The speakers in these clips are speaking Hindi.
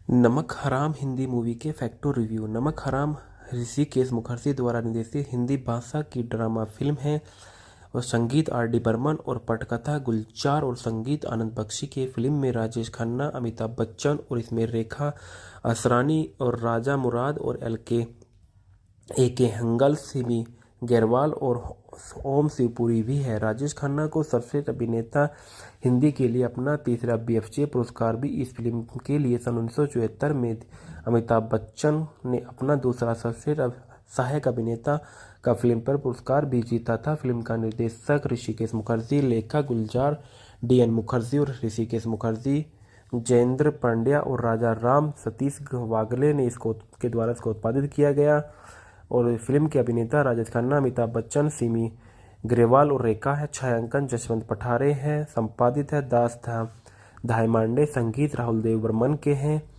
नमक हराम हिंदी मूवी के फैक्टो रिव्यू। नमक हराम ऋषिकेश मुखर्जी द्वारा निर्देशित हिंदी भाषा की ड्रामा फिल्म है और संगीत आर डी बर्मन और पटकथा गुलजार और संगीत आनंद बख्शी की। फिल्म में राजेश खन्ना, अमिताभ बच्चन और इसमें रेखा असरानी और राजा मुराद और ए के हंगल, सिमी गैरवाल और ओम शिवपुरी भी है। राजेश खन्ना को सर्वश्रेष्ठ अभिनेता हिंदी के लिए अपना तीसरा BFJ पुरस्कार भी इस फिल्म के लिए सन 1974 में। अमिताभ बच्चन ने अपना दूसरा सर्वश्रेष्ठ सहायक अभिनेता का फिल्मफेयर पुरस्कार भी जीता था। फिल्म का निर्देशक ऋषिकेश मुखर्जी, लेखक गुलजार DN मुखर्जी और ऋषिकेश मुखर्जी, जयेंद्र पांड्या और राजा राम सतीश वागले ने के द्वारा इसको उत्पादित किया गया। और फिल्म के अभिनेता राजेश खन्ना, अमिताभ बच्चन, सिमी ग्रेवाल और रेखा है। छायांकन जसवंत पठारे है। संपादित है दास धायमांडे। संगीत राहुल देव बर्मन के हैं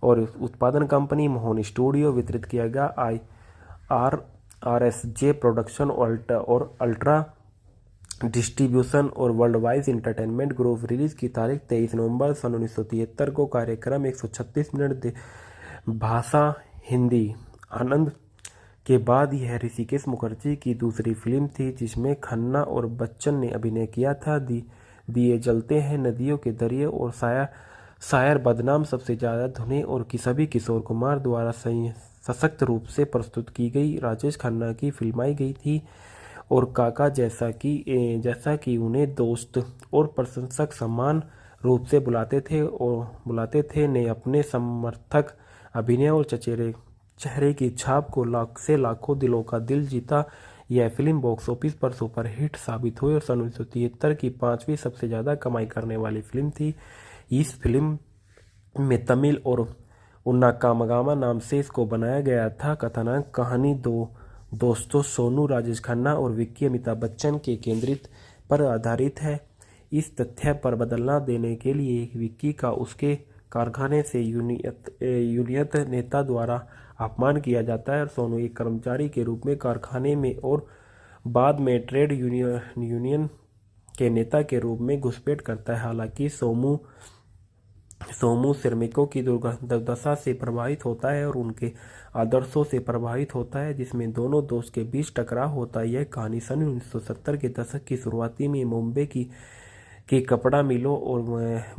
और उत्पादन कंपनी मोहन स्टूडियो। वितरित किया गया RSJ प्रोडक्शन और अल्ट्रा डिस्ट्रीब्यूशन और world wise entertainment group. Release की तारीख 23 नवंबर सन 1973 को। कार्यक्रम 136 मिनट। भाषा हिंदी। आनंद के बाद यह ऋषिकेश मुखर्जी की दूसरी फिल्म थी जिसमें खन्ना और बच्चन ने अभिनय किया था। दिए जलते हैं, नदियों के दरिए और शायर बदनाम सबसे ज़्यादा धुने और सभी किशोर कुमार द्वारा सशक्त रूप से प्रस्तुत की गई राजेश खन्ना की फिल्माई गई थी। और काका जैसा कि उन्हें दोस्त और प्रशंसक समान रूप से बुलाते थे ने अपने समर्थक अभिनय और चेहरे की छाप को लाखों दिलों का दिल जीता। यह फिल्म बॉक्स ऑफिस पर सुपर हिट साबित हुई और सन 1973 की 5वीं सबसे ज़्यादा कमाई करने वाली फिल्म थी। इस फिल्म में तमिल और उन्ना कामगामा नाम से इसको बनाया गया था। कथानक कहानी दो दोस्तों सोनू, राजेश खन्ना और विक्की अमिताभ बच्चन के केंद्रित पर आधारित है। इस तथ्य पर बदलना देने के लिए विक्की का उसके कारखाने से यूनियन नेता द्वारा अपमान किया जाता है और सोनू एक कर्मचारी के रूप में कारखाने में और बाद में ट्रेड यूनियन के नेता के रूप में घुसपैठ करता है। हालांकि सोमू श्रमिकों की दुर्दशा से प्रभावित होता है और उनके आदर्शों से प्रभावित होता है, जिसमें दोनों दोस्त के बीच टकराव होता है। यह कहानी सन 1970 के दशक की शुरुआती में मुंबई की कपड़ा मिलों और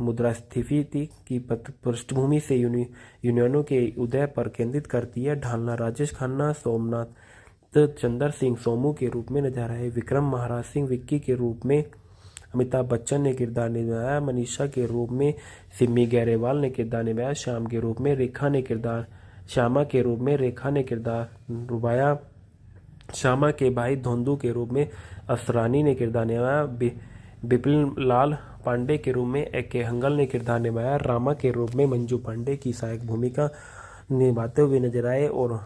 मुद्रास्फीति की पृष्ठभूमि से यूनियनों के उदय पर केंद्रित करती है। ढालना राजेश खन्ना, सोमनाथ चंद्र सिंह सोमू के रूप में नजर आए। विक्रम महाराज सिंह विक्की के रूप में अमिताभ बच्चन ने किरदार निभाया। मनीषा के रूप में सिमी गैरेवाल ने किरदार निभाया। श्यामा के रूप में रेखा ने किरदार निभाया। श्यामा के भाई धोंदू के रूप में असरानी ने किरदार निभाया। बिपिन लाल पांडे के रूप में A.K. हंगल ने किरदार निभाया। रामा के रूप में मंजू पांडे की सहायक भूमिका निभाते हुए नजर आए और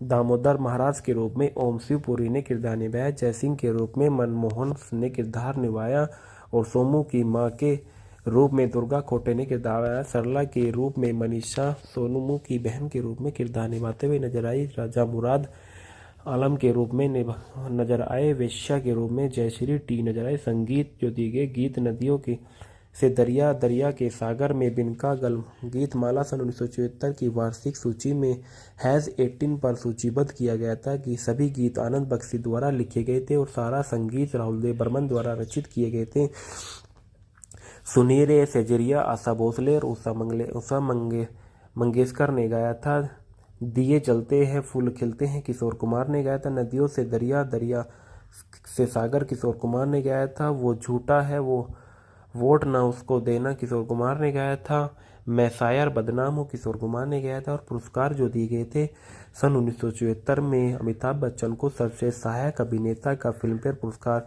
दामोदर महाराज के रूप में ओम शिवपुरी ने किरदार निभाया। जयसिंह के रूप में मनमोहन ने किरदार निभाया और सोमू की मां के रूप में दुर्गा खोटे ने किरदार निभाया। सरला के रूप में मनीषा सोनू की बहन के रूप में किरदार निभाते हुए नजर आई। राजा मुराद आलम के रूप में नजर आए। वेश्या के रूप में जयश्री T नजर आए। संगीत जो दिए गए गीत नदियों से दरिया, दरिया के सागर में बिनका गल। गीत माला सन 1974 की वार्षिक सूची में हैज़ 18 पर सूचीबद्ध किया गया था कि सभी गीत आनंद बख्शी द्वारा लिखे गए थे और सारा संगीत राहुल देव बर्मन द्वारा रचित किए गए थे। सुनीरे सेजरिया आशा भोसले और उषा मंगेशकर ने गाया था। दिए जलते हैं फूल खिलते हैं किशोर कुमार ने गाया था। नदियों से दरिया, दरिया से सागर किशोर कुमार ने गाया था। वो झूठा है वो वोट ना उसको देना किशोर कुमार ने गाया था। मैं शायर बदनाम हूँ किशोर कुमार ने गाया था। और पुरस्कार जो दिए गए थे सन 1974 में अमिताभ बच्चन को सर्वश्रेष्ठ सहायक अभिनेता का फिल्मफेयर पुरस्कार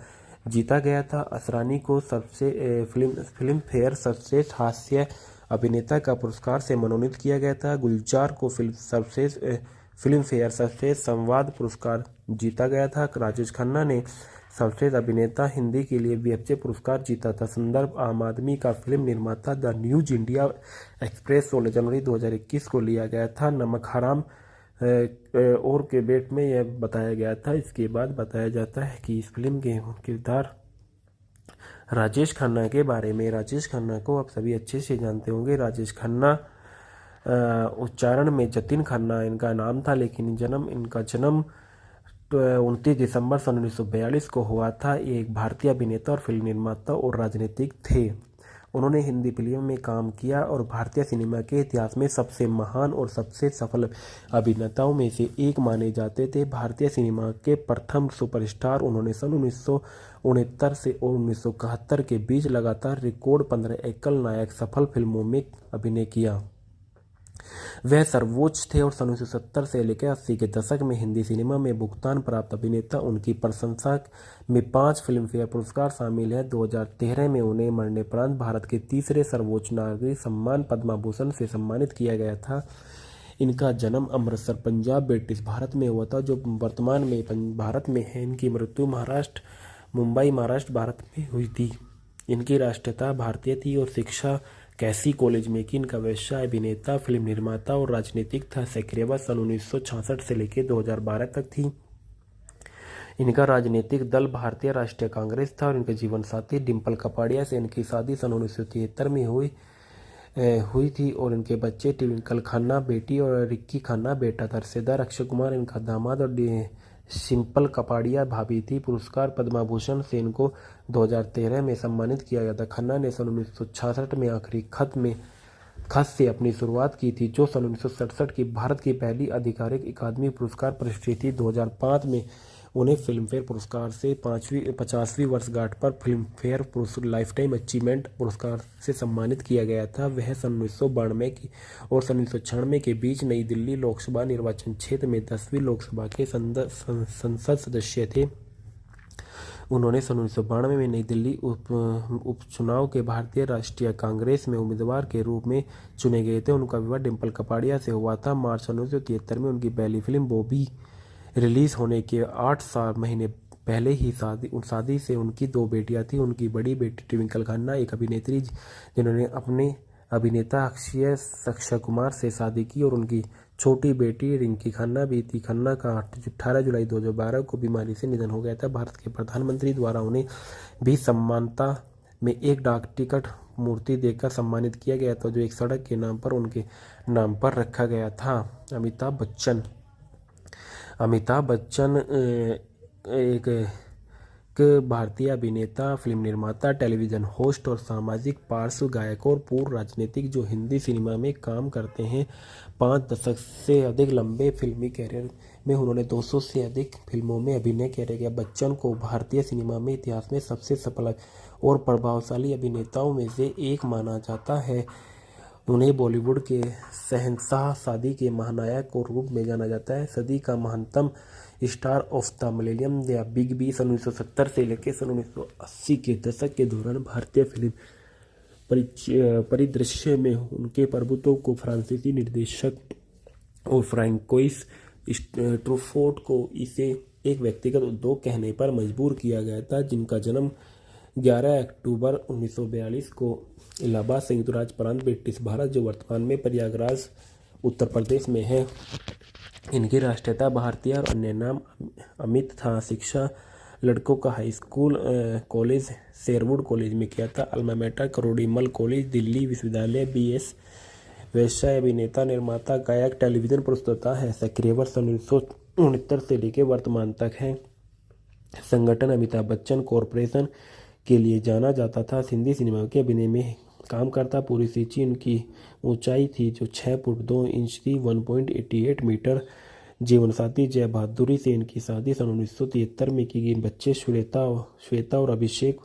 जीता गया था। असरानी को फिल्म फेयर सर्वश्रेष्ठ हास्य अभिनेता का पुरस्कार से मनोनीत किया गया था। गुलजार को फिल्म फेयर सर्वश्रेष्ठ संवाद पुरस्कार जीता गया था। राजेश खन्ना ने सर्वश्रेष्ठ अभिनेता हिंदी के लिए BFJ पुरस्कार जीता था। संदर्भ आम आदमी का फिल्म निर्माता द न्यूज इंडिया एक्सप्रेस 16 जनवरी 2021 को लिया गया था। नमक हराम और के बेट में यह बताया गया था। इसके बाद बताया जाता है कि इस फिल्म के किरदार राजेश खन्ना के बारे में। राजेश खन्ना को आप सभी अच्छे से जानते होंगे। राजेश खन्ना उच्चारण में जतिन खन्ना इनका नाम था, लेकिन इनका जन्म 29 दिसंबर सन 1942 को हुआ था। ये एक भारतीय अभिनेता और फिल्म निर्माता और राजनीतिक थे। उन्होंने हिंदी फिल्मों में काम किया और भारतीय सिनेमा के इतिहास में सबसे महान और सबसे सफल अभिनेताओं में से एक माने जाते थे। भारतीय सिनेमा के प्रथम सुपरस्टार उन्होंने सन 1969 से और 1971 के बीच लगातार रिकॉर्ड 15 एकल नायक सफल फिल्मों में अभिनय किया। वह सर्वोच्च थे और सन 1970 से लेकर 80 के दशक में हिंदी सिनेमा में भुगतान प्राप्त अभिनेता। उनकी प्रशंसा में 5 फिल्मफेयर पुरस्कार शामिल हैं। 2013 में उन्हें मरणोपरांत भारत के तीसरे सर्वोच्च नागरिक सम्मान पद्म भूषण से सम्मानित किया गया था। इनका जन्म अमृतसर पंजाब ब्रिटिश भारत में हुआ था, जो वर्तमान में भारत में है। इनकी मृत्यु मुंबई महाराष्ट्र भारत में हुई थी। इनकी राष्ट्रीयता भारतीय थी और शिक्षा कैसी कॉलेज में की। इनका व्यवसाय अभिनेता, फिल्म निर्माता और राजनीतिक था। सक्रिय सन 1966 से लेकर 2012 तक थी। इनका राजनीतिक दल भारतीय राष्ट्रीय कांग्रेस था और इनके जीवन साथी डिम्पल कपाड़िया से इनकी शादी सन 1973 में हुई थी और इनके बच्चे ट्विंकल खन्ना बेटी और रिक्की खन्ना बेटा था। रिश्तेदार अक्षय कुमार इनका दामाद और सिंपल कपाड़िया भाभी थी। पुरस्कार पद्म भूषण से इनको 2013 में सम्मानित किया गया था। खन्ना ने सन 1966 में आखिरी खत से अपनी शुरुआत की थी, जो सन 1967 की भारत की पहली आधिकारिक अकादमी पुरस्कार प्रविष्टि थी। 2005 में उन्हें फिल्मफेयर पुरस्कार से 50वीं वर्षगांठ पर फिल्मफेयर लाइफटाइम अचीवमेंट पुरस्कार से सम्मानित किया गया था। वह सन 1992 की और सन 1996 के बीच नई दिल्ली लोकसभा निर्वाचन क्षेत्र में 10वीं लोकसभा के संसद सदस्य थे। उन्होंने सन 1992 में नई दिल्ली उपचुनाव के भारतीय राष्ट्रीय कांग्रेस में उम्मीदवार के रूप में चुने गए थे। उनका विवाह डिम्पल कपाड़िया से हुआ था। मार्च 1973 में उनकी पहली फिल्म बॉबी रिलीज होने के 8 महीने पहले ही शादी से उनकी 2 बेटियां थीं। उनकी बड़ी बेटी ट्विंकल खन्ना एक अभिनेत्री जिन्होंने अपने अभिनेता अक्षय कुमार से शादी की और उनकी छोटी बेटी रिंकी खन्ना भी थी। खन्ना का 18 जुलाई 2012 को बीमारी से निधन हो गया था। भारत के प्रधानमंत्री द्वारा उन्हें भी सम्मानता में एक डाक टिकट मूर्ति देकर सम्मानित किया गया था, जो एक सड़क के नाम पर उनके नाम पर रखा गया था। अमिताभ बच्चन एक भारतीय अभिनेता, फिल्म निर्माता, टेलीविजन होस्ट और सामाजिक पार्श्व गायक और पूर्व राजनीतिक जो हिंदी सिनेमा में काम करते हैं। 5 दशक से अधिक लंबे फिल्मी कैरियर में उन्होंने 200 से अधिक फिल्मों में अभिनय किया। बच्चन को भारतीय सिनेमा में इतिहास में सबसे सफल और प्रभावशाली अभिनेताओं में से एक माना जाता है। उन्हें बॉलीवुड के शहंशाह, शादी के महानायक के रूप में जाना जाता है। सदी का महानतम स्टार ऑफ द मिलेनियम या बिग बी सन 1970 से लेकर सन 1980 के दशक के दौरान भारतीय फिल्म परिदृश्य में उनके प्रभुत्व को फ्रांसीसी निर्देशक और फ्रांकोइस ट्रूफोर्ट को इसे एक व्यक्तिगत उद्योग कहने पर मजबूर किया गया था, जिनका जन्म 11 अक्टूबर 1942 को इलाहाबाद, संयुक्त राज्य प्रांत, ब्रिटिश भारत, जो वर्तमान में प्रयागराज उत्तर प्रदेश में है। इनकी राष्ट्रीयता भारतीय और अन्य नाम अमित था। शिक्षा लड़कों का high school college Sherwood college में किया था। Alma mater Kirori Mal college, Delhi विश्वविद्यालय, BS। व्यवसाय अभिनेता, निर्माता, गायक, टेलीविजन प्रस्तुता है। सक्रिय वर्ष 1969 से लेकर वर्तमान तक है। संगठन अमिताभ बच्चन कॉरपोरेशन के लिए जाना जाता था। हिंदी सिनेमा के अभिनय में काम करता। पूरी सूची उनकी ऊंचाई थी जो 6 फुट 2 इंच थी, 1.88 मीटर। जीवन साथी जय बहादुरी से इनकी शादी सन 1973 में की गई। बच्चे श्वेता और अभिषेक।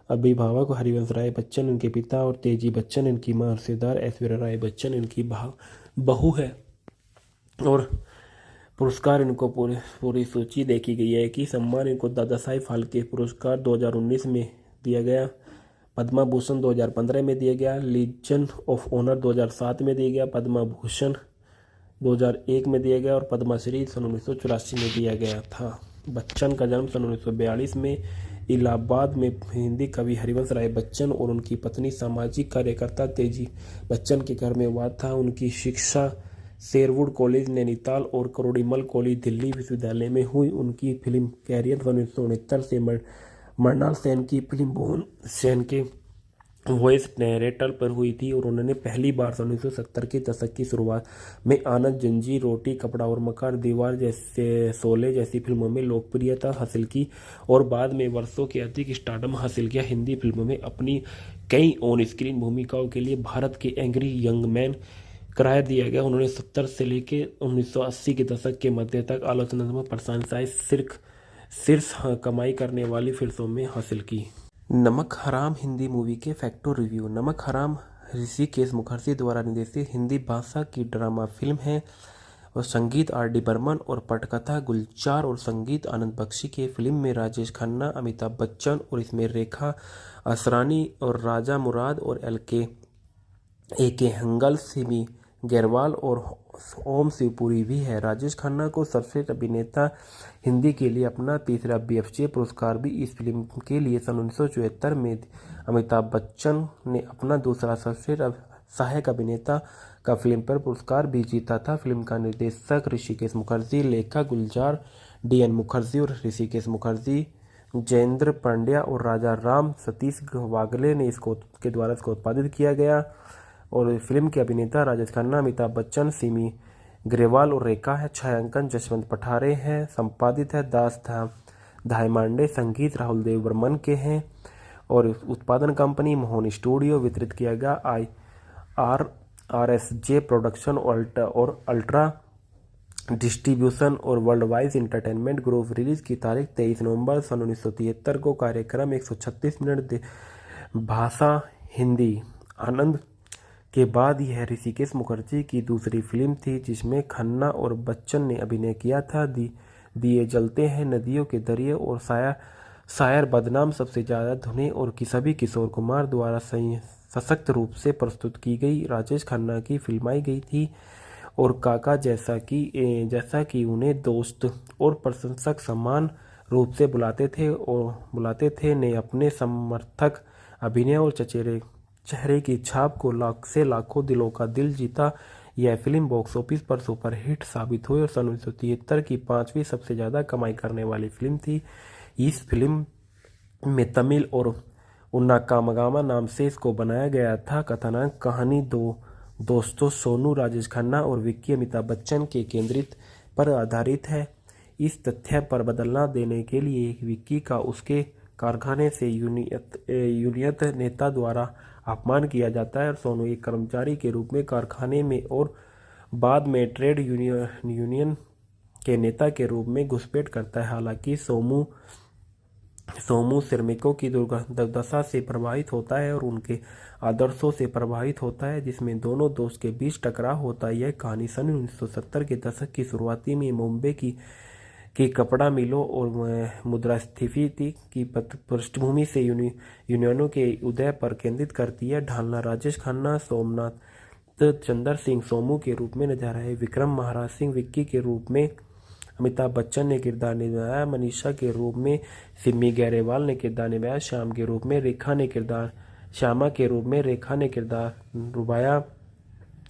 अभिभावक हरिवंश राय बच्चन इनके पिता और तेजी बच्चन इनकी मां। रिश्तेदार ऐश्वर्या राय बच्चन इनकी बहू है। और पुरस्कार इनको पूरी सूची देखी गई है कि सम्मान इनको दादा साहेब फाल्के पुरस्कार 2019 में दिया गया, पद्म भूषण 2015 में दिया गया, लीजन ऑफ ऑनर 2007 में दिया गया, पद्म भूषण 2001 में दिया गया और पद्मश्री सन 1984 में दिया गया था। बच्चन का जन्म सन 1942 में इलाहाबाद में हिंदी कवि हरिवंश राय बच्चन और उनकी पत्नी सामाजिक कार्यकर्ता तेजी बच्चन के घर में हुआ था। उनकी शिक्षा शेरवुड कॉलेज नैनीताल और करोड़ीमल कॉलेज दिल्ली विश्वविद्यालय में हुई। उनकी फिल्म कैरियर 1969 से मृणाल सेन की फिल्म भुवन सेन के वॉइस नैरेटर पर हुई थी और उन्होंने पहली बार 1970 के दशक की शुरुआत में आनंद, जंजीर, रोटी कपड़ा और मकान, दीवार जैसे, शोले जैसी फिल्मों में लोकप्रियता हासिल की और बाद में वर्षों के अधिक स्टारडम हासिल किया। हिंदी फिल्मों में अपनी कई ऑन स्क्रीन भूमिकाओं के लिए भारत के एंग्री यंग मैन करार दिया गया। उन्होंने 70 से लेकर 1980 के दशक के मध्य तक आलोचनात्मक प्रशंसाएं शीर्ष कमाई करने वाली फिल्मों में हासिल की। नमक हराम हिंदी मूवी के फैक्टो रिव्यू। नमक हराम ऋषिकेश मुखर्जी द्वारा निर्देशित हिंदी भाषा की ड्रामा फिल्म है और संगीत आर डी बर्मन और पटकथा गुलजार और संगीत आनंद बख्शी के। फिल्म में राजेश खन्ना, अमिताभ बच्चन और इसमें रेखा असरानी और राजा मुराद और ए के हंगल, सिमी गैरवाल और ओम शिवपुरी भी है। राजेश खन्ना को सर्वश्रेष्ठ अभिनेता हिंदी के लिए अपना तीसरा BFJ पुरस्कार भी इस फिल्म के लिए सन 1974 में। अमिताभ बच्चन ने अपना दूसरा सर्वश्रेष्ठ सहायक अभिनेता का फिल्मफेयर पुरस्कार भी जीता था। फिल्म का निर्देशक ऋषिकेश मुखर्जी, लेखक गुलजार DN मुखर्जी और ऋषिकेश मुखर्जी, जयेंद्र पांड्या और राजा राम सतीश वागले ने के द्वारा इसको उत्पादित किया गया। और फिल्म के अभिनेता राजेश खन्ना, अमिताभ बच्चन, सिमी ग्रेवाल और रेखा है। छायांकन जसवंत पठारे है। संपादित है दास धायमांडे। संगीत राहुल देव बर्मन के हैं और उत्पादन कंपनी मोहन स्टूडियो। वितरित किया गया RSJ प्रोडक्शन और अल्ट्रा डिस्ट्रीब्यूशन और world wide entertainment group. Release की तारीख 23 नवंबर सन 1973 को। कार्यक्रम 136 मिनट। भाषा हिंदी। आनंद के बाद यह ऋषिकेश मुखर्जी की दूसरी फिल्म थी जिसमें खन्ना और बच्चन ने अभिनय किया था। दिए जलते हैं नदियों के दरिए और शायर बदनाम सबसे ज़्यादा धुने और सभी किशोर कुमार द्वारा सशक्त रूप से प्रस्तुत की गई। राजेश खन्ना की फिल्माई गई थी और काका जैसा कि उन्हें दोस्त और प्रशंसक समान रूप से बुलाते थे ने अपने समर्थक अभिनय और चेहरे की छाप को लाखों दिलों का दिल जीता। यह फिल्म बॉक्स ऑफिस पर सुपरहिट साबित हुई और सन 1973 की 5वीं सबसे ज़्यादा कमाई करने वाली फिल्म थी। इस फिल्म में तमिल और उन्ना कामगामा नाम से इसको बनाया गया था। कथानक कहानी दो दोस्तों सोनू, राजेश खन्ना और विक्की अमिताभ बच्चन के केंद्रित पर आधारित है। इस तथ्य पर बदलना देने के लिए विक्की का उसके कारखाने से यूनियन नेता द्वारा अपमान किया जाता है और सोनू एक कर्मचारी के रूप में कारखाने में और बाद में ट्रेड यूनियन के नेता के रूप में घुसपैठ करता है। हालांकि सोमू श्रमिकों की दुर्दशा से प्रभावित होता है और उनके आदर्शों से प्रभावित होता है जिसमें दोनों दोस्त के बीच टकराव होता है। यह कहानी सन 1970 के दशक की शुरुआती में मुंबई की कपड़ा मिलों और मुद्रास्फीति की पृष्ठभूमि से यूनियनों के उदय पर केंद्रित करती है। ढालना राजेश खन्ना, सोमनाथ चंद्र सिंह सोमू के रूप में नजर आए। विक्रम महाराज सिंह विक्की के रूप में अमिताभ बच्चन ने किरदार निभाया। मनीषा के रूप में सिमी गैरेवाल ने किरदार निभाया। श्यामा के रूप में रेखा ने किरदार निभाया।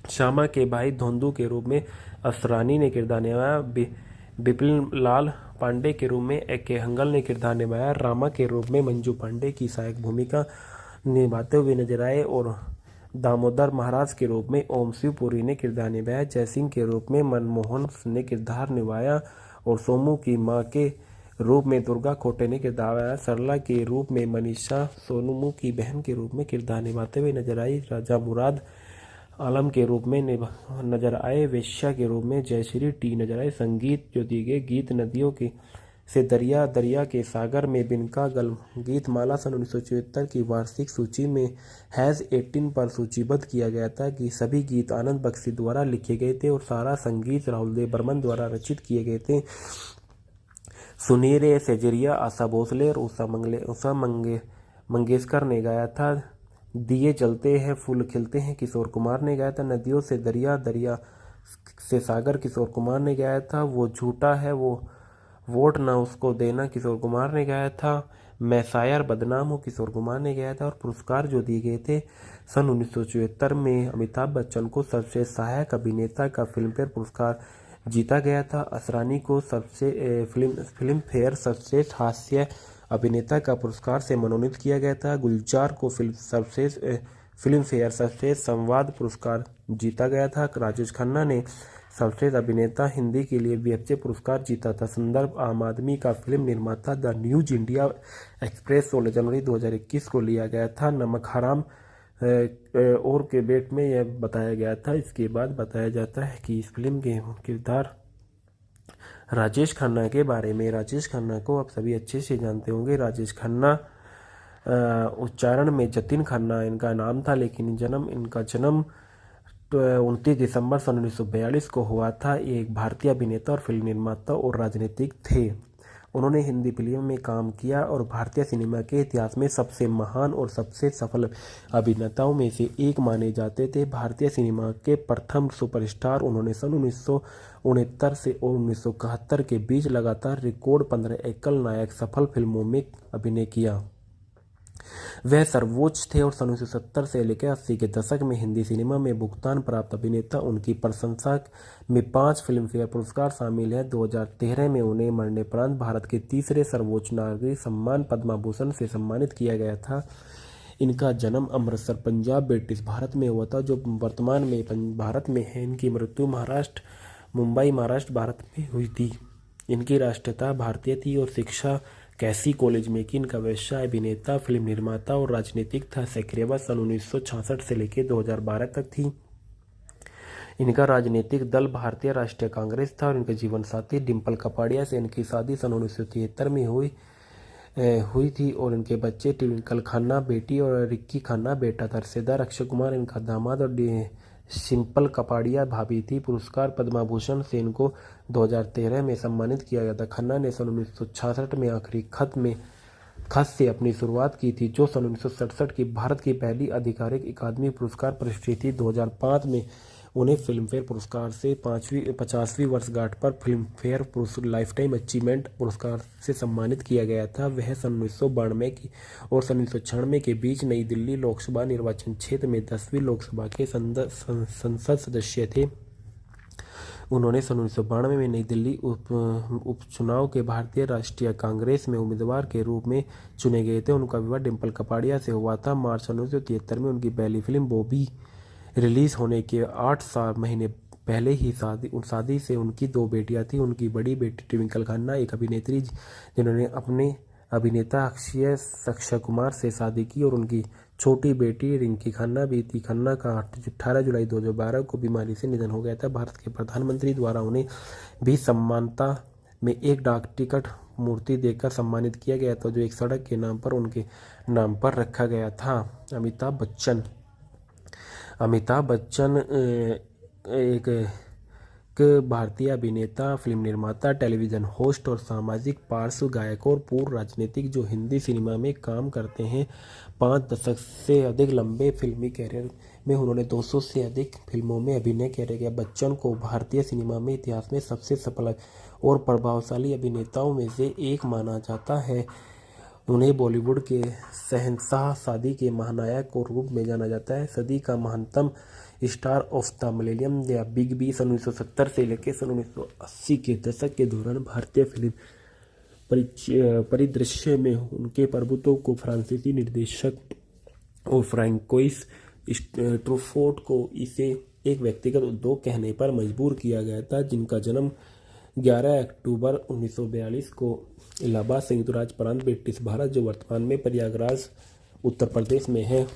श्यामा के भाई धोंदू के रूप में असरानी ने किरदार निभाया। बिपिन लाल पांडे के रूप में ए.के. हंगल ने किरदार निभाया। रामा के रूप में मंजू पांडे की सहायक भूमिका निभाते हुए नजर आए और दामोदर महाराज के रूप में ओम शिवपुरी ने किरदार निभाया। जयसिंह के रूप में मनमोहन ने किरदार निभाया और सोमू की मां के रूप में दुर्गा खोटे ने किरदार निभाया। सरला के रूप में मनीषा सोनू की बहन के रूप में किरदार निभाते हुए नजर आई। राजा मुराद आलम के रूप में नजर आए। वेश्या के रूप में जयश्री टी नजर आए। संगीत जो दिए गए गीत नदियों के से दरिया, दरिया के सागर में बिनका गल गीत माला सन 1974 की वार्षिक सूची में हैज़ 18 पर सूचीबद्ध किया गया था कि सभी गीत आनंद बख्शी द्वारा लिखे गए थे और सारा संगीत राहुल देव बर्मन द्वारा रचित किए गए थे। सुनीरे सेजरिया आशा भोसले और उषा मंगेशकर ने गाया था। दिए जलते हैं फूल खिलते हैं किशोर कुमार ने गाया था। नदियों से दरिया, दरिया से सागर किशोर कुमार ने गाया था। वो झूठा है वो वोट ना उसको देना किशोर कुमार ने गाया था। मैं शायर बदनाम हूँ किशोर कुमार ने गाया था। और पुरस्कार जो दिए गए थे सन 1974 में अमिताभ बच्चन को सर्वश्रेष्ठ सहायक अभिनेता का फिल्मफेयर पुरस्कार जीता गया था। असरानी को फिल्म फेयर सर्वश्रेष्ठ हास्य अभिनेता का पुरस्कार से मनोनीत किया गया था। गुलजार को फिल्म फेयर सर्वश्रेष्ठ संवाद पुरस्कार जीता गया था। राजेश खन्ना ने सर्वश्रेष्ठ अभिनेता हिंदी के लिए बीएफजे पुरस्कार जीता था। संदर्भ आम आदमी का फिल्म निर्माता द न्यूज इंडिया एक्सप्रेस 16 जनवरी 2021 को लिया गया था। नमक हराम और के बेट में यह बताया गया था। इसके बाद बताया जाता है कि इस फिल्म के किरदार राजेश खन्ना के बारे में। राजेश खन्ना को आप सभी अच्छे से जानते होंगे। राजेश खन्ना उच्चारण में जतिन खन्ना इनका नाम था, लेकिन इनका जन्म 29 दिसंबर 1942 को हुआ था। ये एक भारतीय अभिनेता और फिल्म निर्माता और राजनीतिक थे। उन्होंने हिंदी फिल्म में काम किया और भारतीय सिनेमा के इतिहास में सबसे महान और सबसे सफल अभिनेताओं में से एक माने जाते थे। भारतीय सिनेमा के प्रथम सुपरस्टार। उन्होंने सन 1969 से 1971 के बीच लगातार रिकॉर्ड 15 एकल नायक सफल फिल्मों में अभिनय किया। वह सर्वोच्च थे और सन 1970 से लेकर 80 के दशक में हिंदी सिनेमा में भुगतान प्राप्त अभिनेता। उनकी प्रशंसा में 5 फिल्म फेयर पुरस्कार शामिल हैं। 2013 में उन्हें मरणोपरांत भारत के तीसरे सर्वोच्च नागरिक सम्मान पद्म भूषण से सम्मानित किया गया था। इनका जन्म अमृतसर पंजाब ब्रिटिश भारत में हुआ था, जो वर्तमान में भारत में है। इनकी मृत्यु मुंबई महाराष्ट्र भारत में हुई थी। इनकी राष्ट्रीयता भारतीय थी और शिक्षा कैसी कॉलेज में की। इनका व्यवसाय अभिनेता, फिल्म निर्माता और राजनीतिक था। सक्रियता सन 1966 से लेकर 2012 तक थी। इनका राजनीतिक दल भारतीय राष्ट्रीय कांग्रेस था और इनके जीवन साथी डिम्पल कपाड़िया से इनकी शादी सन 1973 में हुई थी और इनके बच्चे ट्विंकल खन्ना बेटी और रिक्की खन्ना बेटा था। रिश्तेदार अक्षय कुमार इनका दामाद और सिंपल कपाड़िया भाभी थी। पुरस्कार पद्म भूषण से इनको 2013 में सम्मानित किया गया था। खन्ना ने सन 1966 में आखिरी खत से अपनी शुरुआत की थी, जो सन 1967 की भारत की पहली आधिकारिक अकादमी पुरस्कार प्रविष्टि थी। 2005 में उन्हें फिल्म फेयर पुरस्कार से 50वीं वर्षगांठ पर film fair life time achievement पुरस्कार से सम्मानित किया गया था। वह सन 1992 और सन 1996 के बीच नई दिल्ली लोकसभा निर्वाचन क्षेत्र में 10वीं लोकसभा के संसद सदस्य थे। उन्होंने सन 1992 में नई दिल्ली उपचुनाव के भारतीय राष्ट्रीय कांग्रेस में उम्मीदवार के रूप में चुने गए थे। उनका विवाह डिम्पल कपाड़िया से हुआ था। मार्च 1973 में उनकी पहली फिल्म बॉबी रिलीज होने के 8 महीने पहले ही शादी से उनकी 2 बेटियां थीं। उनकी बड़ी बेटी ट्विंकल खन्ना एक अभिनेत्री जिन्होंने अपने अभिनेता अक्षय कुमार से शादी की और उनकी छोटी बेटी रिंकी खन्ना भी थी। खन्ना का 18 जुलाई 2012 को बीमारी से निधन हो गया था। भारत के प्रधानमंत्री द्वारा उन्हें भी सम्मानता में एक डाक टिकट मूर्ति देकर सम्मानित किया गया था, जो एक सड़क के नाम पर उनके नाम पर रखा गया था। अमिताभ बच्चन एक भारतीय अभिनेता, फिल्म निर्माता, टेलीविजन होस्ट और सामाजिक पार्श्व गायक और पूर्व राजनीतिक जो हिंदी सिनेमा में काम करते हैं। 5 दशक से अधिक लंबे फिल्मी कैरियर में उन्होंने 200 से अधिक फिल्मों में अभिनय किया। बच्चन को भारतीय सिनेमा में इतिहास में सबसे सफल और प्रभावशाली अभिनेताओं में से एक माना जाता है। उन्हें बॉलीवुड के शहंशाह, शादी के महानायक के रूप में जाना जाता है। सदी का महानतम स्टार ऑफ द मिलेनियम या बिग बी सन 1970 से लेकर सन 1980 के दशक के दौरान भारतीय फिल्म परिदृश्य में उनके प्रभुत्व को फ्रांसीसी निर्देशक और फ्रांकोइस ट्रूफोर्ट को इसे एक व्यक्तिगत उद्योग कहने पर मजबूर किया गया था, जिनका जन्म 11 अक्टूबर 1942 को इलाहाबाद, संयुक्त राज्य प्रांत ब्रिटिश भारत, जो वर्तमान में प्रयागराज उत्तर प्रदेश में है।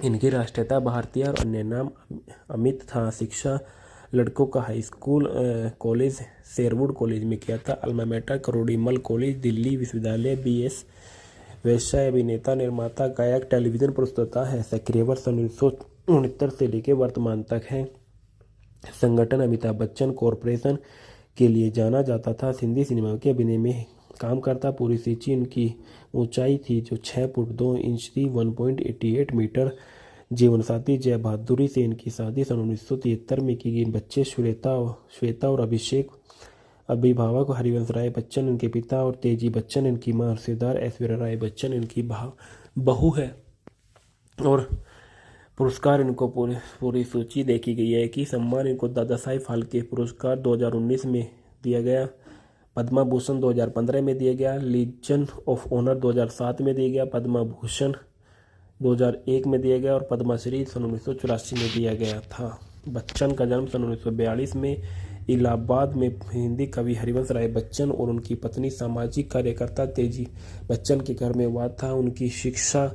इनकी राष्ट्रीयता भारतीय और अन्य नाम अमित था। शिक्षा लड़कों का high school college Sherwood college में किया था। Alma mater Kirori Mal college Delhi विश्वविद्यालय BS। व्यवसाय अभिनेता, निर्माता, गायक, टेलीविजन प्रस्तुता है। सक्रिय वर्ष 1969 से लेकर वर्तमान तक है। संगठन अमिताभ बच्चन कॉरपोरेशन के लिए जाना जाता था। हिंदी सिनेमा के अभिनय में काम करता। पूरी सूची उनकी ऊंचाई थी जो 6 फुट 2 इंच थी, 1.88 मीटर। जीवन साथी जय बहादुरी से इनकी शादी सन 1973 में की गई। बच्चे श्वेता और अभिषेक। अभिभावक हरिवंश राय बच्चन इनके पिता और तेजी बच्चन इनकी मां। रिश्तेदार ऐश्वर्या राय बच्चन इनकी बहू है। और पुरस्कार इनको पूरी सूची देखी गई है कि सम्मान इनको दादा साहेब फाल्के पुरस्कार 2019 में दिया गया। पद्मा भूषण 2015 में दिया गया, लीजन ऑफ ऑनर 2007 में दिया गया, पद्मा भूषण 2001 में दिया गया और पद्मश्री सन 1984 में दिया गया था। बच्चन का जन्म सन 1942 में इलाहाबाद में हिंदी कवि हरिवंश राय बच्चन और उनकी पत्नी सामाजिक कार्यकर्ता तेजी बच्चन के घर में हुआ था। उनकी शिक्षा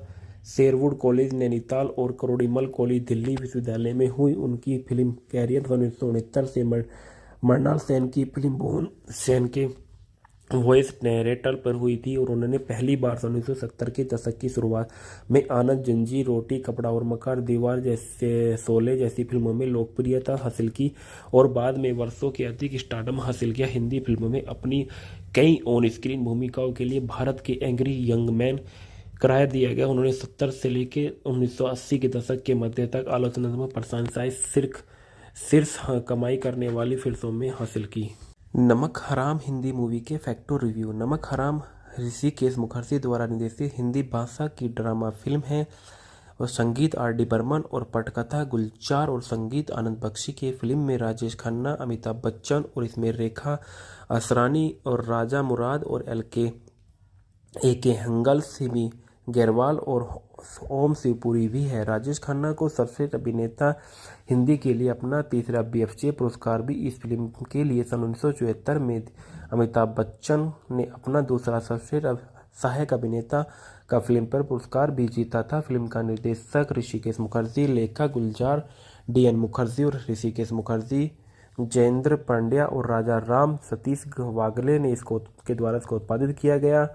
शेरवुड कॉलेज नैनीताल और करोड़ीमल कॉलेज दिल्ली विश्वविद्यालय में हुई। उनकी फिल्म कैरियर सन 1969 से मृणाल सेन की फिल्म भुवन सेन के वॉइस नैरेटर पर हुई थी और उन्होंने पहली बार सन 1970 के दशक की शुरुआत में आनंद, जंजीर, रोटी कपड़ा और मकान, दीवार जैसे, शोले जैसी फिल्मों में लोकप्रियता हासिल की और बाद में वर्षों के अधिक स्टारडम हासिल किया। हिंदी फिल्मों में अपनी कई ऑन स्क्रीन भूमिकाओं के लिए भारत के एंग्री यंग मैन करार दिया गया। उन्होंने 70 से लेकर 1980 के दशक के मध्य तक आलोचनात्मक प्रशंसाएं शीर्ष कमाई करने वाली फिल्मों में हासिल की। नमक हराम हिंदी मूवी के फैक्टो रिव्यू। नमक हराम ऋषिकेश मुखर्जी द्वारा निर्देशित हिंदी भाषा की ड्रामा फिल्म है और संगीत आर डी बर्मन और पटकथा गुलजार और संगीत आनंद बख्शी की। फिल्म में राजेश खन्ना, अमिताभ बच्चन और इसमें रेखा असरानी और राजा मुराद और ए के हंगल, सिमी गैरवाल और ओम शिवपुरी भी है। राजेश खन्ना को सर्वश्रेष्ठ अभिनेता हिंदी के लिए अपना तीसरा BFJ पुरस्कार भी इस फिल्म के लिए सन 1974 में। अमिताभ बच्चन ने अपना दूसरा सर्वश्रेष्ठ सहायक अभिनेता का फिल्म पर पुरस्कार भी जीता था। फिल्म का निर्देशक ऋषिकेश मुखर्जी, लेखक गुलजार DN मुखर्जी और ऋषिकेश मुखर्जी, जयेंद्र पांड्या और राजा राम सतीश वागले ने के द्वारा इसको उत्पादित किया गया।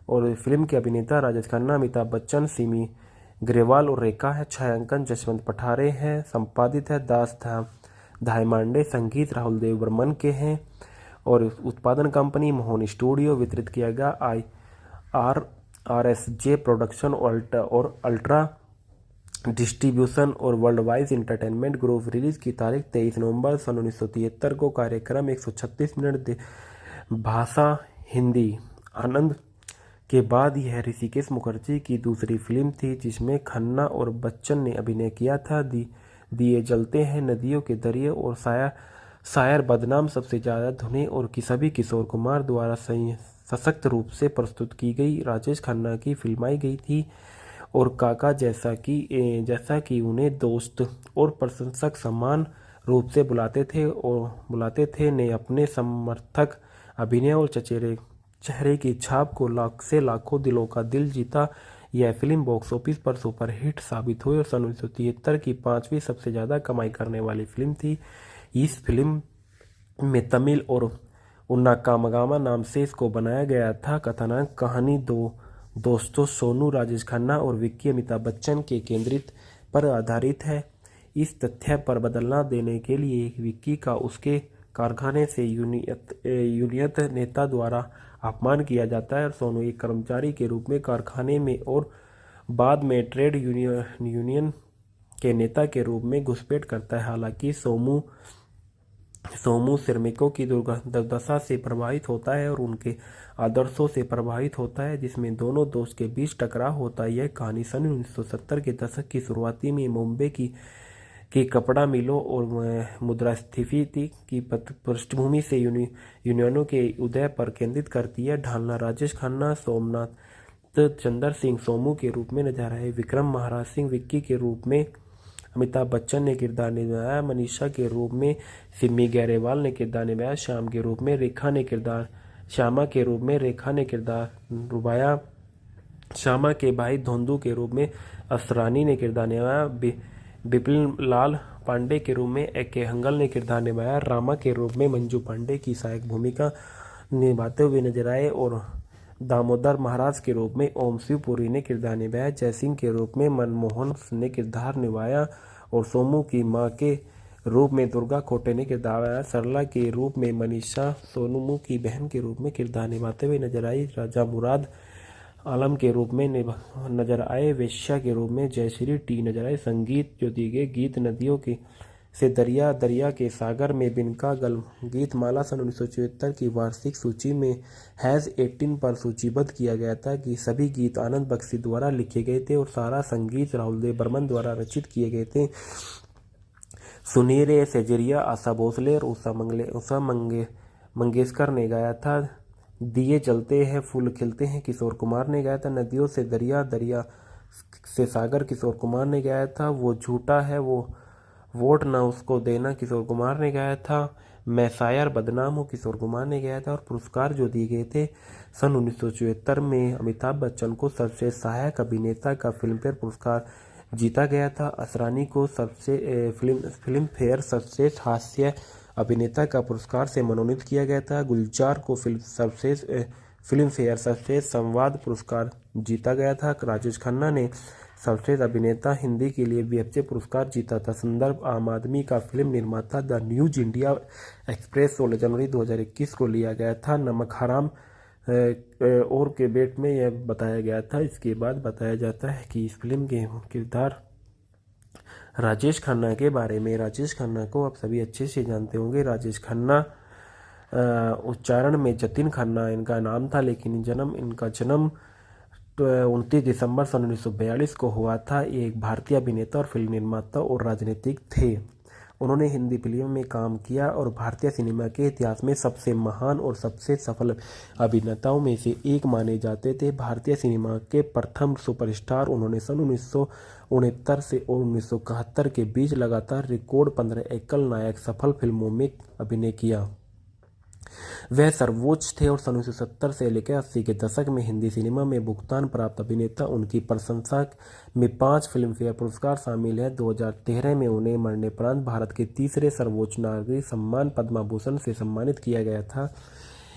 और फिल्म के अभिनेता राजेश खन्ना, अमिताभ बच्चन, सिमी ग्रेवाल और रेखा है। छायांकन जसवंत पठारे है। संपादित है दास धायमांडे। संगीत राहुल देव बर्मन के हैं और उत्पादन कंपनी मोहन स्टूडियो। वितरित किया गया RSJ प्रोडक्शन और अल्ट्रा डिस्ट्रीब्यूशन और world wide entertainment group. Release की तारीख 23 नवंबर सन 1973 को। कार्यक्रम 136 मिनट। भाषा हिंदी। आनंद के बाद यह ऋषिकेश मुखर्जी की दूसरी फिल्म थी जिसमें खन्ना और बच्चन ने अभिनय किया था। दिए जलते हैं, नदियों के दरिए और शायर बदनाम सबसे ज़्यादा धुने और सभी किशोर कुमार द्वारा सशक्त रूप से प्रस्तुत की गई राजेश खन्ना की फिल्माई गई थी और काका जैसा कि उन्हें दोस्त और प्रशंसक समान रूप से बुलाते थे ने अपने समर्थक अभिनय और चेहरे की छाप को लाखों दिलों का दिल जीता। यह फिल्म बॉक्स ऑफिस पर सुपरहिट साबित हुई और सन 1973 की 5वीं सबसे ज़्यादा कमाई करने वाली फिल्म थी। इस फिल्म में तमिल और उन्ना कामगामा नाम से इसको बनाया गया था। कथानक कहानी दो दोस्तों सोनू, राजेश खन्ना और विक्की अमिताभ बच्चन के केंद्रित पर आधारित है। इस तथ्य पर बदलना देने के लिए विक्की का उसके कारखाने से यूनियन नेता द्वारा अपमान किया जाता है और सोनू एक कर्मचारी के रूप में कारखाने में और बाद में ट्रेड यूनियन के नेता के रूप में घुसपैठ करता है। हालांकि सोमू श्रमिकों की दुर्दशा से प्रभावित होता है और उनके आदर्शों से प्रभावित होता है जिसमें दोनों दोस्त के बीच टकराव होता है। यह कहानी सन 1970 के दशक की शुरुआती में मुंबई की कपड़ा मिलों और मुद्रास्फीति की पृष्ठभूमि से यूनियनों के उदय पर केंद्रित करती है। ढालना राजेश खन्ना, सोमनाथ चंद्र सिंह सोमू के रूप में नजर आए। विक्रम महाराज सिंह विक्की के रूप में अमिताभ बच्चन ने किरदार निभाया। मनीषा के रूप में सिमी गैरेवाल ने किरदार निभाया। श्यामा के रूप में रेखा ने किरदार निभाया। श्यामा के भाई धोंदू के रूप में असरानी ने किरदार निभाया। बिपिन लाल पांडे के रूप में ए.के. हंगल ने किरदार निभाया। रामा के रूप में मंजू पांडे की सहायक भूमिका निभाते हुए नजर आए और दामोदर महाराज के रूप में ओम शिवपुरी ने किरदार निभाया। जयसिंह के रूप में मनमोहन ने किरदार निभाया और सोमू की मां के रूप में दुर्गा खोटे ने किरदार निभाया। सरला के रूप में मनीषा सोनू की बहन के रूप में किरदार निभाते हुए नजर आई। राजा मुराद आलम के रूप में नजर आए। वेश्या के रूप में जयश्री टी नजर आए। संगीत जो दिए गए गीत नदियों से दरिया, दरिया के सागर में बिनका गल। गीत माला सन 1974 की वार्षिक सूची में हैज़ 18 पर सूचीबद्ध किया गया था कि सभी गीत आनंद बख्शी द्वारा लिखे गए थे और सारा संगीत राहुल देव बर्मन द्वारा रचित किए गए थे। सुनीरे सेजरिया, आशा भोसले और उषा मंगेशकर ने गाया था। दिए जलते हैं फूल खिलते हैं किशोर कुमार ने गाया था। नदियों से दरिया, दरिया से सागर किशोर कुमार ने गाया था। वो झूठा है वो वोट ना उसको देना किशोर कुमार ने गाया था। मैं शायर बदनाम हूँ किशोर कुमार ने गाया था। और पुरस्कार जो दिए गए थे सन 1974 में अमिताभ बच्चन को सर्वश्रेष्ठ सहायक अभिनेता का फिल्मफेयर पुरस्कार जीता गया था। असरानी को फिल्म फेयर सर्वश्रेष्ठ हास्य अभिनेता का पुरस्कार से मनोनीत किया गया था। गुलजार को फिल्म फेयर सर्वश्रेष्ठ संवाद पुरस्कार जीता गया था। राजेश खन्ना ने सर्वश्रेष्ठ अभिनेता हिंदी के लिए बीएफजे पुरस्कार जीता था। संदर्भ आम आदमी का फिल्म निर्माता द न्यूज इंडिया एक्सप्रेस 16 जनवरी 2021 को लिया गया था। नमक हराम और के बेट में यह बताया गया था। इसके बाद बताया जाता है कि इस फिल्म के किरदार राजेश खन्ना के बारे में। राजेश खन्ना को आप सभी अच्छे से जानते होंगे। राजेश खन्ना उच्चारण में जतिन खन्ना इनका नाम था, लेकिन इनका जन्म 29 दिसंबर सन 1942 को हुआ था। ये एक भारतीय अभिनेता और फिल्म निर्माता और राजनीतिक थे। उन्होंने हिंदी फिल्मों में काम किया और भारतीय सिनेमा के इतिहास में सबसे महान और सबसे सफल अभिनेताओं में से एक माने जाते थे। भारतीय सिनेमा के प्रथम सुपरस्टार उन्होंने सन 1969 से और 1971 के बीच लगातार रिकॉर्ड 15 एकल नायक सफल फिल्मों में अभिनय किया। वह सर्वोच्च थे और सन 1970 से लेकर 80 के दशक में हिंदी सिनेमा में भुगतान प्राप्त अभिनेता। उनकी प्रशंसा में 5 फिल्मफेयर पुरस्कार शामिल हैं। 2013 में उन्हें मरणोपरांत भारत के तीसरे सर्वोच्च नागरिक सम्मान पद्म भूषण से सम्मानित किया गया था।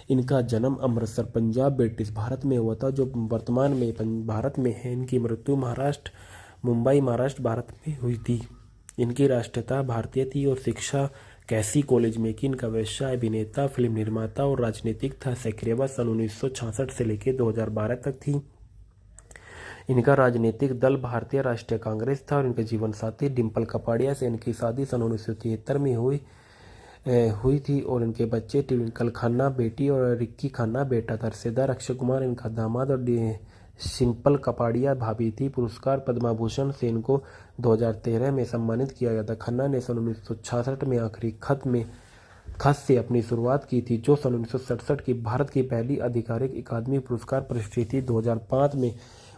इनका जन्म अमृतसर पंजाब ब्रिटिश भारत में हुआ था, जो वर्तमान में भारत में है। इनकी मृत्यु मुंबई महाराष्ट्र भारत में हुई थी। इनकी राष्ट्रीयता भारतीय थी और शिक्षा कैसी कॉलेज में की। इनका व्यवसाय अभिनेता, फिल्म निर्माता और राजनीतिक था। सक्रियता सन 1966 से लेकर 2012 तक थी। इनका राजनीतिक दल भारतीय राष्ट्रीय कांग्रेस था और इनके जीवन साथी डिम्पल कपाड़िया से इनकी शादी सन 1973 में हुई थी और इनके बच्चे ट्विंकल खन्ना बेटी और रिक्की खन्ना बेटा था। रिश्तेदार अक्षय कुमार इनका दामाद और सिंपल कपाड़िया भाभी थी। पुरस्कार पद्म भूषण से इनको 2013 में सम्मानित किया गया था। खन्ना ने सन 1966 में आखिरी खत से अपनी शुरुआत की थी, जो सन 1967 की भारत की पहली आधिकारिक अकादमी पुरस्कार प्रविष्टि थी। 2005 में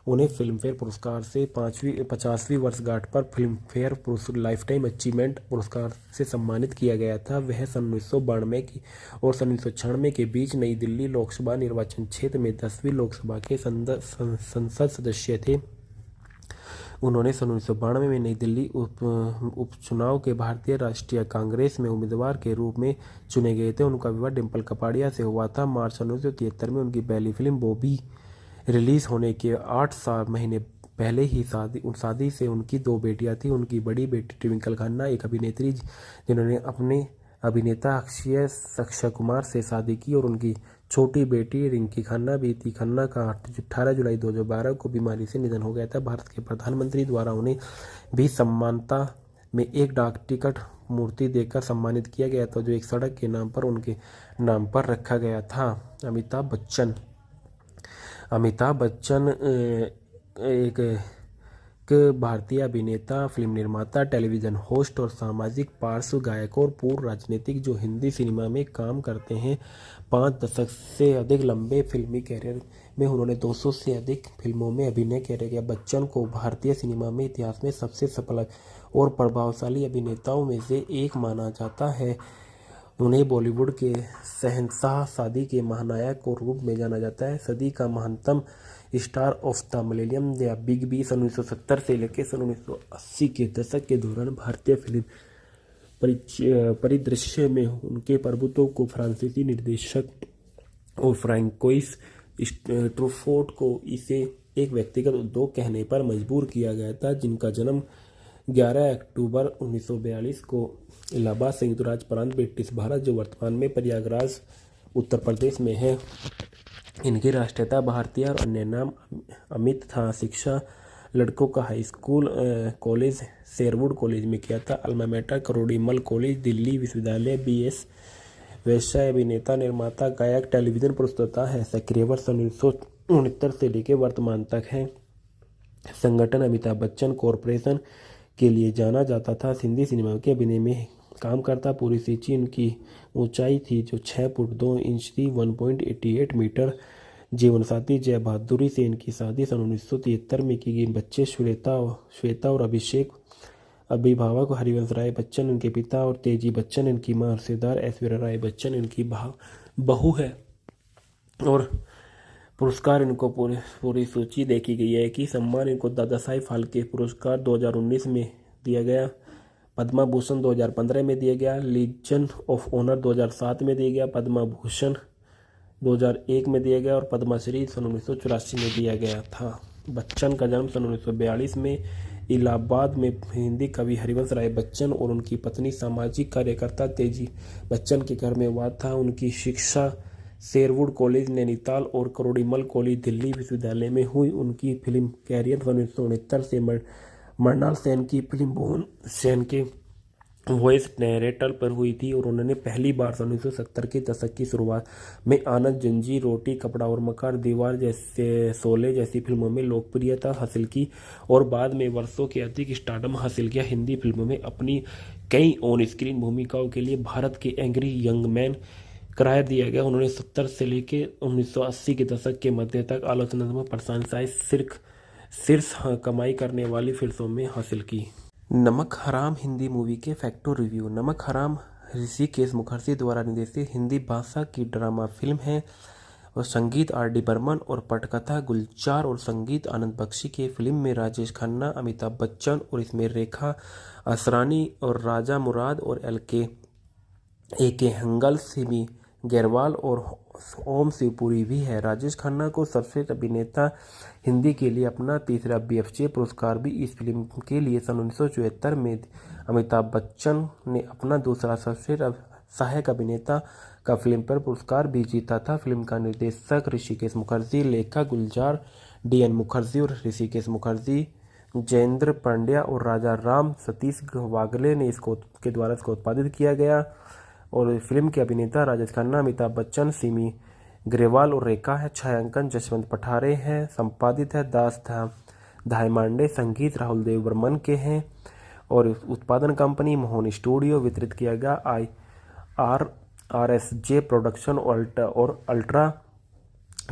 उन्हें फिल्मफेयर पुरस्कार से 50वीं वर्षगांठ पर फिल्मफेयर लाइफटाइम अचीवमेंट पुरस्कार से सम्मानित किया गया था। वह सन 1992 की और सन 1996 के बीच नई दिल्ली लोकसभा निर्वाचन क्षेत्र में 10वीं लोकसभा के संसद सदस्य थे। उन्होंने सन 1992 में नई दिल्ली उपचुनाव के भारतीय राष्ट्रीय कांग्रेस में उम्मीदवार के रूप में चुने गए थे। उनका विवाह डिम्पल कपाड़िया से हुआ था। मार्च 1973 में उनकी पहली फिल्म बॉबी रिलीज होने के 8 महीने पहले ही शादी से उनकी 2 बेटियां थीं। उनकी बड़ी बेटी ट्विंकल खन्ना एक अभिनेत्री जिन्होंने अपने अभिनेता अक्षय कुमार से शादी की और उनकी छोटी बेटी रिंकी खन्ना भी थी। खन्ना का 18 जुलाई 2012 को बीमारी से निधन हो गया था। भारत के प्रधानमंत्री द्वारा उन्हें भी सम्मानता में एक डाक टिकट मूर्ति देकर सम्मानित किया गया था, जो एक सड़क के नाम पर उनके नाम पर रखा गया था। अमिताभ बच्चन एक भारतीय अभिनेता, फिल्म निर्माता, टेलीविज़न होस्ट और सामाजिक पार्श्व गायक और पूर्व राजनीतिक जो हिंदी सिनेमा में काम करते हैं। 5 दशक से अधिक लंबे फिल्मी कैरियर में उन्होंने 200 से अधिक फिल्मों में अभिनय किया। बच्चन को भारतीय सिनेमा में इतिहास में सबसे सफल और प्रभावशाली अभिनेताओं में से एक माना जाता है। उन्हें बॉलीवुड के शहंशाह, शादी के महानायक के रूप में जाना जाता है। सदी का महानतम स्टार ऑफ द मिलेनियम या बिग बी सन 1970 से लेकर सन 1980 के दशक के दौरान भारतीय फिल्म परिदृश्य में उनके प्रभुत्व को फ्रांसीसी निर्देशक और फ्रांकोइस ट्रूफोर्ट को इसे एक व्यक्तिगत उद्योग कहने पर मजबूर किया गया था, जिनका जन्म 11 अक्टूबर 1942 को इलाहाबाद संयुक्त राज्य प्रांत ब्रिटिश भारत, जो वर्तमान में प्रयागराज उत्तर प्रदेश में है। इनकी राष्ट्रीयता भारतीय और अन्य नाम अमित था। शिक्षा लड़कों का high school college Sherwood college में किया था। Alma mater Kirori Mal college Delhi विश्वविद्यालय BS। व्यवसाय अभिनेता, निर्माता, गायक, टेलीविजन प्रस्तुता है। सक्रिय वर्ष 1969 से लेकर वर्तमान तक है। संगठन अमिताभ बच्चन कॉरपोरेशन के लिए जाना जाता था। हिंदी सिनेमा के अभिनय में काम करता। पूरी सीची उनकी ऊंचाई थी जो 6 फुट 2 इंच थी, 1.88 मीटर। जीवनसाथी जय बहादुरी से इनकी शादी सन 1973 में की गई। बच्चे श्वेता और अभिषेक। अभिभावक हरिवंश राय बच्चन इनके पिता और तेजी बच्चन इनकी मां। रिश्तेदार ऐश्वर्या राय बच्चन इनकी बहू है। और पुरस्कार इनको पूरी सूची देखी गई है कि सम्मान इनको दादा साहिब फाल्के पुरस्कार 2019 में दिया गया, पद्मा भूषण 2015 में दिया गया, लीजन ऑफ ऑनर 2007 में दिया गया, पद्मा भूषण 2001 में दिया गया और पद्मश्री सन 1984 में दिया गया था। बच्चन का जन्म सन 1942 में इलाहाबाद में हिंदी कवि हरिवंश राय बच्चन और उनकी पत्नी सामाजिक कार्यकर्ता तेजी बच्चन के घर में हुआ था। उनकी शिक्षा शेरवुड कॉलेज नैनीताल और करोड़ीमल कॉलेज दिल्ली विश्वविद्यालय में हुई। उनकी फिल्म कैरियर सन 1969 से मृणाल सेन की फिल्म भुवन सेन के वॉइस नैरेटर पर हुई थी और उन्होंने पहली बार सन 1970 के दशक की शुरुआत में आनंद, जंजीर, रोटी कपड़ा और मकान, दीवार जैसे शोले जैसी फिल्मों में लोकप्रियता हासिल की और बाद में वर्षों के अधिक स्टारडम हासिल किया। हिंदी फिल्मों में अपनी कई ऑन स्क्रीन भूमिकाओं के लिए भारत के एंग्री यंग मैन करार दिया गया। उन्होंने 70 से लेकर 1980 के दशक के मध्य तक आलोचनात्मक प्रशंसाएं शीर्ष कमाई करने वाली फिल्मों में हासिल की। नमक हराम हिंदी मूवी के फैक्टो रिव्यू। नमक हराम ऋषिकेश मुखर्जी द्वारा निर्देशित हिंदी भाषा की ड्रामा फिल्म है और संगीत R.D. बर्मन और पटकथा गुलजार और संगीत आनंद बख्शी की। फिल्म में राजेश खन्ना, अमिताभ बच्चन और इसमें रेखा असरानी और राजा मुराद और ए के हंगल, सिमी गैरवाल और ओम शिवपुरी भी है। राजेश खन्ना को सर्वश्रेष्ठ अभिनेता हिंदी के लिए अपना तीसरा BFJ पुरस्कार भी इस फिल्म के लिए सन 1974 में। अमिताभ बच्चन ने अपना दूसरा सर्वश्रेष्ठ सहायक अभिनेता का फिल्मफेयर पुरस्कार भी जीता था। फिल्म का निर्देशक ऋषिकेश मुखर्जी, लेखक गुलजार DN मुखर्जी और ऋषिकेश मुखर्जी, जयेंद्र पांड्या और राजा राम सतीश वागले ने के द्वारा इसको उत्पादित किया गया। और फिल्म के अभिनेता राजेश खन्ना, अमिताभ बच्चन, सिमी ग्रेवाल और रेखा है। छायांकन जसवंत पठारे है। संपादित है दास धायमांडे। संगीत राहुल देव बर्मन के हैं और उत्पादन कंपनी मोहन स्टूडियो। वितरित किया गया RSJ प्रोडक्शन और अल्ट्रा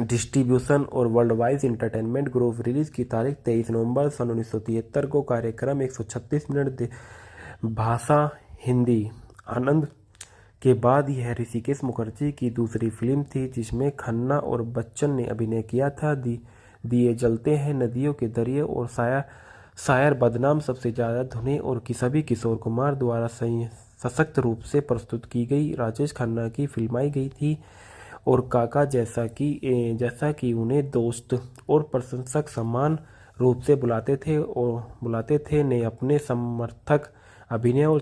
डिस्ट्रीब्यूशन और world wide entertainment group. Release की तारीख 23 नवंबर सन 1973 को। कार्यक्रम 136 मिनट। भाषा हिंदी। आनंद के बाद यह ऋषिकेश मुखर्जी की दूसरी फिल्म थी जिसमें खन्ना और बच्चन ने अभिनय किया था। दिए जलते हैं, नदियों के दरिए और शायर बदनाम सबसे ज़्यादा धुनें और सभी किशोर कुमार द्वारा सशक्त रूप से प्रस्तुत की गई राजेश खन्ना की फिल्माई गई थी। और काका जैसा कि उन्हें दोस्त और प्रशंसक समान रूप से बुलाते थे ने अपने समर्थक अभिनय और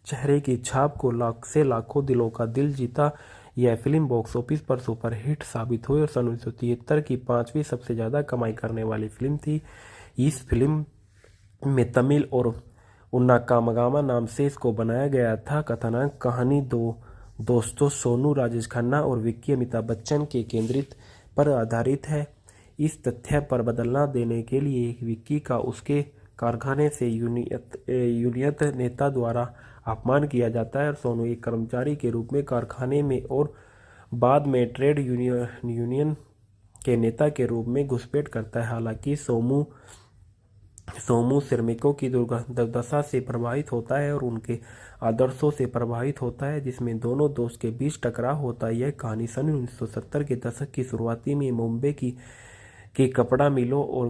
चेहरे की छाप को लाखों दिलों का दिल जीता। यह फिल्म बॉक्स ऑफिस पर सुपरहिट साबित हुई और सन 1973 की 5वीं सबसे ज़्यादा कमाई करने वाली फिल्म थी। इस फिल्म में तमिल और उन्ना कामगामा नाम से इसको बनाया गया था। कथानक कहानी दो दोस्तों सोनू, राजेश खन्ना और विक्की अमिताभ बच्चन के केंद्रित पर आधारित है। इस तथ्य पर बदलना देने के लिए विक्की का उसके कारखाने से यूनियत नेता द्वारा अपमान किया जाता है और सोनू एक कर्मचारी के रूप में कारखाने में और बाद में ट्रेड यूनियन के नेता के रूप में घुसपैठ करता है। हालांकि सोमू श्रमिकों की दुर्दशा से प्रभावित होता है और उनके आदर्शों से प्रभावित होता है जिसमें दोनों दोस्त के बीच टकराव होता है। यह कहानी सन 1970 के दशक की शुरुआती में मुंबई की कपड़ा मिलों और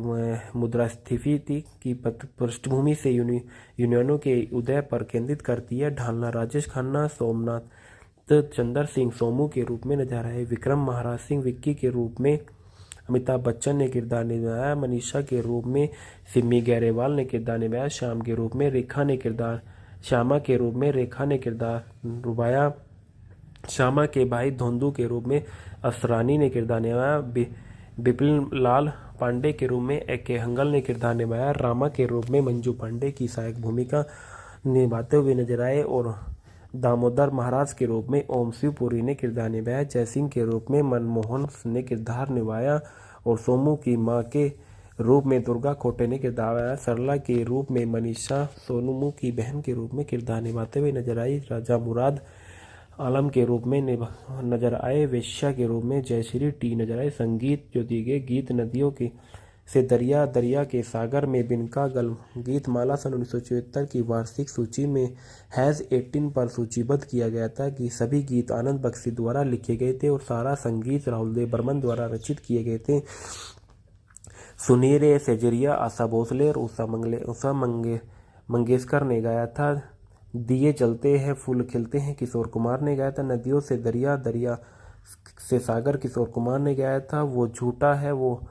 मुद्रास्फीति की पृष्ठभूमि से यूनियनों के उदय पर केंद्रित करती है। ढालना राजेश खन्ना, सोमनाथ चंद्र सिंह सोमू के रूप में नजर आए। विक्रम महाराज सिंह विक्की के रूप में अमिताभ बच्चन ने किरदार निभाया। मनीषा के रूप में सिमी गैरेवाल ने किरदार निभाया। श्यामा के रूप में रेखा ने किरदार निभाया। श्यामा के भाई धोंदू के रूप में असरानी ने किरदार निभाया। बिपिन लाल पांडे के रूप में ए.के. हंगल ने किरदार निभाया। रामा के रूप में मंजू पांडे की सहायक भूमिका निभाते हुए नजर आए और दामोदर महाराज के रूप में ओम शिवपुरी ने किरदार निभाया। जयसिंह के रूप में मनमोहन ने किरदार निभाया और सोमू की मां के रूप में दुर्गा खोटे ने किरदार निभाया। सरला के रूप में मनीषा सोनूमू की बहन के रूप में किरदार निभाते हुए नजर आई। राजा मुराद आलम के रूप में नजर आए। वेश्या के रूप में जयश्री टी नजर आए। संगीत जो दिए गए गीत नदियों के से दरिया, दरिया के सागर में बिनका गल। गीतमाला सन 1974 की वार्षिक सूची में हैज़ 18 पर सूचीबद्ध किया गया था कि सभी गीत आनंद बख्शी द्वारा लिखे गए थे और सारा संगीत राहुल देव बर्मन द्वारा रचित किए गए थे। सुनीरे सेजरिया आशा भोसले और उषा मंगेशकर ने गाया था। दिए जलते हैं फूल खिलते हैं किशोर कुमार ने गाया था। नदियों से दरिया, दरिया से सागर किशोर कुमार ने गाया था। वो झूठा है वो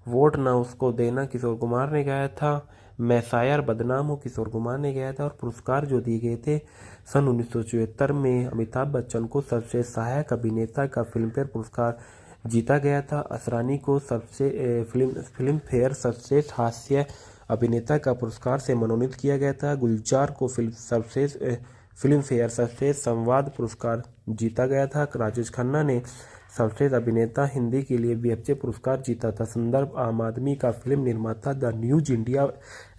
वोट ना उसको देना किशोर कुमार ने गाया था। मैं शायर बदनाम हूँ किशोर कुमार ने गाया था। और पुरस्कार जो दिए गए थे सन 1974 में अमिताभ बच्चन को सर्वश्रेष्ठ सहायक अभिनेता का फिल्मफेयर पुरस्कार जीता गया था। असरानी को फिल्म फेयर सर्वश्रेष्ठ हास्य अभिनेता का पुरस्कार से मनोनीत किया गया था। गुलजार को फिल्म फेयर सर्वश्रेष्ठ संवाद पुरस्कार जीता गया था। राजेश खन्ना ने सर्वश्रेष्ठ अभिनेता हिंदी के लिए बीएफजे पुरस्कार जीता था। संदर्भ आम आदमी का फिल्म निर्माता द न्यूज इंडिया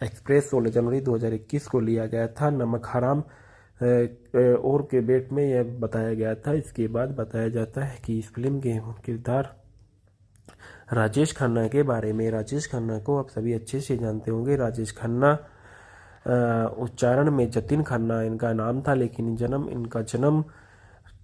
एक्सप्रेस 16 जनवरी 2021 को लिया गया था। नमक हराम और के बेट में यह बताया गया था। इसके बाद बताया जाता है कि इस फिल्म के किरदार राजेश खन्ना के बारे में। राजेश खन्ना को आप सभी अच्छे से जानते होंगे। राजेश खन्ना उच्चारण में जतिन खन्ना इनका नाम था, लेकिन इनका जन्म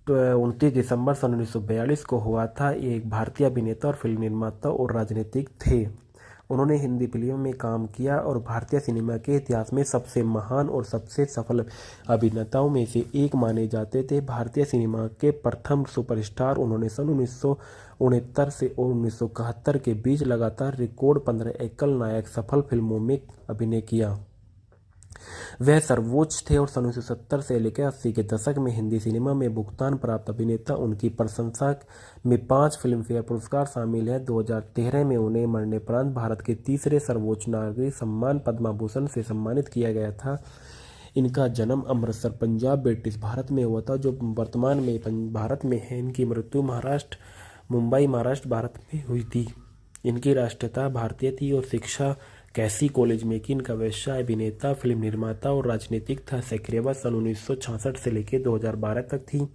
29 दिसंबर सन 1942 को हुआ था। ये एक भारतीय अभिनेता और फिल्म निर्माता और राजनीतिक थे। उन्होंने हिंदी फिल्मों में काम किया और भारतीय सिनेमा के इतिहास में सबसे महान और सबसे सफल अभिनेताओं में से एक माने जाते थे। भारतीय सिनेमा के प्रथम सुपरस्टार उन्होंने सन 1969 से 1971 के बीच लगातार रिकॉर्ड 15 एकल नायक सफल फिल्मों में अभिनय किया। वह सर्वोच्च थे और सन 1970 से लेकर 80 के दशक में हिंदी सिनेमा में भुगतान प्राप्त अभिनेता। उनकी प्रशंसा में 5 फिल्मफेयर पुरस्कार शामिल हैं। 2013 में उन्हें मरणोपरांत भारत के तीसरे सर्वोच्च नागरिक सम्मान पद्म भूषण से सम्मानित किया गया था। इनका जन्म अमृतसर पंजाब ब्रिटिश भारत में हुआ था, जो वर्तमान में भारत में है। इनकी मृत्यु मुंबई महाराष्ट्र भारत में हुई थी। इनकी राष्ट्रीयता भारतीय थी और शिक्षा कैसी कॉलेज में की। इनका व्यवसाय अभिनेता, फिल्म निर्माता और राजनीतिक था। सक्रियता सन 1966 से लेकर 2012 तक थी।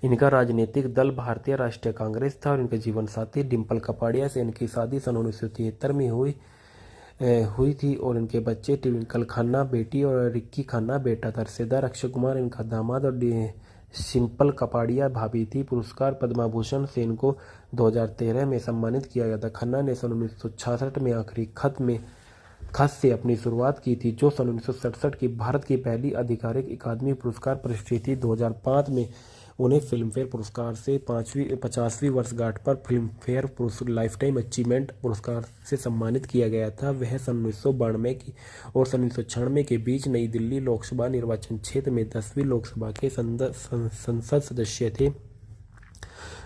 इनका राजनीतिक दल भारतीय राष्ट्रीय कांग्रेस था और इनके जीवन साथी डिम्पल कपाड़िया से इनकी शादी सन 1973 में हुई थी और इनके बच्चे ट्विंकल खन्ना बेटी और रिक्की खन्ना बेटा था। रिश्तेदार अक्षय कुमार इनका दामाद और सिंपल कपाड़िया भाभी थी। पुरस्कार पद्म भूषण से इनको 2013 में सम्मानित किया गया था। खन्ना ने सन 1966 में आखिरी खत से अपनी शुरुआत की थी, जो सन 1967 की भारत की पहली आधिकारिक अकादमी पुरस्कार प्रविष्टि थी। 2005 में उन्हें फिल्मफेयर पुरस्कार से 50वीं वर्षगांठ पर फिल्मफेयर लाइफटाइम अचीवमेंट पुरस्कार से सम्मानित किया गया था। वह सन 1992 की और सन 1996 के बीच नई दिल्ली लोकसभा निर्वाचन क्षेत्र में 10वीं लोकसभा के संसद सदस्य थे।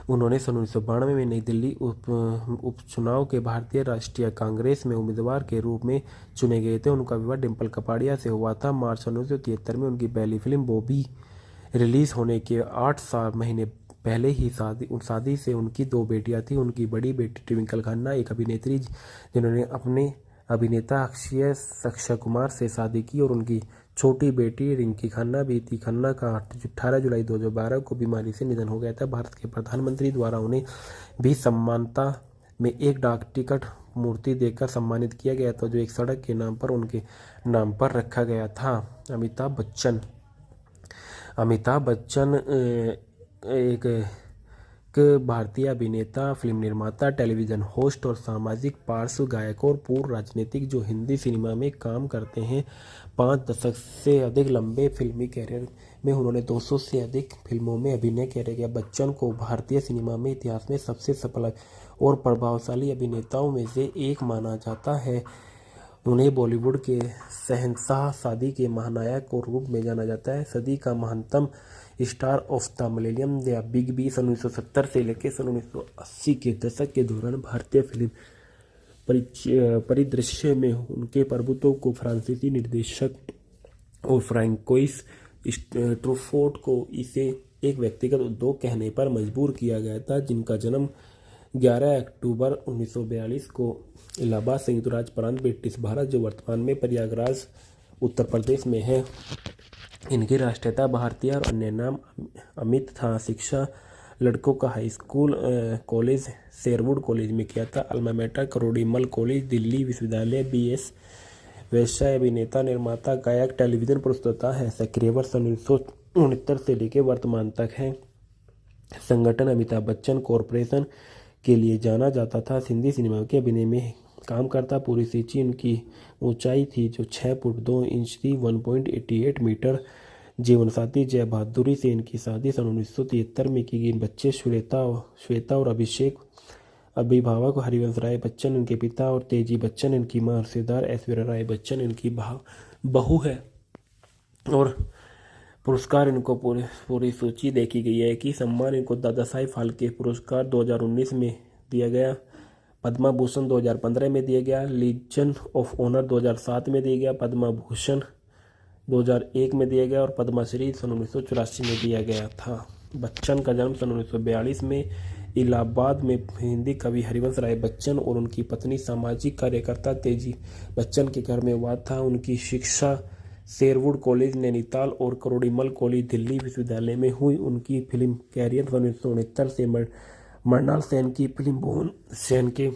उन्होंने सन 1992 में नई दिल्ली उपचुनाव के भारतीय राष्ट्रीय कांग्रेस में उम्मीदवार के रूप में चुने गए थे। उनका विवाह डिम्पल कपाड़िया से हुआ था। मार्च 1973 में उनकी पहली फिल्म बॉबी रिलीज होने के 8 महीने पहले ही शादी से उनकी 2 बेटियां थीं। उनकी बड़ी बेटी ट्विंकल खन्ना एक अभिनेत्री जिन्होंने अपने अभिनेता अक्षय कुमार से शादी की और उनकी छोटी बेटी रिंकी खन्ना भी थी। खन्ना का 18 जुलाई 2012 को बीमारी से निधन हो गया था। भारत के प्रधानमंत्री द्वारा उन्हें भी सम्मानता में एक डाक टिकट मूर्ति देकर सम्मानित किया गया था, जो एक सड़क के नाम पर उनके नाम पर रखा गया था। अमिताभ बच्चन एक भारतीय अभिनेता, फिल्म निर्माता, टेलीविज़न होस्ट और सामाजिक पार्श्व गायक और पूर्व राजनीतिक जो हिंदी सिनेमा में काम करते हैं। 5 दशक से अधिक लंबे फिल्मी कैरियर में उन्होंने 200 से अधिक फिल्मों में अभिनय किया। बच्चन को भारतीय सिनेमा में इतिहास में सबसे सफल और प्रभावशाली अभिनेताओं में से एक माना जाता है। उन्हें बॉलीवुड के शहंशाह, शादी के महानायक के रूप में जाना जाता है। सदी का महानतम स्टार ऑफ द मिलेनियम या बिग बी सन 1970 से लेकर सन 1980 के दशक के दौरान भारतीय फिल्म परिदृश्य में उनके प्रभुत्व को फ्रांसीसी निर्देशक और फ्रांकोइस ट्रूफोर्ट को इसे एक व्यक्तिगत उद्योग कहने पर मजबूर किया गया था, जिनका जन्म 11 अक्टूबर 1942 को इलाहाबाद संयुक्त राज्य प्रांत ब्रिटिश भारत, जो वर्तमान में प्रयागराज उत्तर प्रदेश में है। इनकी राष्ट्रीयता भारतीय और अन्य नाम अमित था। शिक्षा लड़कों का high school college Sherwood college में किया था। Alma mater Kirori Mal college, Delhi विश्वविद्यालय। BS व्यवसाय, अभिनेता, निर्माता, गायक, टेलीविजन प्रस्तुता है। सक्रिय वर्ष 1969 से लेकर वर्तमान तक है। संगठन अमिताभ बच्चन कॉरपोरेशन के लिए जाना जाता था। हिंदी सिनेमा के अभिनय में काम करता। पूरी सूची उनकी ऊंचाई थी जो 6 फुट 2 इंच थी, 1.88 मीटर। जीवनसाथी जय बहादुरी से इनकी शादी सन 1973 में की गई। बच्चे श्वेता और अभिषेक। अभिभावक हरिवंश राय बच्चन इनके पिता और तेजी बच्चन इनकी मां। रिश्तेदार ऐश्वर्या राय बच्चन इनकी बहू है। और पुरस्कार इनको पूरी सूची देखी गई है कि सम्मान इनको दादा साहेब फाल्के पुरस्कार 2019 में दिया गया। पद्मा भूषण 2015 में दिया गया। लीजन ऑफ ऑनर 2007 में दिया गया। पद्मा भूषण 2001 में दिया गया और पद्मश्री सन 1984 में दिया गया था। बच्चन का जन्म सन 1942 में इलाहाबाद में हिंदी कवि हरिवंश राय बच्चन और उनकी पत्नी सामाजिक कार्यकर्ता तेजी बच्चन के घर में हुआ था। उनकी शिक्षा शेरवुड कॉलेज नैनीताल और करोड़ीमल कॉलेज दिल्ली विश्वविद्यालय में हुई। उनकी फिल्म कैरियर 1969 से मृणाल सेन की फिल्म भुवन सेन के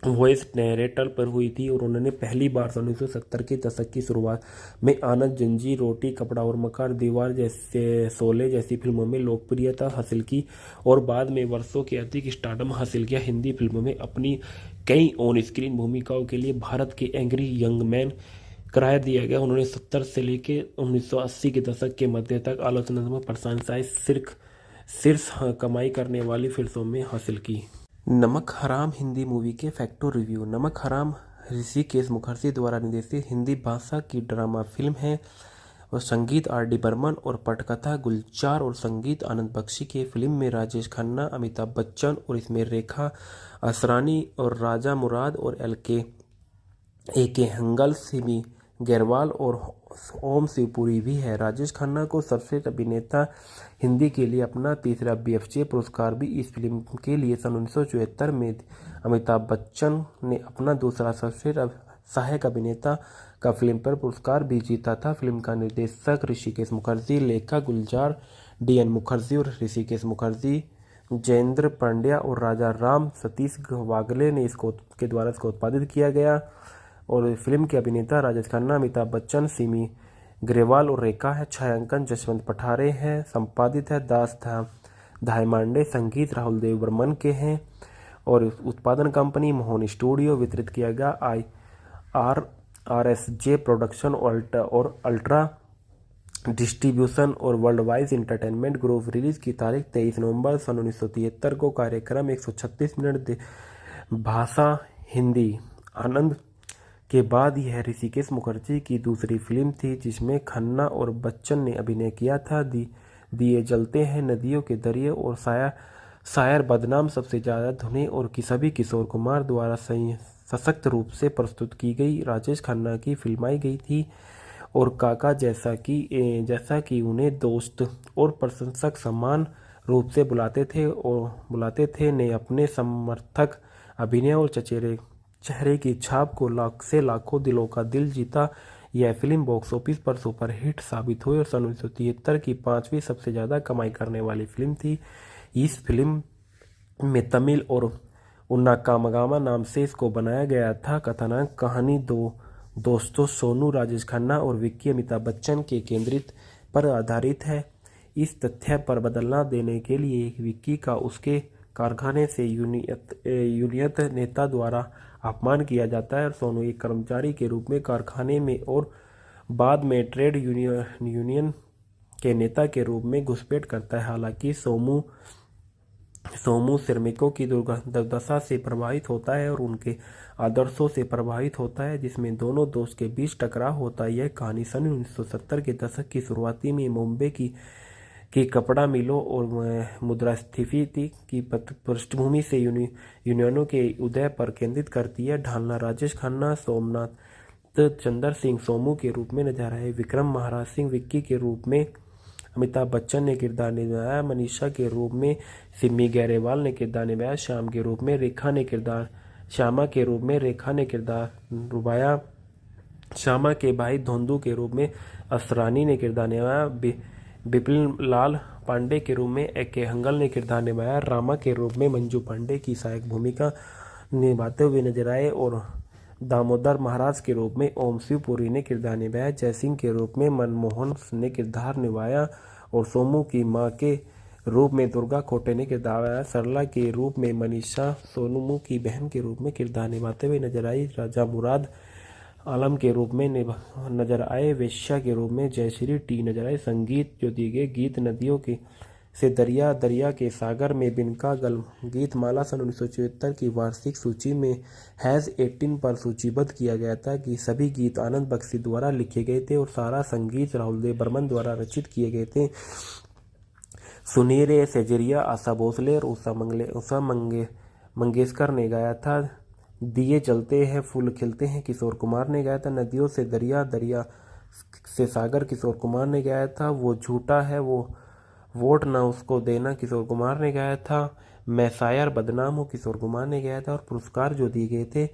वॉइस नैरेटर पर हुई थी और उन्होंने पहली बार 1970 के दशक की शुरुआत में आनंद, जंजीर, रोटी, कपड़ा और मकान, दीवार जैसे, शोले जैसी फिल्मों में लोकप्रियता हासिल की और बाद में वर्षों के अधिक स्टारडम हासिल किया। हिंदी फिल्मों में अपनी कई ऑन स्क्रीन भूमिकाओं के लिए भारत के एंग्री यंग मैन करार दिया गया। उन्होंने 70 से लेकर 1980 के दशक के मध्य तक आलोचनात्मक प्रशंसाएं शीर्ष कमाई करने वाली फिल्मों में हासिल की। नमक हराम हिंदी मूवी के फैक्टो रिव्यू। नमक हराम ऋषिकेश मुखर्जी द्वारा निर्देशित हिंदी भाषा की ड्रामा फिल्म है और संगीत RD बर्मन और पटकथा गुलजार और संगीत आनंद बख्शी की। फिल्म में राजेश खन्ना, अमिताभ बच्चन और इसमें रेखा असरानी और राजा मुराद और AK हंगल, सिमी गैरवाल और ओम शिवपुरी भी है। राजेश खन्ना को सर्वश्रेष्ठ अभिनेता हिंदी के लिए अपना तीसरा BFJ पुरस्कार भी इस फिल्म के लिए सन 1974 में। अमिताभ बच्चन ने अपना दूसरा सर्वश्रेष्ठ सहायक अभिनेता का फिल्मफेयर पुरस्कार भी जीता था। फिल्म का निर्देशक ऋषिकेश मुखर्जी, लेखक गुलजार DN मुखर्जी और ऋषिकेश मुखर्जी, जयेंद्र पांड्या और राजा राम सतीश वागले ने के द्वारा इसको उत्पादित किया गया। और फिल्म के अभिनेता राजेश खन्ना, अमिताभ बच्चन, सिमी ग्रेवाल और रेखा है। छायांकन जसवंत पठारे है। संपादित है दास धायमांडे। संगीत राहुल देव बर्मन के हैं और उत्पादन कंपनी मोहन स्टूडियो। वितरित किया गया RSJ प्रोडक्शन और अल्ट्रा डिस्ट्रीब्यूशन और world wide entertainment group. Release की तारीख 23 नवंबर सन 1973 को। कार्यक्रम 136 मिनट। भाषा हिंदी। आनंद के बाद यह ऋषिकेश मुखर्जी की दूसरी फिल्म थी जिसमें खन्ना और बच्चन ने अभिनय किया था। दिए जलते हैं, नदियों के दरिए और शायर बदनाम सबसे ज़्यादा धुने और सभी किशोर कुमार द्वारा सशक्त रूप से प्रस्तुत की गई राजेश खन्ना की फिल्माई गई थी। और काका जैसा कि उन्हें दोस्त और प्रशंसक समान रूप से बुलाते थे ने अपने समर्थक अभिनय और चेहरे की छाप को लाखों दिलों का दिल जीता। यह फिल्म बॉक्स ऑफिस पर सुपरहिट साबित हुई और सन 1973 की 5वीं सबसे ज़्यादा कमाई करने वाली फिल्म थी। इस फिल्म में तमिल और उन्ना कामगामा नाम से इसको बनाया गया था। कथानक कहानी दो दोस्तों सोनू, राजेश खन्ना और विक्की अमिताभ बच्चन के केंद्रित पर आधारित है। इस तथ्य पर बदलना देने के लिए विक्की का उसके कारखाने से यूनियत नेता द्वारा अपमान किया जाता है और सोनू एक कर्मचारी के रूप में कारखाने में और बाद में ट्रेड यूनियन के नेता के रूप में घुसपैठ करता है। हालांकि सोमू श्रमिकों की दुर्दशा से प्रभावित होता है और उनके आदर्शों से प्रभावित होता है जिसमें दोनों दोस्त के बीच टकराव होता है। यह कहानी सन 1970 के दशक की शुरुआती में मुंबई की कपड़ा मिलों और मुद्रास्फीति की पृष्ठभूमि से यूनियनों के उदय पर केंद्रित करती है। ढालना राजेश खन्ना, सोमनाथ चंद्र सिंह सोमू के रूप में नजर आए। विक्रम महाराज सिंह विक्की के रूप में अमिताभ बच्चन ने किरदार निभाया मनीषा के रूप में, सिमी ग्रेवाल ने किरदार निभाया श्यामा के रूप में रेखा ने किरदार निभाया, श्यामा के भाई धोंदू के रूप में असरानी ने किरदार निभाया, बिपिन लाल पांडे के रूप में ए.के. हंगल ने किरदार निभाया, रामा के रूप में मंजू पांडे की सहायक भूमिका निभाते हुए नजर आए और दामोदर महाराज के रूप में ओम शिव पुरी ने किरदार निभाया, जयसिंह के रूप में मनमोहन ने किरदार निभाया और सोमू की मां के रूप में दुर्गा खोटे ने किरदार निभाया, सरला के रूप में मनीषा सोनू की बहन के रूप में किरदार निभाते हुए नजर आई, राजा मुराद आलम के रूप में नजर आए, वेश्या के रूप में जयश्री टी नजर आए। संगीत जो दिए गए गीत नदियों के से दरिया, दरिया के सागर में बिनका गल गीत माला सन 1974 की वार्षिक सूची में हैज़ 18 पर सूचीबद्ध किया गया था कि सभी गीत आनंद बख्शी द्वारा लिखे गए थे और सारा संगीत राहुल देव बर्मन द्वारा रचित किए गए थे। सुनीरे सेजरिया आशा भोसले और उषा मंगेशकर ने गाया था। दिए जलते हैं फूल खिलते हैं किशोर कुमार ने गाया था। नदियों से दरिया, दरिया से सागर किशोर कुमार ने गाया था। वो झूठा है वो वोट ना उसको देना किशोर कुमार ने गाया था। मैं शायर बदनाम हूँ किशोर कुमार ने गाया था। और पुरस्कार जो दिए गए थे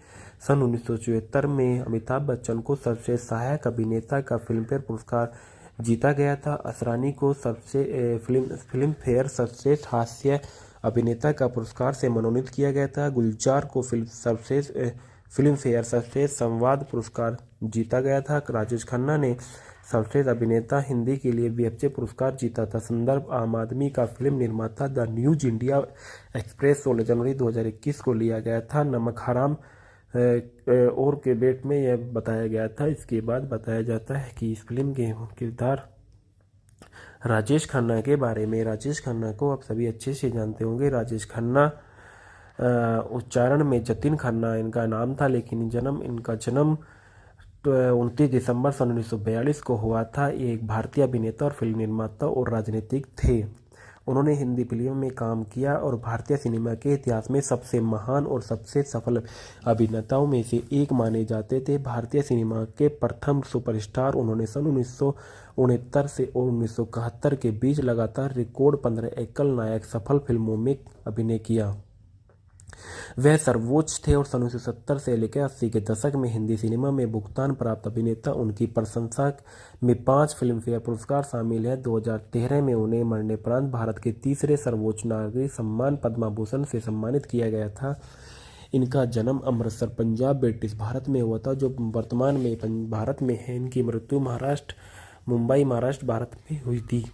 सन 1974 में अमिताभ बच्चन को सर्वश्रेष्ठ सहायक अभिनेता का फिल्मफेयर पुरस्कार जीता गया था। असरानी को फिल्म फेयर सर्वश्रेष्ठ हास्य अभिनेता का पुरस्कार से मनोनीत किया गया था। गुलजार को फिल्म फेयर सर्वश्रेष्ठ संवाद पुरस्कार जीता गया था। राजेश खन्ना ने सर्वश्रेष्ठ अभिनेता हिंदी के लिए बीएफजे पुरस्कार जीता था। संदर्भ आम आदमी का फिल्म निर्माता द न्यूज इंडिया एक्सप्रेस 16 जनवरी 2021 को लिया गया था। नमक हराम और के बेट में यह बताया गया था। इसके बाद बताया जाता है कि इस फिल्म के किरदार राजेश खन्ना के बारे में। राजेश खन्ना को आप सभी अच्छे से जानते होंगे। राजेश खन्ना उच्चारण में जतिन खन्ना इनका नाम था, लेकिन इनका जन्म 29 दिसंबर सन 1942 को हुआ था। ये एक भारतीय अभिनेता और फिल्म निर्माता और राजनीतिक थे। उन्होंने हिंदी फिल्मों में काम किया और भारतीय सिनेमा के इतिहास में सबसे महान और सबसे सफल अभिनेताओं में से एक माने जाते थे। भारतीय सिनेमा के प्रथम सुपरस्टार उन्होंने सन 1969 से और 1971 के बीच लगातार रिकॉर्ड 15 एकल नायक सफल फिल्मों में अभिनय किया। वह सर्वोच्च थे और सन 1970 से लेकर 80 के दशक में हिंदी सिनेमा में भुगतान प्राप्त अभिनेता। उनकी प्रशंसा में 5 फिल्म फेयर पुरस्कार शामिल है। 2013 में उन्हें मरणोपरांत भारत के तीसरे सर्वोच्च नागरिक सम्मान पद्म भूषण से सम्मानित किया गया था। इनका जन्म अमृतसर पंजाब ब्रिटिश भारत में हुआ था, जो वर्तमान में भारत में है। इनकी मृत्यु मुंबई महाराष्ट्र भारत में हुई थी।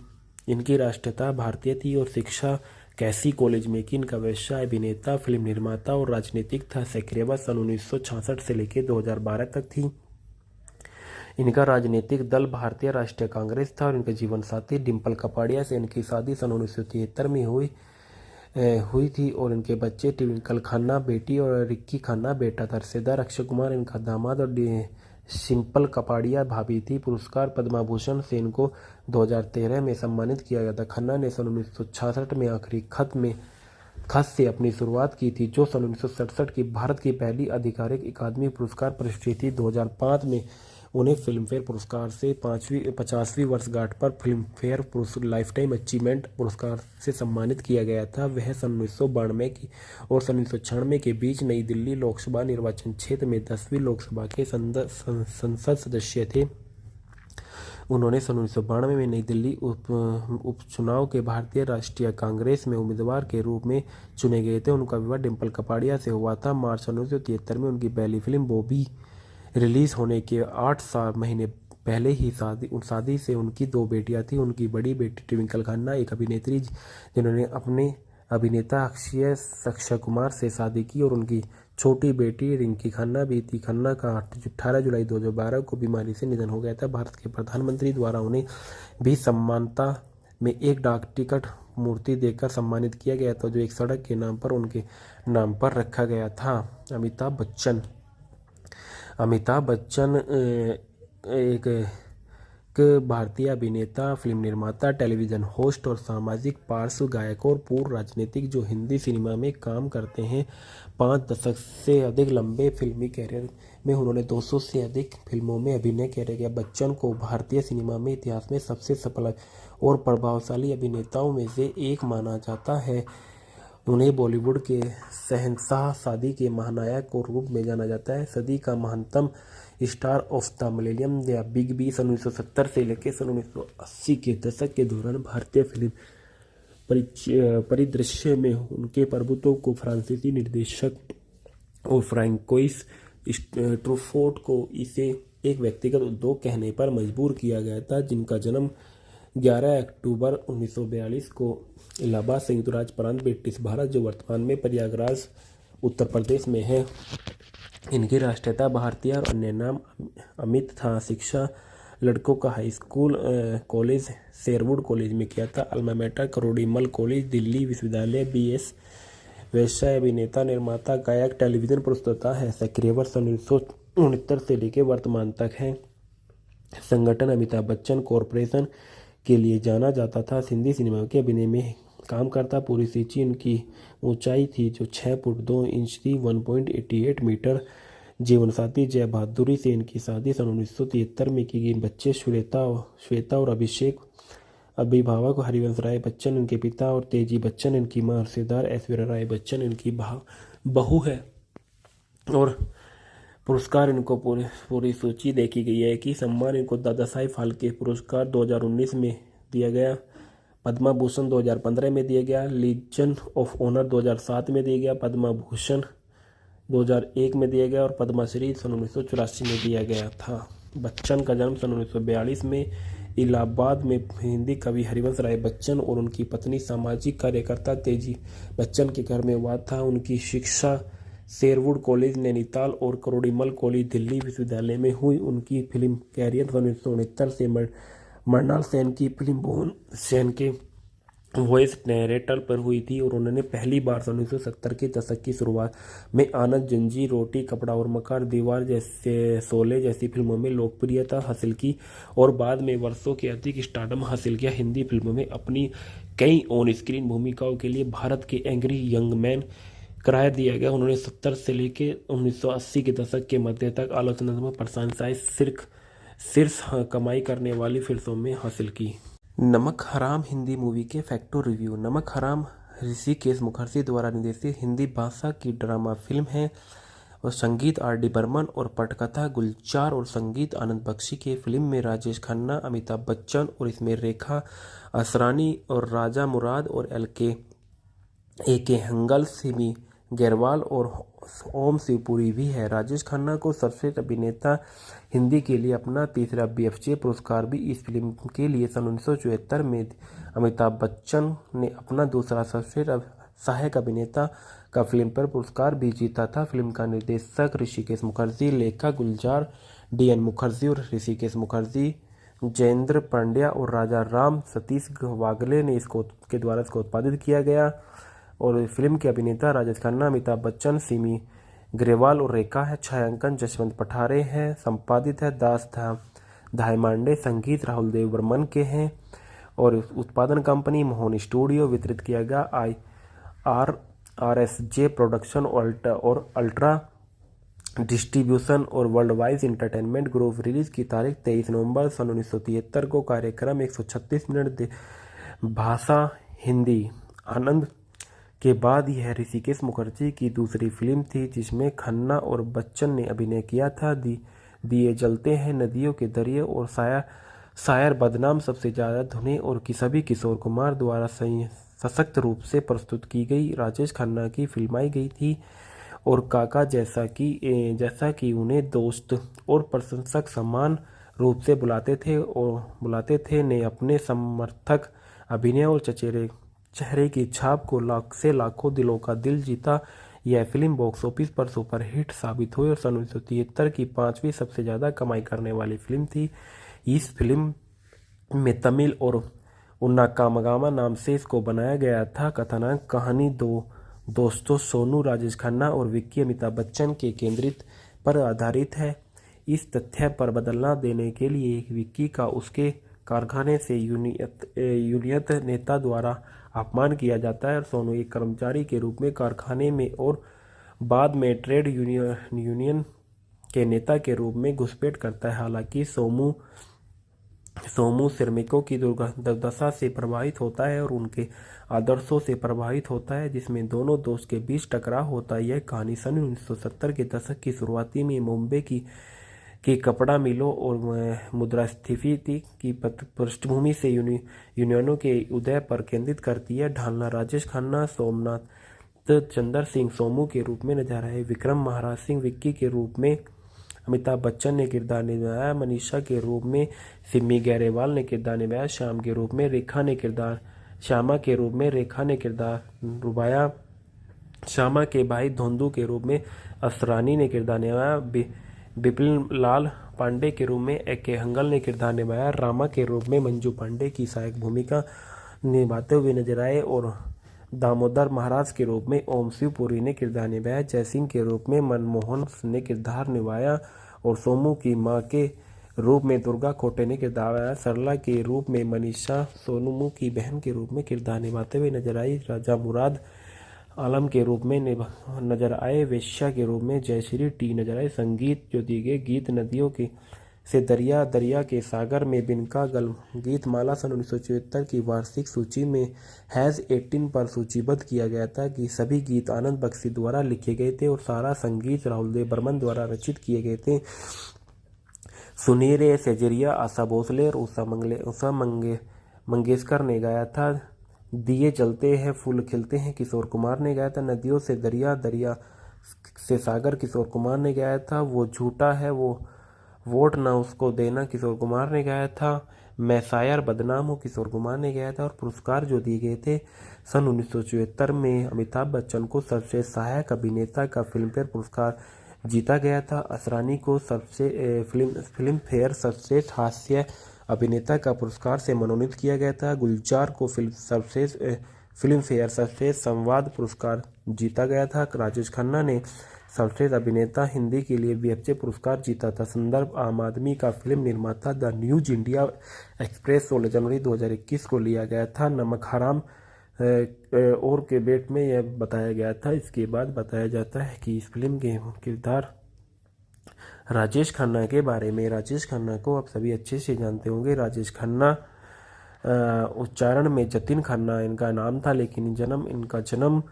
इनकी राष्ट्रीयता भारतीय थी और शिक्षा कैसी कॉलेज में की। इनका व्यवसाय अभिनेता, फिल्म निर्माता और राजनीतिक था। सक्रियता सन 1966 से लेकर 2012 तक थी। इनका राजनीतिक दल भारतीय राष्ट्रीय कांग्रेस था और इनके जीवन साथी डिम्पल कपाड़िया से इनकी शादी सन 1973 में हुई थी और इनके बच्चे ट्विंकल खन्ना बेटी और रिक्की खन्ना बेटा था। रिश्तेदार अक्षय कुमार इनका दामाद और सिंपल कपाड़िया भाभी थी। पुरस्कार पद्म भूषण से इनको 2013 में सम्मानित किया गया था। खन्ना ने सन 1966 में आखिरी खत से अपनी शुरुआत की थी, जो सन 1967 की भारत की पहली आधिकारिक अकादमी पुरस्कार पुरस्कृत थी। 2005 में उन्हें फिल्मफेयर पुरस्कार से 50वीं वर्षगांठ पर फिल्मफेयर लाइफटाइम अचीवमेंट पुरस्कार से सम्मानित किया गया था। वह सन 1992 की और सन 1996 के बीच नई दिल्ली लोकसभा निर्वाचन क्षेत्र में 10वीं लोकसभा के संसद सदस्य थे। उन्होंने सन 1992 में नई दिल्ली उपचुनाव के भारतीय राष्ट्रीय कांग्रेस में उम्मीदवार के रूप में चुने गए थे। उनका विवाह डिम्पल कपाड़िया से हुआ था। मार्च 1973 में उनकी पहली फिल्म बॉबी रिलीज होने के 8 महीने पहले ही शादी से उनकी 2 बेटियां थीं। उनकी बड़ी बेटी ट्विंकल खन्ना एक अभिनेत्री जिन्होंने अपने अभिनेता अक्षय कुमार से शादी की और उनकी छोटी बेटी रिंकी खन्ना भी थी। खन्ना का 18 जुलाई 2012 को बीमारी से निधन हो गया था। भारत के प्रधानमंत्री द्वारा उन्हें भी सम्मानता में एक डाक टिकट मूर्ति देकर सम्मानित किया गया था, जो एक सड़क के नाम पर उनके नाम पर रखा गया था। अमिताभ बच्चन एक भारतीय अभिनेता, फिल्म निर्माता, टेलीविज़न होस्ट और सामाजिक पार्श्व गायक और पूर्व राजनीतिक जो हिंदी सिनेमा में काम करते हैं। 5 दशक से अधिक लंबे फिल्मी कैरियर में उन्होंने 200 से अधिक फिल्मों में अभिनय किया। बच्चन को भारतीय सिनेमा में इतिहास में सबसे सफल और प्रभावशाली अभिनेताओं में से एक माना जाता है। उन्हें बॉलीवुड के शहंशाह, शादी के महानायक के रूप में जाना जाता है। सदी का महानतम स्टार ऑफ द मिलेनियम या बिग बी 1970 से लेकर 1980 के दशक के दौरान भारतीय फिल्म परिदृश्य में उनके प्रभुत्व को फ्रांसीसी निर्देशक और फ्रांकोइस ट्रूफोर्ट को इसे एक व्यक्तिगत उद्योग कहने पर मजबूर किया गया था, जिनका जन्म 11 अक्टूबर 1942 को इलाहाबाद, संयुक्त राज्य प्रांत, ब्रिटिश भारत, जो वर्तमान में प्रयागराज उत्तर प्रदेश में है। इनकी राष्ट्रीयता भारतीय और अन्य नाम अमित था। शिक्षा लड़कों का high school college Sherwood college में किया था। Alma mater Kirori Mal college, Delhi विश्वविद्यालय। BS व्यवसाय अभिनेता, निर्माता, गायक, टेलीविजन प्रस्तुता है। सक्रिय वर्ष 1969 से लेकर वर्तमान तक है। संगठन अमिताभ बच्चन कॉरपोरेशन के लिए जाना जाता था। हिंदी सिनेमा के अभिनय में काम करता। पूरी सूची इनकी ऊंचाई थी जो 6 फुट 2 इंच थी, 1.88 मीटर। जीवनसाथी जय बहादुरी से इनकी शादी सन 1973 में की गई। बच्चे श्वेता और अभिषेक। अभिभावक हरिवंश राय बच्चन इनके पिता और तेजी बच्चन इनकी मां। रिश्तेदार ऐश्वर्या राय बच्चन इनकी बहू है। और पुरस्कार इनको पूरी सूची देखी गई है कि सम्मान इनको दादा साहेब फाल्के पुरस्कार 2019 में दिया गया, पद्मा भूषण 2015 में दिया गया, लीजन ऑफ ऑनर 2007 में दिया गया, पद्मा भूषण 2001 में दिया गया और पद्मश्री सन 1984 में दिया गया था। बच्चन का जन्म सन 1942 में इलाहाबाद में हिंदी कवि हरिवंश राय बच्चन और उनकी पत्नी सामाजिक कार्यकर्ता तेजी बच्चन के घर में हुआ था। उनकी शिक्षा शेरवुड कॉलेज नैनीताल और करोड़ीमल कॉलेज दिल्ली विश्वविद्यालय में हुई। उनकी फिल्म कैरियर 1969 से मृणाल सेन की फिल्म भुवन सेन के वॉइस नैरेटर पर हुई थी और उन्होंने पहली बार 1970 के दशक की शुरुआत में आनंद, जंजीर, रोटी कपड़ा और मकान, दीवार जैसे, शोले जैसी फिल्मों में लोकप्रियता हासिल की और बाद में वर्षों के अधिक स्टारडम हासिल किया। हिंदी फिल्मों में अपनी कई ऑन स्क्रीन भूमिकाओं के लिए भारत के एंग्री यंग मैन करार दिया गया। उन्होंने 70 से लेकर 1980 के दशक के मध्य तक आलोचनात्मक प्रशंसाएं शीर्ष कमाई करने वाली फिल्मों में हासिल की। नमक हराम हिंदी मूवी के फैक्टो रिव्यू। नमक हराम ऋषिकेश मुखर्जी द्वारा निर्देशित हिंदी भाषा की ड्रामा फिल्म है और संगीत RD बर्मन और पटकथा गुलजार और संगीत आनंद बख्शी की। फिल्म में राजेश खन्ना, अमिताभ बच्चन और इसमें रेखा असरानी और राजा मुराद और AK हंगल, सिमी गैरवाल और ओम शिवपुरी भी है। राजेश खन्ना को सर्वश्रेष्ठ अभिनेता हिंदी के लिए अपना तीसरा BFJ पुरस्कार भी इस फिल्म के लिए सन 1974 में। अमिताभ बच्चन ने अपना दूसरा सर्वश्रेष्ठ सहायक अभिनेता का फिल्मफेयर पुरस्कार भी जीता था। फिल्म का निर्देशक ऋषिकेश मुखर्जी, लेखक गुलजार DN मुखर्जी और ऋषिकेश मुखर्जी, जयेंद्र पांड्या और राजा राम सतीश वागले ने के द्वारा इसको उत्पादित किया गया। और फिल्म के अभिनेता राजेश खन्ना, अमिताभ बच्चन, सिमी ग्रेवाल और रेखा है। छायांकन जसवंत पठारे है। संपादित है दास धायमांडे। संगीत राहुल देव बर्मन के हैं और उत्पादन कंपनी मोहन स्टूडियो। वितरित किया गया RSJ प्रोडक्शन और अल्ट्रा डिस्ट्रीब्यूशन और world wide entertainment group. Release की तारीख 23 नवंबर सन 1973 को। कार्यक्रम 136 मिनट। भाषा हिंदी। आनंद के बाद यह ऋषिकेश मुखर्जी की दूसरी फिल्म थी जिसमें खन्ना और बच्चन ने अभिनय किया था। दिए जलते हैं, नदियों के दरिए और शायर बदनाम सबसे ज़्यादा धुने और सभी किशोर कुमार द्वारा सशक्त रूप से प्रस्तुत की गई राजेश खन्ना की फिल्माई गई थी। और काका जैसा कि उन्हें दोस्त और प्रशंसक समान रूप से बुलाते थे ने अपने समर्थक अभिनय और चेहरे की छाप को लाखों दिलों का दिल जीता। यह फिल्म बॉक्स ऑफिस पर सुपरहिट साबित हुई और सन 1973 की 5वीं सबसे ज़्यादा कमाई करने वाली फिल्म थी। इस फिल्म में तमिल और उन्ना कामगामा नाम से इसको बनाया गया था। कथानक कहानी दो दोस्तों सोनू, राजेश खन्ना और विक्की अमिताभ बच्चन के केंद्रित पर आधारित है। इस तथ्य पर बदलना देने के लिए विक्की का उसके कारखाने से यूनियन नेता द्वारा अपमान किया जाता है और सोनू एक कर्मचारी के रूप में कारखाने में और बाद में ट्रेड यूनियन के नेता के रूप में घुसपैठ करता है। हालांकि सोमू श्रमिकों की दुर्दशा से प्रभावित होता है और उनके आदर्शों से प्रभावित होता है, जिसमें दोनों दोस्त के बीच टकराव होता है। यह कहानी सन 1970 के दशक की शुरुआती में मुंबई की कपड़ा मिलों और मुद्रास्फीति की पृष्ठभूमि से यूनियनों के उदय पर केंद्रित करती है। ढालना राजेश खन्ना सोमनाथ चंद्र सिंह सोमू के रूप में नजर आए। विक्रम महाराज सिंह विक्की के रूप में, अमिताभ बच्चन ने किरदार निभाया। मनीषा के रूप में सिमी ग्रेवाल ने किरदार निभाया। श्यामा के रूप में रेखा ने किरदार निभाया। श्यामा के भाई धोंदू के रूप में असरानी ने किरदार निभाया। बिपिन लाल पांडे के रूप में A.K. हंगल ने किरदार निभाया। रामा के रूप में मंजू पांडे की सहायक भूमिका निभाते हुए नजर आए और दामोदर महाराज के रूप में ओम शिव पुरी ने किरदार निभाया। जयसिंह के रूप में मनमोहन ने किरदार निभाया और सोमू की मां के रूप में दुर्गा खोटे ने किरदार निभाया। सरला के रूप में मनीषा सोनू की बहन के रूप में किरदार निभाते हुए नजर आई। राजा मुराद आलम के रूप में नजर आए। वेश्या के रूप में जयश्री टी नजर आए। संगीत जो दिए गए गीत नदियों के से दरिया, दरिया के सागर में बिनका गल गीत माला सन 1974 की वार्षिक सूची में हैज़ 18 पर सूचीबद्ध किया गया था कि सभी गीत आनंद बख्शी द्वारा लिखे गए थे और सारा संगीत राहुल देव बर्मन द्वारा रचित किए गए थे। सुनीरे सेजरिया आशा भोसले और उषा मंगेशकर ने गाया था। दिए जलते हैं फूल खिलते हैं किशोर कुमार ने गाया था। नदियों से दरिया, दरिया से सागर किशोर कुमार ने गाया था। वो झूठा है वो वोट ना उसको देना किशोर कुमार ने गाया था। मैं शायर बदनाम हूँ किशोर कुमार ने गाया था। और पुरस्कार जो दिए गए थे सन 1974 में अमिताभ बच्चन को सर्वश्रेष्ठ सहायक अभिनेता का फिल्मफेयर पुरस्कार जीता गया था। असरानी को फिल्म फेयर सर्वश्रेष्ठ हास्य अभिनेता का पुरस्कार से मनोनीत किया गया था। गुलजार को फिल्म फेयर सर्वश्रेष्ठ संवाद पुरस्कार जीता गया था। राजेश खन्ना ने सर्वश्रेष्ठ अभिनेता हिंदी के लिए BFJ पुरस्कार जीता था। संदर्भ आम आदमी का फिल्म निर्माता द न्यूज इंडिया एक्सप्रेस 16 जनवरी 2021 को लिया गया था। नमक हराम और के बेट में यह बताया गया था। इसके बाद बताया जाता है कि इस फिल्म के किरदार राजेश खन्ना के बारे में। राजेश खन्ना को आप सभी अच्छे से जानते होंगे। राजेश खन्ना उच्चारण में जतिन खन्ना इनका नाम था, लेकिन इनका जन्म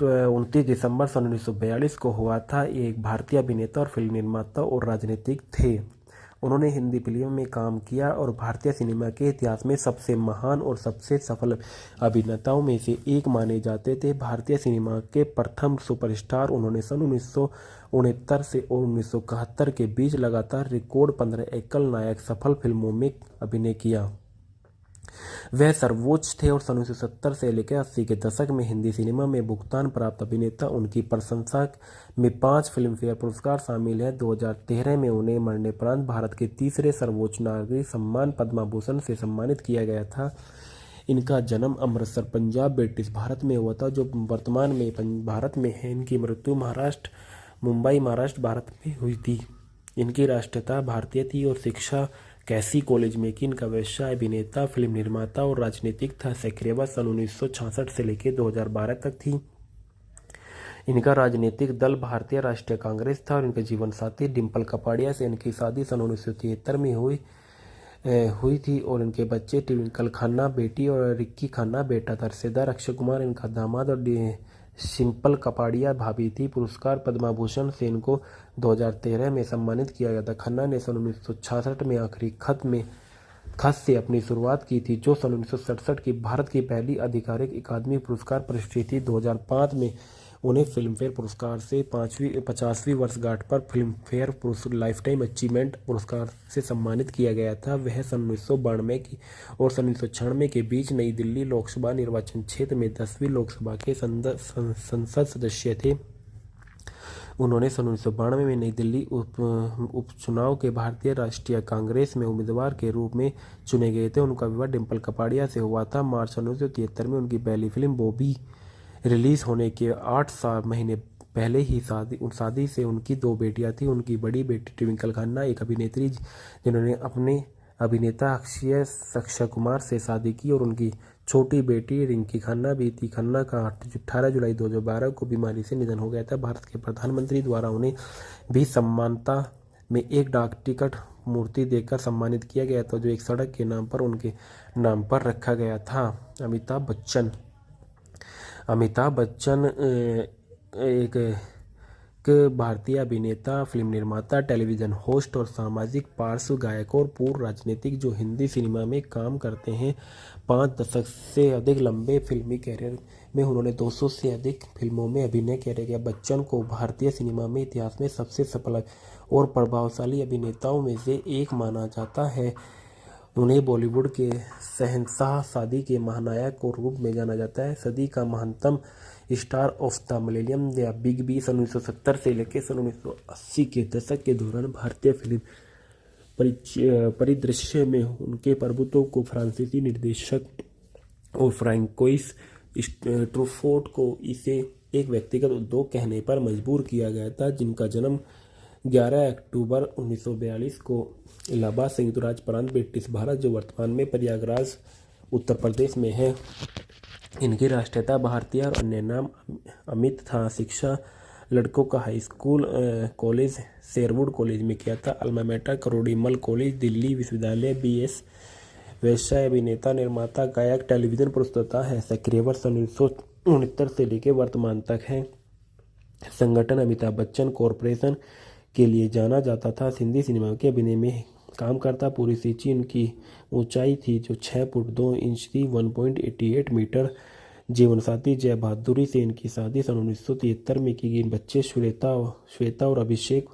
29 दिसंबर सन 1942 को हुआ था। ये एक भारतीय अभिनेता और फिल्म निर्माता और राजनीतिक थे। उन्होंने हिंदी फिल्मों में काम किया और भारतीय सिनेमा के इतिहास में सबसे महान और सबसे सफल अभिनेताओं में से एक माने जाते थे। भारतीय सिनेमा के प्रथम सुपरस्टार उन्होंने सन 1969 से 1971 के बीच लगातार रिकॉर्ड 15 एकल नायक सफल फिल्मों में अभिनय किया। वह सर्वोच्च थे और सन 1970 से लेकर 80 के दशक में हिंदी सिनेमा में भुगतान प्राप्त अभिनेता। उनकी प्रशंसा में 5 फिल्म फेयर पुरस्कार शामिल है। 2013 में उन्हें मरणोपरांत भारत के तीसरे सर्वोच्च नागरिक सम्मान पद्म भूषण से सम्मानित किया गया था। इनका जन्म अमृतसर पंजाब ब्रिटिश भारत में हुआ था, जो वर्तमान में भारत में है। इनकी मृत्यु मुंबई महाराष्ट्र भारत में हुई थी। इनकी राष्ट्रीयता भारतीय थी और शिक्षा कैसी कॉलेज में की। इनका व्यवसाय अभिनेता, फिल्म निर्माता और राजनीतिक था। सक्रियता सन 1966 से लेकर 2012 तक थी। इनका राजनीतिक दल भारतीय राष्ट्रीय कांग्रेस था और इनके जीवन साथी डिम्पल कपाड़िया से इनकी शादी सन 1973 में हुई थी और इनके बच्चे ट्विंकल खन्ना बेटी और रिक्की खन्ना बेटा था। रिश्तेदार अक्षय कुमार इनका दामाद और सिंपल कपाड़िया भाभी थी। पुरस्कार पद्म भूषण से इनको 2013 में सम्मानित किया गया था। खन्ना ने सन 1966 में आखिरी खत से अपनी शुरुआत की थी, जो सन 1967 की भारत की पहली आधिकारिक अकादमी पुरस्कार पुरस्कृत थी। 2005 में उन्हें फिल्मफेयर पुरस्कार से 50वीं वर्षगांठ पर फिल्मफेयर लाइफ टाइम अचीवमेंट पुरस्कार से सम्मानित किया गया था। वह सन 1992 की और सन 1996 के बीच नई दिल्ली लोकसभा निर्वाचन क्षेत्र में 10वीं लोकसभा के संसद सदस्य थे। उन्होंने सन 1992 में नई दिल्ली उपचुनाव के भारतीय राष्ट्रीय कांग्रेस में उम्मीदवार के रूप में चुने गए थे। उनका विवाह डिम्पल कपाड़िया से हुआ था। मार्च 1973 में उनकी पहली फिल्म बॉबी रिलीज होने के 8 महीने पहले ही शादी से उनकी 2 बेटियां थीं। उनकी बड़ी बेटी ट्विंकल खन्ना एक अभिनेत्री जिन्होंने अपने अभिनेता अक्षय कुमार से शादी की, और उनकी छोटी बेटी रिंकी खन्ना भी थी। खन्ना का 18 जुलाई 2012 को बीमारी से निधन हो गया था। भारत के प्रधानमंत्री द्वारा उन्हें भी सम्मानता में एक डाक टिकट मूर्ति देकर सम्मानित किया गया था, जो एक सड़क के नाम पर उनके नाम पर रखा गया था। अमिताभ बच्चन एक भारतीय अभिनेता, फिल्म निर्माता, टेलीविज़न होस्ट और सामाजिक पार्श्व गायक और पूर्व राजनीतिक जो हिंदी सिनेमा में काम करते हैं। 5 दशक से अधिक लंबे फिल्मी कैरियर में उन्होंने 200 से अधिक फिल्मों में अभिनय किया। बच्चन को भारतीय सिनेमा में इतिहास में सबसे सफल और प्रभावशाली अभिनेताओं में से एक माना जाता है। उन्हें बॉलीवुड के शहंशाह, शादी के महानायक के रूप में जाना जाता है। सदी का महानतम स्टार ऑफ द मिलेनियम या बिग बी 1970 से लेकर 1980 के दशक के दौरान भारतीय फिल्म परिदृश्य में उनके प्रभुत्व को फ्रांसीसी निर्देशक और फ्रांकोइस ट्रूफोर्ट को इसे एक व्यक्तिगत उद्योग कहने पर मजबूर किया गया था, जिनका जन्म 11 अक्टूबर 1942 को इलाहाबाद, संयुक्त राज्य प्रांत, ब्रिटिश भारत, जो वर्तमान में प्रयागराज उत्तर प्रदेश में है। इनकी राष्ट्रीयता भारतीय और अन्य नाम अमित था। शिक्षा लड़कों का high school college Sherwood college में किया था। Alma mater Kirori Mal college, Delhi विश्वविद्यालय। BS व्यवसाय अभिनेता, निर्माता, गायक, टेलीविजन प्रस्तुता है। सक्रिय वर्ष 1969 से लेकर वर्तमान तक है। संगठन अमिताभ बच्चन कॉरपोरेशन के लिए जाना जाता था। हिंदी सिनेमा के अभिनय में काम करता। पूरी सूची इनकी ऊंचाई थी जो 6 फुट 2 इंच थी, 1.88 मीटर। जीवनसाथी जय बहादुरी से इनकी शादी सन 1973 में की गई। बच्चे श्वेता और अभिषेक।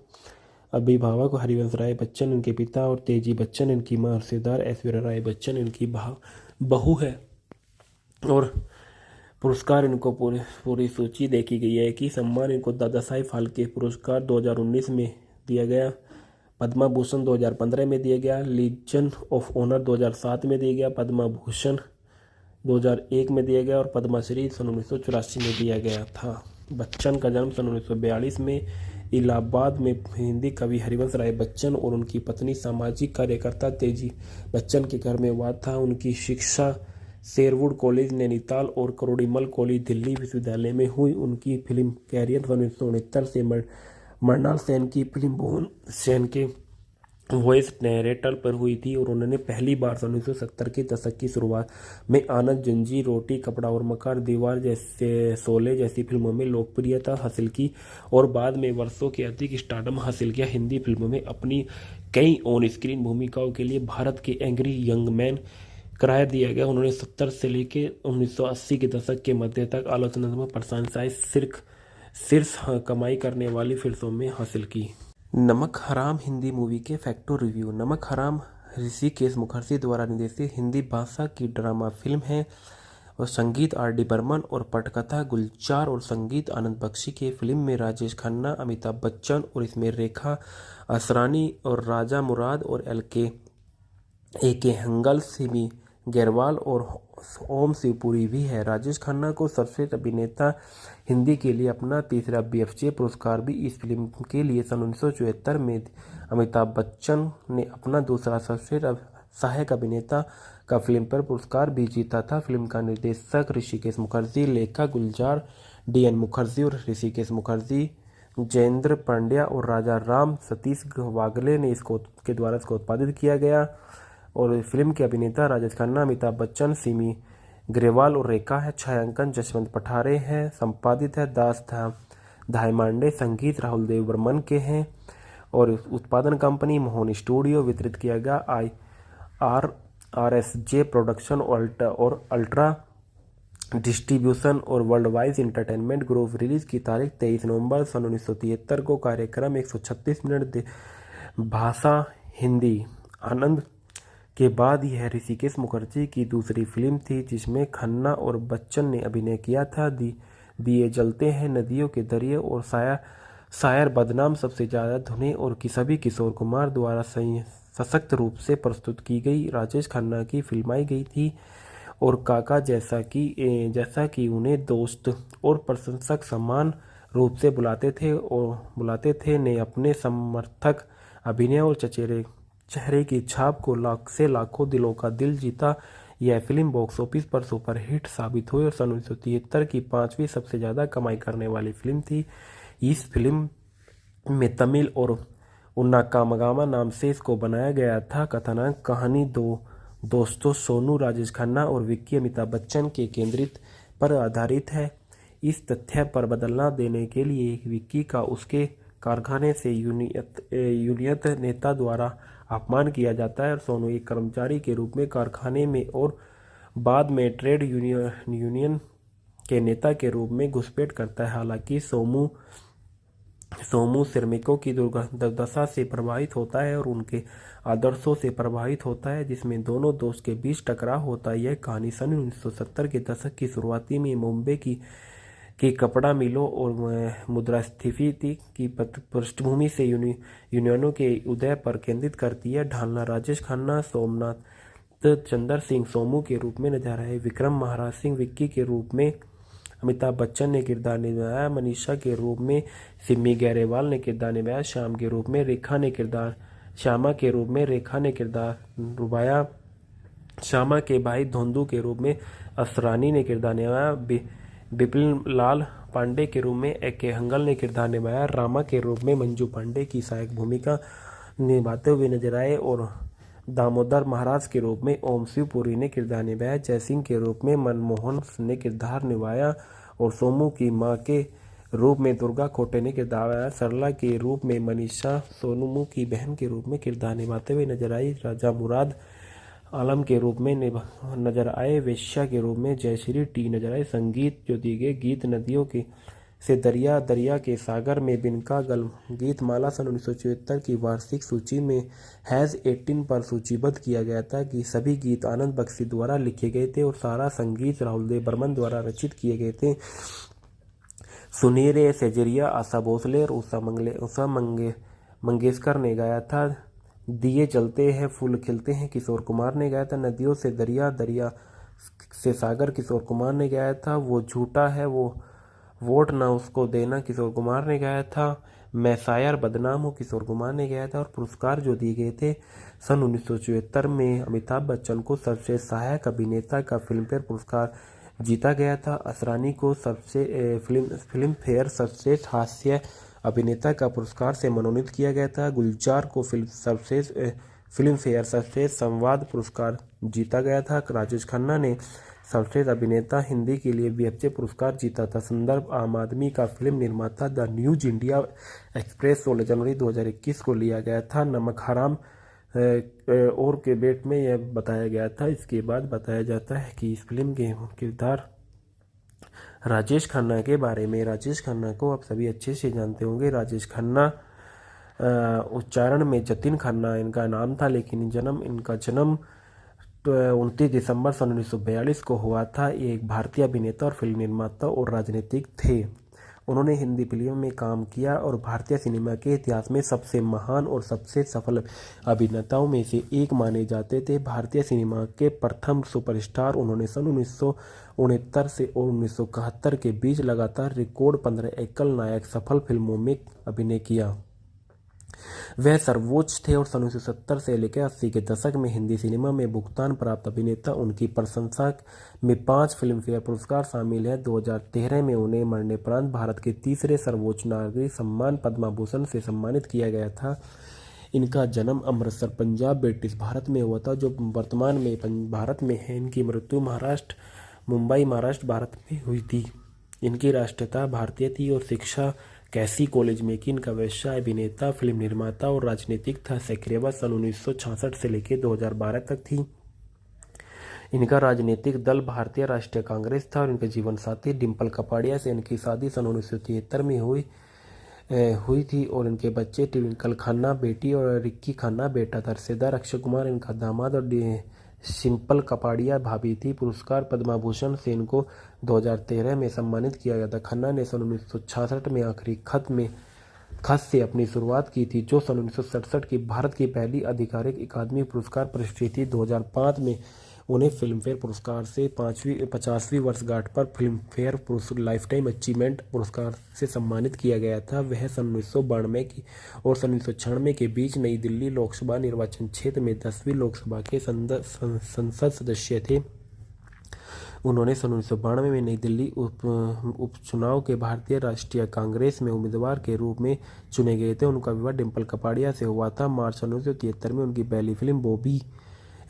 अभिभावक हरिवंश राय बच्चन इनके पिता और तेजी बच्चन इनकी मां। रिश्तेदार ऐश्वर्या राय बच्चन इनकी बहू है। और पुरस्कार इनको पूरी सूची देखी गई है कि सम्मान इनको दादा साहिब फाल्के पुरस्कार 2019 में दिया गया, पद्मा भूषण 2015 में दिया गया, लीजन ऑफ ऑनर 2007 में दिया गया, पद्मा भूषण 2001 में दिया गया और पद्मश्री सन 1984 में दिया गया था। बच्चन का जन्म सन 1942 में इलाहाबाद में हिंदी कवि हरिवंश राय बच्चन और उनकी पत्नी सामाजिक कार्यकर्ता तेजी बच्चन के घर में हुआ था। उनकी शिक्षा शेरवुड कॉलेज नैनीताल और करोड़ीमल कॉलेज दिल्ली विश्वविद्यालय में हुई। उनकी फिल्म कैरियर 1969 से मृणाल सेन की फिल्म भुवन सेन के वॉइस नैरेटर पर हुई थी और उन्होंने पहली बार 1970 के दशक की शुरुआत में आनंद, जंजीर, रोटी, कपड़ा और मकान, दीवार जैसे शोले जैसी फिल्मों में लोकप्रियता हासिल की और बाद में वर्षों के अधिक स्टारडम हासिल किया। हिंदी फिल्मों में अपनी कई ऑन स्क्रीन भूमिकाओं के लिए भारत के एंग्री यंग मैन करार दिया गया। उन्होंने 70 से लेकर 1980 के दशक के मध्य तक आलोचनात्मक प्रशंसाएं शीर्ष कमाई करने वाली फिल्मों में हासिल की। नमक हराम हिंदी मूवी के फैक्ट और रिव्यू। नमक हराम ऋषिकेश मुखर्जी द्वारा निर्देशित हिंदी भाषा की ड्रामा फिल्म है और संगीत RD बर्मन और पटकथा गुलजार और संगीत आनंद बख्शी की। फिल्म में राजेश खन्ना, अमिताभ बच्चन और इसमें रेखा असरानी और राजा मुराद और AK हंगल, सिमी गैरवाल और ओम शिवपुरी भी है। राजेश खन्ना को सर्वश्रेष्ठ अभिनेता हिंदी के लिए अपना तीसरा BFJ पुरस्कार भी इस फिल्म के लिए सन 1974 में। अमिताभ बच्चन ने अपना दूसरा सर्वश्रेष्ठ सहायक अभिनेता का फिल्मफेयर पुरस्कार भी जीता था। फिल्म का निर्देशक ऋषिकेश मुखर्जी, लेखक गुलजार DN मुखर्जी और ऋषिकेश मुखर्जी, जयेंद्र पांड्या और राजा राम सतीश वागले ने के द्वारा इसको उत्पादित किया गया। और फिल्म के अभिनेता राजेश खन्ना, अमिताभ बच्चन, सिमी ग्रेवाल और रेखा है। छायांकन जसवंत पठारे है। संपादित है दास धायमांडे। संगीत राहुल देव बर्मन के हैं और उत्पादन कंपनी मोहन स्टूडियो। वितरित किया गया RSJ प्रोडक्शन और अल्ट्रा डिस्ट्रीब्यूशन और world wide entertainment group. Release की तारीख 23 नवंबर सन 1973 को। कार्यक्रम 136 मिनट। भाषा हिंदी। आनंद के बाद यह ऋषिकेश मुखर्जी की दूसरी फिल्म थी जिसमें खन्ना और बच्चन ने अभिनय किया था। दिए जलते हैं, नदियों के दरिए और शायर बदनाम सबसे ज़्यादा धुनें और सभी किशोर कुमार द्वारा सशक्त रूप से प्रस्तुत की गई राजेश खन्ना की फिल्माई गई थी। और काका जैसा कि उन्हें दोस्त और प्रशंसक समान रूप से बुलाते थे ने अपने समर्थक अभिनय और चेहरे की छाप को लाखों दिलों का दिल जीता। यह फिल्म बॉक्स ऑफिस पर सुपरहिट साबित हुई और सन 1973 की 5वीं सबसे ज़्यादा कमाई करने वाली फिल्म थी। इस फिल्म में तमिल और उन्ना कामगामा नाम से इसको बनाया गया था। कथानक कहानी दो दोस्तों सोनू राजेश खन्ना और विक्की अमिताभ बच्चन के केंद्रित पर आधारित है। इस तथ्य पर बदलना देने के लिए विक्की का उसके कारखाने से यूनियत नेता द्वारा अपमान किया जाता है और सोनू एक कर्मचारी के रूप में कारखाने में और बाद में ट्रेड यूनियन के नेता के रूप में घुसपैठ करता है। हालांकि सोमू श्रमिकों की दुर्दशा से प्रभावित होता है और उनके आदर्शों से प्रभावित होता है, जिसमें दोनों दोस्त के बीच टकराव होता है। यह कहानी सन 1970 के दशक की शुरुआती में मुंबई की कपड़ा मिलों और मुद्रास्फीति की पृष्ठभूमि से यूनियनों के उदय पर केंद्रित करती है। ढालना राजेश खन्ना सोमनाथ चंद्र सिंह सोमू के रूप में नजर आए। विक्रम महाराज सिंह विक्की के रूप में अमिताभ बच्चन ने किरदार निभाया। मनीषा के रूप में सिमी ग्रेवाल ने किरदार निभाया। श्यामा के रूप में रेखा ने किरदार निभाया। श्यामा के भाई धोंदू के रूप में असरानी ने किरदार निभाया। बिपिन लाल पांडे के रूप में ए.के. हंगल ने किरदार निभाया। रामा के रूप में मंजू पांडे की सहायक भूमिका निभाते हुए नजर आए और दामोदर महाराज के रूप में ओम शिवपुरी ने किरदार निभाया। जयसिंह के रूप में मनमोहन ने किरदार निभाया और सोमू की मां के रूप में दुर्गा खोटे ने किरदार निभाया। सरला के रूप में मनीषा सोनू की बहन के रूप में किरदार निभाते हुए नजर आई। राजा मुराद आलम के रूप में नजर आए। वेश्या के रूप में जयश्री टी नजर आए। संगीत जो दिए गए गीत नदियों के से दरिया दरिया के सागर में बिनका गल गीतमाला सन 1974 की वार्षिक सूची में हैज़ 18 पर सूचीबद्ध किया गया था कि सभी गीत आनंद बख्शी द्वारा लिखे गए थे और सारा संगीत राहुल देव बर्मन द्वारा रचित किए गए थे। सुनहरे सेजरिया आशा भोसले और उषा मंगेशकर ने गाया था। दिए जलते हैं फूल खिलते हैं किशोर कुमार ने गाया था। नदियों से दरिया दरिया से सागर किशोर कुमार ने गाया था। वो झूठा है वो वोट ना उसको देना किशोर कुमार ने गाया था। मैं शायर बदनाम हूँ किशोर कुमार ने गाया था। और पुरस्कार जो दिए गए थे सन 1974 में अमिताभ बच्चन को सर्वश्रेष्ठ सहायक अभिनेता का फिल्मफेयर पुरस्कार जीता गया था। असरानी को फिल्म फेयर सर्वश्रेष्ठ हास्य अभिनेता का पुरस्कार से मनोनीत किया गया था। गुलजार को फिल्म फेयर सर्वश्रेष्ठ संवाद पुरस्कार जीता गया था। राजेश खन्ना ने सर्वश्रेष्ठ अभिनेता हिंदी के लिए BFJ पुरस्कार जीता था। संदर्भ आम आदमी का फिल्म निर्माता द न्यूज इंडिया एक्सप्रेस 16 जनवरी 2021 को लिया गया था। नमक हराम और के बेट में यह बताया गया था। इसके बाद बताया जाता है कि इस फिल्म के किरदार राजेश खन्ना के बारे में। राजेश खन्ना को आप सभी अच्छे से जानते होंगे। राजेश खन्ना उच्चारण में जतिन खन्ना इनका नाम था, लेकिन इनका जन्म 29 दिसंबर सन 1942 को हुआ था। ये एक भारतीय अभिनेता और फिल्म निर्माता और राजनीतिक थे। उन्होंने हिंदी फिल्मों में काम किया और भारतीय सिनेमा के इतिहास में सबसे महान और सबसे सफल अभिनेताओं में से एक माने जाते थे। भारतीय सिनेमा के प्रथम सुपरस्टार उन्होंने सन 1969 से 1971 के बीच लगातार रिकॉर्ड 15 एकल नायक सफल फिल्मों में अभिनय किया। वह सर्वोच्च थे और सन 1970 से लेकर 80 के दशक में हिंदी सिनेमा में भुगतान प्राप्त अभिनेता। उनकी प्रशंसा में 5 फिल्मफेयर पुरस्कार शामिल हैं। 2013 में उन्हें मरणोपरांत भारत के तीसरे सर्वोच्च नागरिक सम्मान पद्म भूषण से सम्मानित किया गया था। इनका जन्म अमृतसर पंजाब ब्रिटिश भारत में हुआ था, जो वर्तमान में भारत में है। इनकी मृत्यु मुंबई महाराष्ट्र भारत में हुई थी। इनकी राष्ट्रीयता भारतीय थी और शिक्षा कैसी कॉलेज में की। इनका व्यवसाय अभिनेता फिल्म निर्माता और राजनीतिक था। सक्रियता सन 1966 से लेकर 2012 तक थी। इनका राजनीतिक दल भारतीय राष्ट्रीय कांग्रेस था और इनके जीवन साथी डिम्पल कपाड़िया से इनकी शादी सन 1973 में हुई थी और इनके बच्चे ट्विंकल खन्ना बेटी और रिक्की खन्ना बेटा था। रिश्तेदार अक्षय कुमार इनका दामाद और सिंपल कपाड़िया भाभी थी। पुरस्कार पद्म भूषण से इनको 2013 में सम्मानित किया गया था। खन्ना ने सन 1966 में आखिरी खत से अपनी शुरुआत की थी, जो सन 1967 की भारत की पहली आधिकारिक अकादमी पुरस्कार प्रविष्टि थी। 2005 में उन्हें फिल्मफेयर पुरस्कार से 50वीं वर्षगांठ पर फिल्मफेयर लाइफ टाइम अचीवमेंट पुरस्कार से सम्मानित किया गया था। वह सन 1992 की और सन 1996 के बीच नई दिल्ली लोकसभा निर्वाचन क्षेत्र में 10वीं लोकसभा के संसद सदस्य थे। उन्होंने सन 1992 में नई दिल्ली उपचुनाव के भारतीय राष्ट्रीय कांग्रेस में उम्मीदवार के रूप में चुने गए थे। उनका विवाह डिम्पल कपाड़िया से हुआ था। मार्च सन 1973 में उनकी पहली फिल्म बॉबी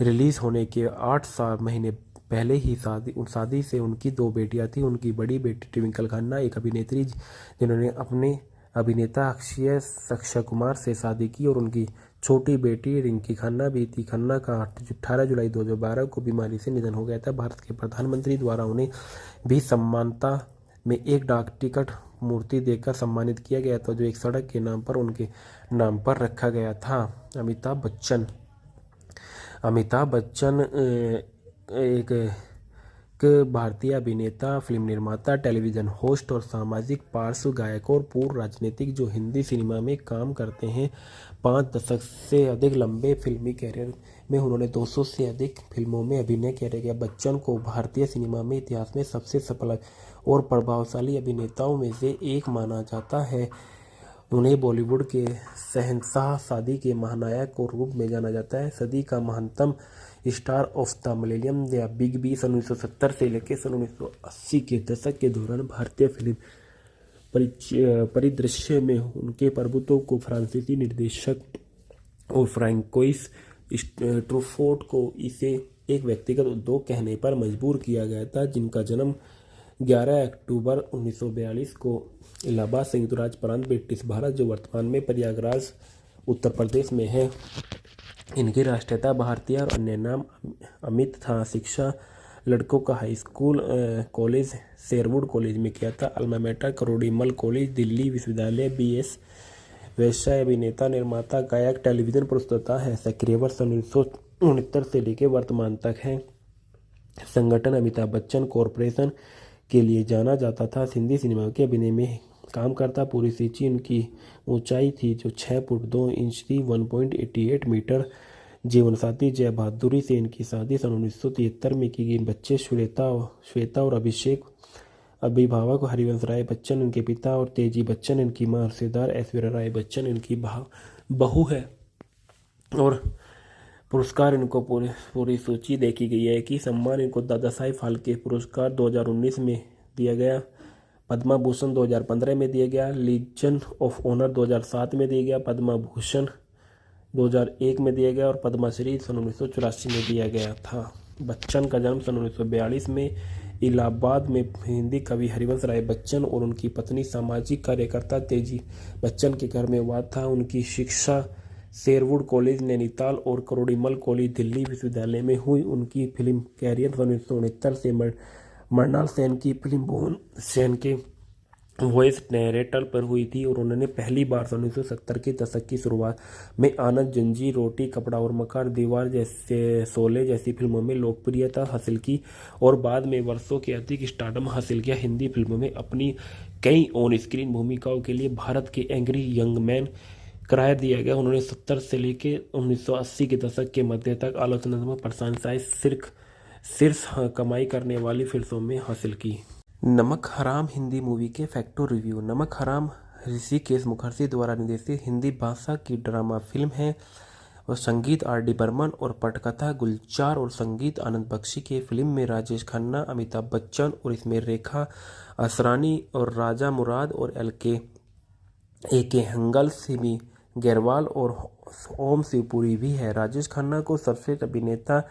रिलीज होने के 8 महीने पहले ही शादी से उनकी 2 बेटियां थीं। उनकी बड़ी बेटी ट्विंकल खन्ना एक अभिनेत्री जिन्होंने अपने अभिनेता अक्षय कुमार से शादी की, और उनकी छोटी बेटी रिंकी खन्ना भी थी। खन्ना का 18 जुलाई 2012 को बीमारी से निधन हो गया था। भारत के प्रधानमंत्री द्वारा उन्हें भी सम्मानता में एक डाक टिकट मूर्ति देकर सम्मानित किया गया था, जो एक सड़क के नाम पर उनके नाम पर रखा गया था। अमिताभ बच्चन एक भारतीय अभिनेता, फिल्म निर्माता, टेलीविजन होस्ट और सामाजिक पार्श्व गायक और पूर्व राजनीतिक जो हिंदी सिनेमा में काम करते हैं। 5 दशक से अधिक लंबे फिल्मी कैरियर में उन्होंने 200 से अधिक फिल्मों में अभिनय किया। बच्चन को भारतीय सिनेमा में इतिहास में सबसे सफल और प्रभावशाली अभिनेताओं में से एक माना जाता है। उन्हें बॉलीवुड के शहंशाह, शादी के महानायक के रूप में जाना जाता है। सदी का महानतम स्टार ऑफ द मिलेनियम या बिग बी सन 1970 से लेकर सन 1980 के दशक के दौरान भारतीय फिल्म परिदृश्य में उनके प्रभुत्व को फ्रांसीसी निर्देशक और फ्रांकोइस ट्रूफोर्ट को इसे एक व्यक्तिगत उद्योग कहने पर मजबूर किया गया था, जिनका जन्म 11 अक्टूबर 1942 को इलाहाबाद संयुक्त राज्य प्रांत ब्रिटिश भारत, जो वर्तमान में प्रयागराज उत्तर प्रदेश में है। इनकी राष्ट्रीयता भारतीय और अन्य नाम अमित था। शिक्षा लड़कों का high school college Sherwood college में किया था। Alma mater Kirori Mal college, Delhi विश्वविद्यालय। BS व्यवसाय अभिनेता, निर्माता, गायक, टेलीविजन प्रस्तुता है। सक्रिय वर्ष 1969 से लेकर वर्तमान तक है। संगठन अमिताभ बच्चन कॉरपोरेशन के लिए जाना जाता था। हिंदी सिनेमा के अभिनय में काम करता। पूरी सूची उनकी ऊंचाई थी जो 6 फुट 2 इंच थी, 1.88 मीटर। जीवन साथी जय बहादुरी से इनकी शादी सन 1973 में की गई। बच्चे श्वेता और अभिषेक। अभिभावक हरिवंश राय बच्चन इनके पिता और तेजी बच्चन इनकी मां। रिश्तेदार ऐश्वर्या राय बच्चन इनकी बहू है। और पुरस्कार इनको पूरी सूची देखी गई है कि सम्मान इनको दादा साहिब फाल्के पुरस्कार 2019 में दिया गया, पद्मा भूषण 2015 में दिया गया, लीजन ऑफ ऑनर 2007 में दिया गया, पद्मा भूषण 2001 में दिया गया और पद्मश्री सन 1984 में दिया गया था। बच्चन का जन्म सन 1942 में इलाहाबाद में हिंदी कवि हरिवंश राय बच्चन और उनकी पत्नी सामाजिक कार्यकर्ता तेजी बच्चन के घर में हुआ था। उनकी शिक्षा शेरवुड कॉलेज नैनीताल और करोड़ीमल कॉलेज दिल्ली विश्वविद्यालय में हुई। उनकी फिल्म कैरियर सन 1969 से मृणाल सेन की फिल्म भुवन सेन के वॉइस नैरेटर पर हुई थी और उन्होंने पहली बार सन 1970 के दशक की शुरुआत में आनंद, जंजीर, रोटी, कपड़ा और मकान, दीवार जैसे शोले जैसी फिल्मों में लोकप्रियता हासिल की और बाद में वर्षों के अधिक स्टारडम हासिल किया। हिंदी फिल्मों में अपनी कई ऑन स्क्रीन भूमिकाओं के लिए भारत के एंग्री यंग मैन करार दिया गया। उन्होंने 70 से लेकर 1980 के दशक के मध्य तक आलोचनात्मक प्रशंसाएं शीर्ष कमाई करने वाली फिल्मों में हासिल की। नमक हराम हिंदी मूवी के फैक्टो रिव्यू। नमक हराम ऋषिकेश मुखर्जी द्वारा निर्देशित हिंदी भाषा की ड्रामा फिल्म है और संगीत R.D. बर्मन और पटकथा गुलजार और संगीत आनंद बख्शी के। फिल्म में राजेश खन्ना, अमिताभ बच्चन और इसमें रेखा असरानी और राजा मुराद और A.K. हंगल, सिमी गैरवाल और ओम शिवपुरी भी है। राजेश खन्ना को सर्वश्रेष्ठ अभिनेता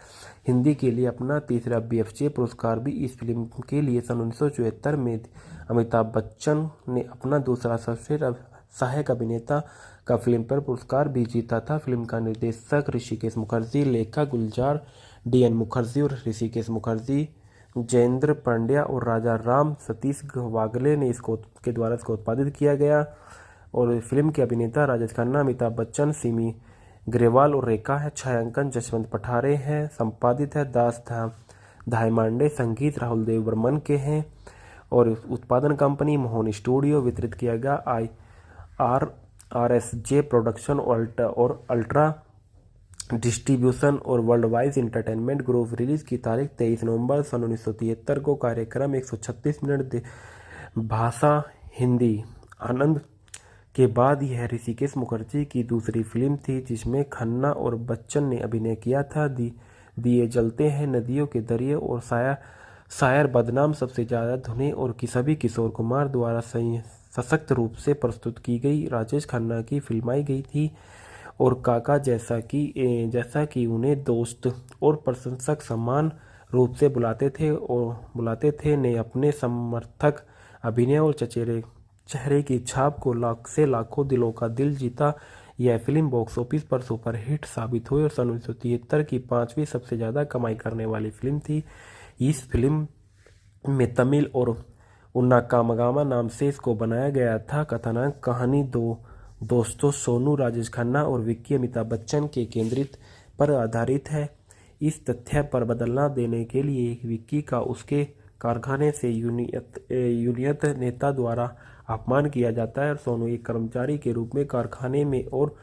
हिंदी के लिए अपना तीसरा BFJ पुरस्कार भी इस फिल्म के लिए सन 1974 में। अमिताभ बच्चन ने अपना दूसरा सर्वश्रेष्ठ सहायक अभिनेता का फिल्मफेयर पुरस्कार भी जीता था। फिल्म का निर्देशक ऋषिकेश मुखर्जी, लेखक गुलजार DN मुखर्जी और ऋषिकेश मुखर्जी, जयेंद्र पांड्या और राजा राम सतीश वागले ने के द्वारा इसको उत्पादित किया गया। और फिल्म के अभिनेता राजेश खन्ना, अमिताभ बच्चन, सिमी ग्रेवाल और रेखा है। छायांकन जसवंत पठारे है। संपादित है दास धायमांडे। संगीत राहुल देव बर्मन के हैं और उत्पादन कंपनी मोहन स्टूडियो। वितरित किया गया RSJ प्रोडक्शन और अल्ट्रा डिस्ट्रीब्यूशन और world wide entertainment group. Release की तारीख 23 नवंबर सन 1973 को। कार्यक्रम 136 मिनट। भाषा हिंदी। आनंद के बाद यह ऋषिकेश मुखर्जी की दूसरी फिल्म थी जिसमें खन्ना और बच्चन ने अभिनय किया था। दिए जलते हैं, नदियों के दरिए और शायर बदनाम सबसे ज़्यादा धुनें और सभी किशोर कुमार द्वारा सशक्त रूप से प्रस्तुत की गई राजेश खन्ना की फिल्माई गई थी। और काका जैसा कि उन्हें दोस्त और प्रशंसक समान रूप से बुलाते थे ने अपने समर्थक अभिनय और चेहरे की छाप को लाखों दिलों का दिल जीता। यह फिल्म बॉक्स ऑफिस पर सुपरहिट साबित हुई और सन 1973 की 5वीं सबसे ज़्यादा कमाई करने वाली फिल्म थी। इस फिल्म में तमिल और उन्ना कामगामा नाम से इसको बनाया गया था। कथानक कहानी दो दोस्तों सोनू राजेश खन्ना और विक्की अमिताभ बच्चन के केंद्रित पर आधारित है। इस तथ्य पर बदलना देने के लिए विक्की का उसके कारखाने से यूनियत नेता द्वारा अपमान किया जाता है और सोनू एक कर्मचारी के रूप में कारखाने में और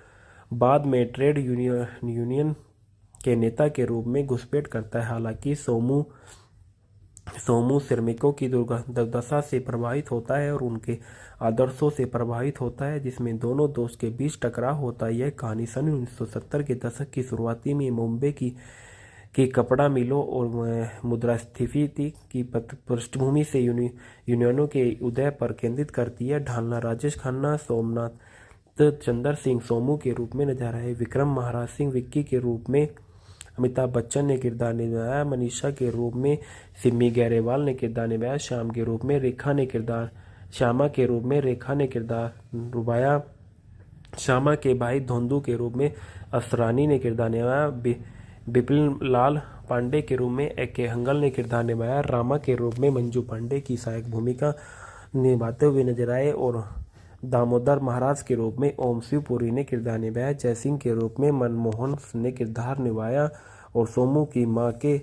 बाद में ट्रेड यूनियन के नेता के रूप में घुसपैठ करता है। हालांकि सोमू श्रमिकों की दुर्दशा से प्रभावित होता है और उनके आदर्शों से प्रभावित होता है जिसमें दोनों दोस्त के बीच टकराव होता है। यह कहानी सन 1970 के दशक की शुरुआती में मुंबई की कपड़ा मिलों और मुद्रास्फीति की पृष्ठभूमि से यूनियनों के उदय पर केंद्रित करती है। ढालना राजेश खन्ना सोमनाथ चंद्र सिंह सोमू के रूप में नजर आए। विक्रम महाराज सिंह विक्की के रूप में अमिताभ बच्चन ने किरदार निभाया। मनीषा के रूप में सिमी ग्रेवाल ने किरदार निभाया। श्यामा के रूप में रेखा ने किरदार निभाया। श्यामा के भाई धोंदू के रूप में असरानी ने किरदार निभाया। बिपिन लाल पांडे के रूप में ए.के. हंगल ने किरदार निभाया। रामा के रूप में मंजू पांडे की सहायक भूमिका निभाते हुए नजर आए और दामोदर महाराज के रूप में ओम शिव पुरी ने किरदार निभाया। जयसिंह के रूप में मनमोहन ने किरदार निभाया और सोमू की मां के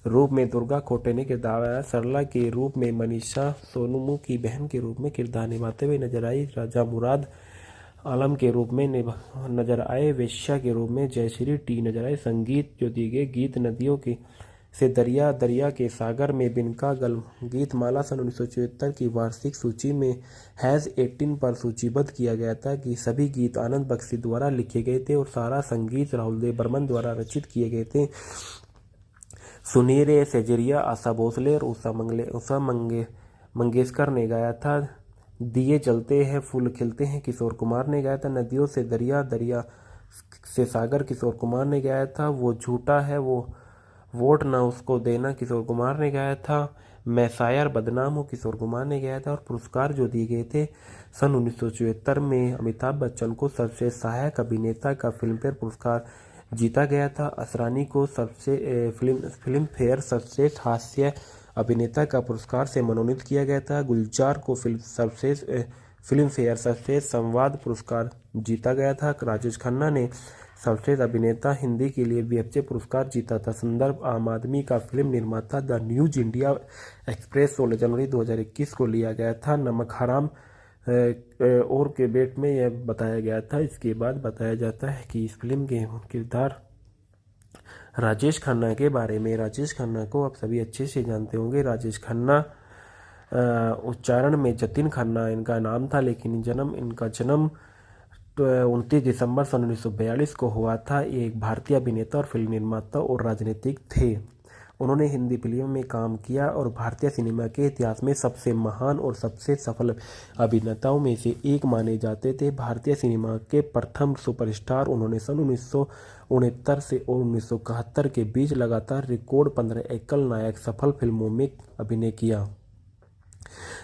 रूप में दुर्गा खोटे ने किरदार निभाया। सरला के रूप में मनीषा सोनू की बहन के रूप में किरदार निभाते हुए नजर आई। राजा मुराद आलम के रूप में नजर आए। वेश्या के रूप में जयश्री टी नजर आए। संगीत जो दिए गए गीत नदियों के से दरिया दरिया के सागर में बिनका गल गीतमाला सन 1974 की वार्षिक सूची में हैज़ 18 पर सूचीबद्ध किया गया था कि सभी गीत आनंद बख्शी द्वारा लिखे गए थे और सारा संगीत राहुल देव बर्मन द्वारा रचित किए गए थे। सुनीरे सेजरिया आशा भोसले और उषा मंगेशकर ने गाया था। दिए जलते हैं फूल खिलते हैं किशोर कुमार ने गाया था। नदियों से दरिया दरिया से सागर किशोर कुमार ने गाया था। वो झूठा है वो वोट ना उसको देना किशोर कुमार ने गाया था। मैं शायर बदनाम हूँ किशोर कुमार ने गाया था। और पुरस्कार जो दिए गए थे सन 1974 में अमिताभ बच्चन को सर्वश्रेष्ठ सहायक अभिनेता का फिल्मफेयर पुरस्कार जीता गया था। असरानी को फिल्म फेयर सर्वश्रेष्ठ हास्य अभिनेता का पुरस्कार से मनोनीत किया गया था। गुलजार को फिल्म फेयर सर्वश्रेष्ठ संवाद पुरस्कार जीता गया था। राजेश खन्ना ने सर्वश्रेष्ठ अभिनेता हिंदी के लिए बीएफजे पुरस्कार जीता था। संदर्भ आम आदमी का फिल्म निर्माता द न्यूज इंडिया एक्सप्रेस 16 जनवरी 2021 को लिया गया था। नमक हराम और के बेट में यह बताया गया था। इसके बाद बताया जाता है कि इस फिल्म के किरदार राजेश खन्ना के बारे में। राजेश खन्ना को आप सभी अच्छे से जानते होंगे। राजेश खन्ना उच्चारण में जतिन खन्ना इनका नाम था, लेकिन इनका जन्म 29 दिसंबर सन 1942 को हुआ था। ये एक भारतीय अभिनेता और फिल्म निर्माता और राजनीतिक थे। उन्होंने हिंदी फिल्मों में काम किया और भारतीय सिनेमा के इतिहास में सबसे महान और सबसे सफल अभिनेताओं में से एक माने जाते थे। भारतीय सिनेमा के प्रथम सुपरस्टार उन्होंने सन 1969 से 1971 के बीच लगातार रिकॉर्ड 15 एकल नायक सफल फिल्मों में अभिनय किया।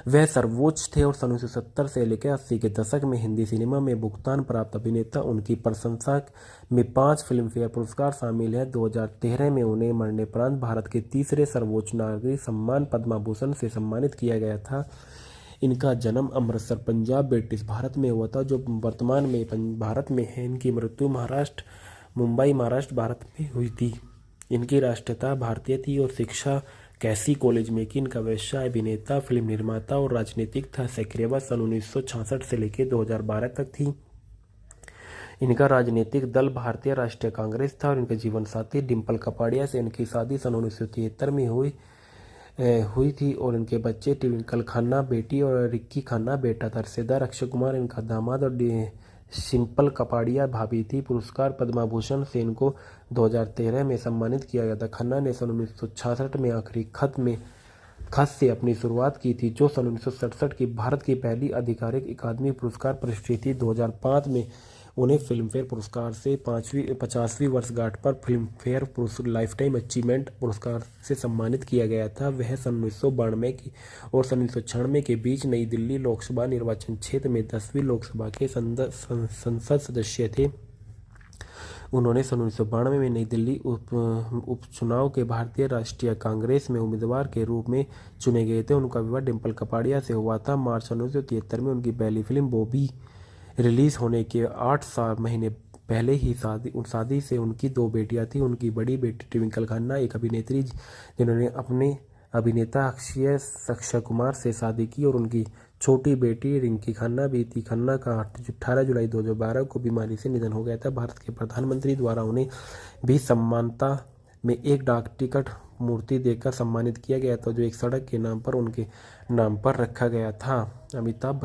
वह सर्वोच्च थे और सन 1970 से लेकर 80 के दशक में हिंदी सिनेमा में भुगतान प्राप्त अभिनेता। उनकी प्रशंसा में 5 फिल्मफेयर पुरस्कार शामिल हैं। 2013 में उन्हें मरणोपरांत भारत के तीसरे सर्वोच्च नागरिक सम्मान पद्म भूषण से सम्मानित किया गया था। इनका जन्म अमृतसर पंजाब ब्रिटिश भारत में हुआ था, जो वर्तमान में भारत में है। इनकी मृत्यु मुंबई महाराष्ट्र भारत में हुई थी। इनकी राष्ट्रीयता भारतीय थी और शिक्षा कैसी कॉलेज में की। इनका व्यवसाय अभिनेता फिल्म निर्माता और राजनीतिक था। सक्रियता सन 1966 से लेकर 2012 तक थी। इनका राजनीतिक दल भारतीय राष्ट्रीय कांग्रेस था और इनके जीवन साथी डिम्पल कपाड़िया से इनकी शादी सन 1973 में हुई थी और इनके बच्चे ट्विंकल खन्ना बेटी और रिक्की खन्ना बेटा था। रिश्तेदार अक्षय कुमार इनका दामाद और सिंपल कपाड़िया भाभी थी। पुरस्कार पद्म भूषण से इनको 2013 में सम्मानित किया गया था। खन्ना ने सन 1966 में आखिरी खत से अपनी शुरुआत की थी, जो सन 1967 की भारत की पहली आधिकारिक अकादमी पुरस्कार प्रविष्टि थी। 2005 में उन्हें फिल्मफेयर पुरस्कार से 50वीं वर्षगांठ पर फिल्मफेयर लाइफटाइम अचीवमेंट पुरस्कार से सम्मानित किया गया था। वह सन 1992 की और सन 1996 के बीच नई दिल्ली लोकसभा निर्वाचन क्षेत्र में 10वीं लोकसभा के संसद सदस्य थे। उन्होंने सन 1992 में नई दिल्ली उपचुनाव के भारतीय राष्ट्रीय कांग्रेस में उम्मीदवार के रूप में चुने गए थे। उनका विवाह डिम्पल कपाड़िया से हुआ था। मार्च 1973 में उनकी पहली फिल्म बॉबी रिलीज होने के 8 महीने पहले ही शादी से उनकी 2 बेटियां थी। उनकी बड़ी बेटी ट्विंकल खन्ना एक अभिनेत्री जिन्होंने अपने अभिनेता अक्षय कुमार से शादी की और उनकी छोटी बेटी रिंकी खन्ना भी थी। खन्ना का 18 जुलाई 2012 को बीमारी से निधन हो गया था। भारत के प्रधानमंत्री द्वारा उन्हें भी सम्मानता में एक डाक टिकट मूर्ति देकर सम्मानित किया गया था, जो एक सड़क के नाम पर उनके नाम पर रखा गया था। अमिताभ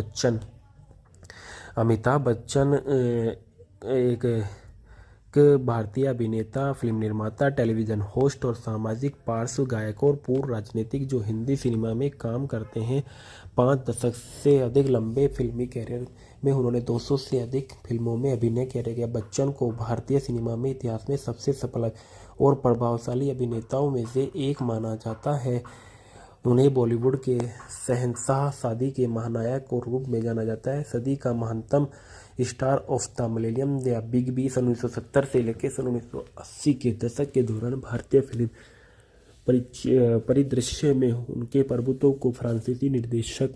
बच्चन एक भारतीय अभिनेता, फिल्म निर्माता, टेलीविजन होस्ट और सामाजिक पार्श्व गायक और पूर्व राजनीतिक जो हिंदी सिनेमा में काम करते हैं। 5 दशक से अधिक लंबे फिल्मी कैरियर में उन्होंने 200 से अधिक फिल्मों में अभिनय किया। बच्चन को भारतीय सिनेमा में इतिहास में सबसे सफल और प्रभावशाली अभिनेताओं में से एक माना जाता है। उन्हें बॉलीवुड के शहंशाह शादी के महानायक के रूप में जाना जाता है। सदी का महानतम स्टार ऑफ द मिलेनियम या बिग बी सन 1970 से लेकर सन 1980 के दशक के दौरान भारतीय फिल्म परिदृश्य में उनके प्रभुत्व को फ्रांसीसी निर्देशक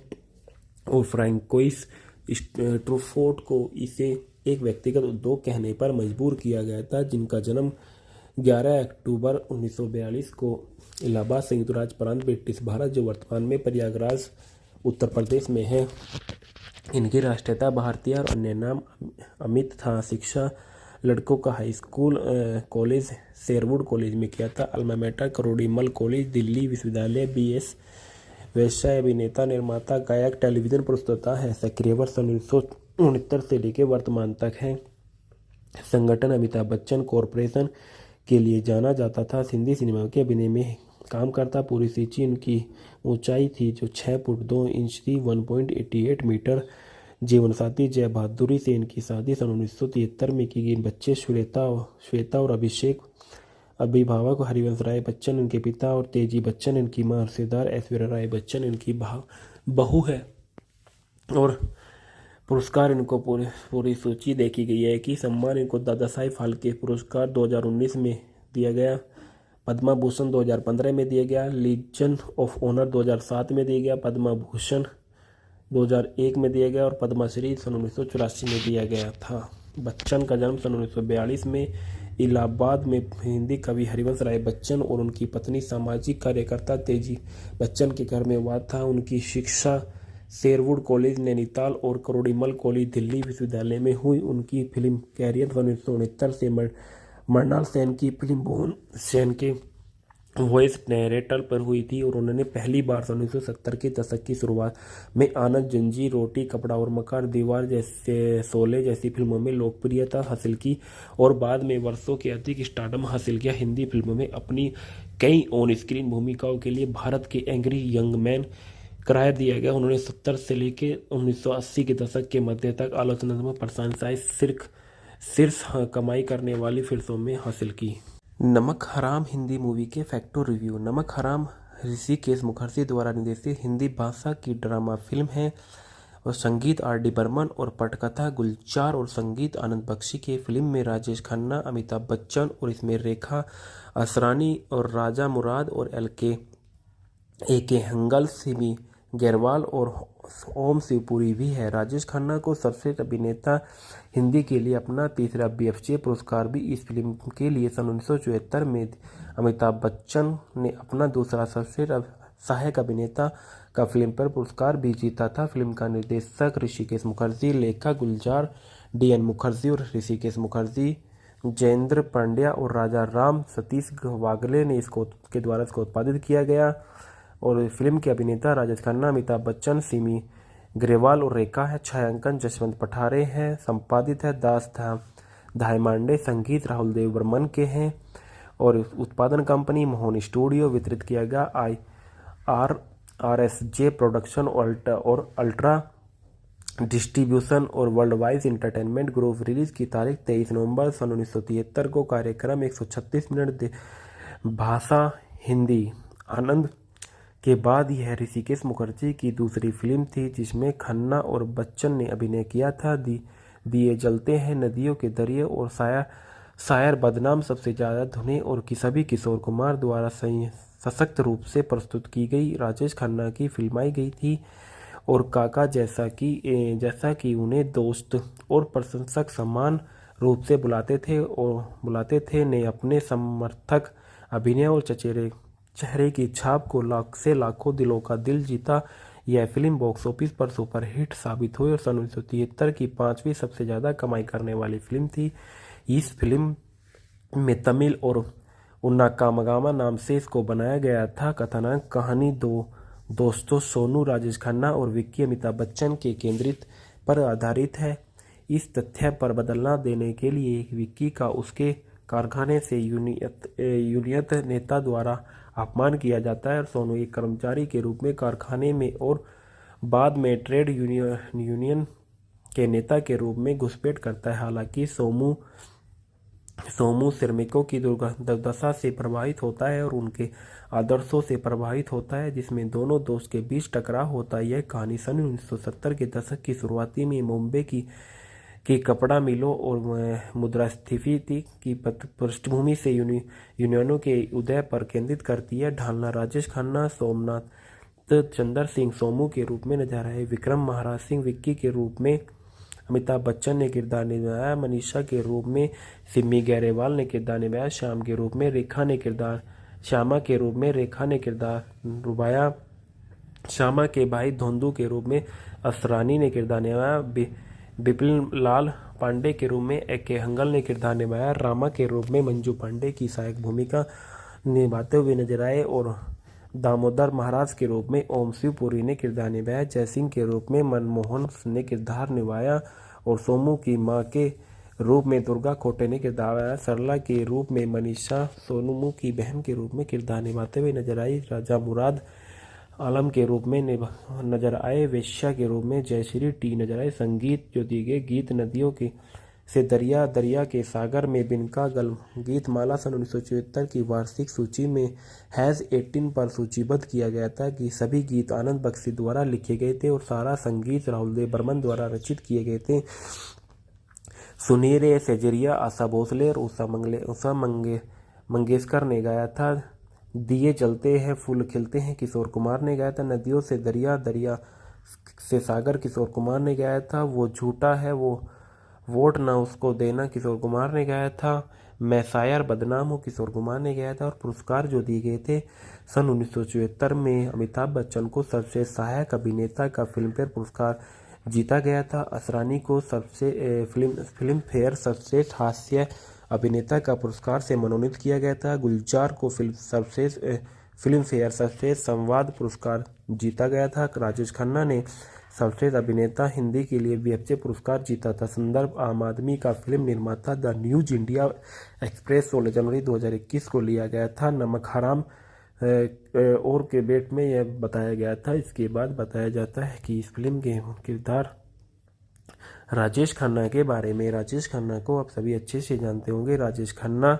और फ्रांकोइस ट्रूफोर्ट को इसे एक व्यक्तिगत उद्योग कहने पर मजबूर किया गया था, जिनका जन्म 11 अक्टूबर 1942 को इलाहाबाद संयुक्त राज्य प्रांत ब्रिटिश भारत, जो वर्तमान में प्रयागराज उत्तर प्रदेश में है। इनकी राष्ट्रीयता भारतीय और अन्य नाम अमित था। शिक्षा लड़कों का high school college Sherwood college में किया था। Alma mater Kirori Mal college, Delhi विश्वविद्यालय। BS व्यवसाय अभिनेता, निर्माता, गायक, टेलीविजन प्रस्तुता है। सक्रिय वर्ष 1969 से लेकर वर्तमान तक है। संगठन अमिताभ बच्चन कॉरपोरेशन के लिए जाना जाता था। हिंदी सिनेमा के अभिनय में काम करता। पूरी सूची उनकी ऊंचाई थी जो 6 फुट 2 इंच थी, 1.88 मीटर। जीवन साथी जय बहादुरी से इनकी शादी सन 1973 में की गई। बच्चे श्वेता और अभिषेक। अभिभावक हरिवंश राय बच्चन इनके पिता और तेजी बच्चन इनकी मां। रिश्तेदार ऐश्वर्या राय बच्चन इनकी बहू है। और पुरस्कार इनको पूरी सूची देखी गई है कि सम्मान इनको दादा साहिब फाल्के पुरस्कार 2019 में दिया गया, पद्म भूषण 2015 में दिया गया, लीजन ऑफ ऑनर 2007 में दिया गया, पद्म भूषण 2001 में दिया गया और पद्मश्री सन 1984 में दिया गया था। बच्चन का जन्म सन 1942 में इलाहाबाद में हिंदी कवि हरिवंश राय बच्चन और उनकी पत्नी सामाजिक कार्यकर्ता तेजी बच्चन के घर में हुआ था। उनकी शिक्षा शेरवुड कॉलेज नैनीताल और करोड़ीमल कॉलेज दिल्ली विश्वविद्यालय में हुई। उनकी फिल्म कैरियर 1969 से मृणाल सेन की फिल्म भुवन सेन के वॉइस नैरेटर पर हुई थी और उन्होंने पहली बार 1970 के दशक की शुरुआत में आनंद, जंजीर, रोटी कपड़ा और मकान, दीवार जैसे शोले जैसी फिल्मों में लोकप्रियता हासिल की और बाद में वर्षों के अधिक स्टारडम हासिल किया। हिंदी फिल्मों में अपनी कई ऑन स्क्रीन भूमिकाओं के लिए भारत के एंग्री यंग मैन करार दिया गया। उन्होंने 70 से लेकर 1980 के दशक के मध्य तक आलोचनात्मक प्रशंसाएं शीर्ष कमाई करने वाली फिल्मों में हासिल की। नमक हराम हिंदी मूवी के फैक्टो रिव्यू। नमक हराम ऋषिकेश मुखर्जी द्वारा निर्देशित हिंदी भाषा की ड्रामा फिल्म है और संगीत R.D. बर्मन और पटकथा गुलजार और संगीत आनंद बख्शी की। फिल्म में राजेश खन्ना, अमिताभ बच्चन और इसमें रेखा असरानी और राजा मुराद और A.K. हंगल, सिमी गैरवाल और ओम शिवपुरी भी है। राजेश खन्ना को सर्वश्रेष्ठ अभिनेता हिंदी के लिए अपना तीसरा BFJ पुरस्कार भी इस फिल्म के लिए सन 1974 में। अमिताभ बच्चन ने अपना दूसरा सर्वश्रेष्ठ सहायक अभिनेता का फिल्म पर पुरस्कार भी जीता था। फिल्म का निर्देशक ऋषिकेश मुखर्जी, लेखक गुलजार DN मुखर्जी और ऋषिकेश मुखर्जी, जयेंद्र पांड्या और राजा राम सतीश वागले ने के द्वारा इसको उत्पादित किया गया। और फिल्म के अभिनेता राजेश खन्ना, अमिताभ बच्चन, सिमी ग्रेवाल और रेखा है। छायांकन जसवंत पठारे हैं। संपादित है दास धायमांडे। संगीत राहुल देव बर्मन के हैं। और उत्पादन कंपनी मोहन स्टूडियो। वितरित किया गया RSJ प्रोडक्शन और अल्ट्रा डिस्ट्रीब्यूशन और world wise entertainment group. Release की तारीख 23 नवंबर सन 1973 को। कार्यक्रम 136 मिनट। भाषा हिंदी। आनंद के बाद यह ऋषिकेश मुखर्जी की दूसरी फिल्म थी जिसमें खन्ना और बच्चन ने अभिनय किया था। दिए जलते हैं, नदियों के दरिए और शायर बदनाम सबसे ज़्यादा धुनें और सभी किशोर कुमार द्वारा सशक्त रूप से प्रस्तुत की गई राजेश खन्ना की फिल्माई गई थी। और काका जैसा कि उन्हें दोस्त और प्रशंसक समान रूप से बुलाते थे ने अपने समर्थक अभिनय और चेहरे की छाप को लाखों दिलों का दिल जीता। यह फिल्म बॉक्स ऑफिस पर सुपरहिट साबित हुई और सन 1973 की 5वीं सबसे ज़्यादा कमाई करने वाली फिल्म थी। इस फिल्म में तमिल और उन्ना कामगामा नाम से इसको बनाया गया था। कथानक कहानी दो दोस्तों सोनू राजेश खन्ना और विक्की अमिताभ बच्चन के केंद्रित पर आधारित है। इस तथ्य पर बदलना देने के लिए विक्की का उसके कारखाने से यूनियत नेता द्वारा अपमान किया जाता है और सोनू एक कर्मचारी के रूप में कारखाने में और बाद में ट्रेड यूनियन के नेता के रूप में घुसपैठ करता है। हालांकि सोमू श्रमिकों की दुर्दशा से प्रभावित होता है और उनके आदर्शों से प्रभावित होता है जिसमें दोनों दोस्त के बीच टकराव होता है। यह कहानी सन 1970 के दशक की शुरुआती में मुंबई की कपड़ा मिलों और मुद्रास्फीति की पृष्ठभूमि से यूनियनों के उदय पर केंद्रित करती है। ढालना राजेश खन्ना सोमनाथ चंद्र सिंह सोमू के रूप में नजर आए। विक्रम महाराज सिंह विक्की के रूप में अमिताभ बच्चन ने किरदार निभाया। मनीषा के रूप में सिमी ग्रेवाल ने किरदार निभाया। श्यामा के रूप में रेखा ने किरदार निभाया। श्यामा के भाई धोंदू के रूप में असरानी ने किरदार निभाया। बिपिन लाल पांडे के रूप में AK हंगल ने किरदार निभाया। रामा के रूप में मंजू पांडे की सहायक भूमिका निभाते हुए नजर आए और दामोदर महाराज के रूप में ओम शिवपुरी ने किरदार निभाया। जयसिंह के रूप में मनमोहन ने किरदार निभाया और सोमू की मां के रूप में दुर्गा खोटे ने किरदार निभाया। सरला के रूप में मनीषा सोनू की बहन के रूप में किरदार निभाते हुए नजर आई। राजा मुराद आलम के रूप में नजर आए। वेश्या के रूप में जयश्री T नजर आए। संगीत जो दिए गए गीत नदियों के से दरिया के सागर में बिनका गल गीत माला सन 1974 की वार्षिक सूची में #18 पर सूचीबद्ध किया गया था कि सभी गीत आनंद बख्शी द्वारा लिखे गए थे और सारा संगीत राहुल देव बर्मन द्वारा रचित किए गए थे। सुनीरे सेजरिया आशा भोसले और उषा मंगेशकर ने गाया था। दिए जलते हैं फूल खिलते हैं किशोर कुमार ने गाया था। नदियों से दरिया से सागर किशोर कुमार ने गाया था। वो झूठा है वो वोट ना उसको देना किशोर कुमार ने गाया था। मैं शायर बदनाम हूँ किशोर कुमार ने गाया था। और पुरस्कार जो दिए गए थे सन 1974 में अमिताभ बच्चन को सर्वश्रेष्ठ सहायक अभिनेता का फिल्मफेयर पुरस्कार जीता गया था। असरानी को फिल्म फेयर सर्वश्रेष्ठ हास्य अभिनेता का पुरस्कार से मनोनीत किया गया था। गुलजार को फिल्म फेयर सर्वश्रेष्ठ संवाद पुरस्कार जीता गया था। राजेश खन्ना ने सर्वश्रेष्ठ अभिनेता हिंदी के लिए BFJ पुरस्कार जीता था। संदर्भ आम आदमी का फिल्म निर्माता द न्यूज इंडिया एक्सप्रेस 16 जनवरी 2021 को लिया गया था। नमक हराम और के बेट में यह बताया गया था। इसके बाद बताया जाता है कि इस फिल्म के किरदार राजेश खन्ना के बारे में। राजेश खन्ना को आप सभी अच्छे से जानते होंगे। राजेश खन्ना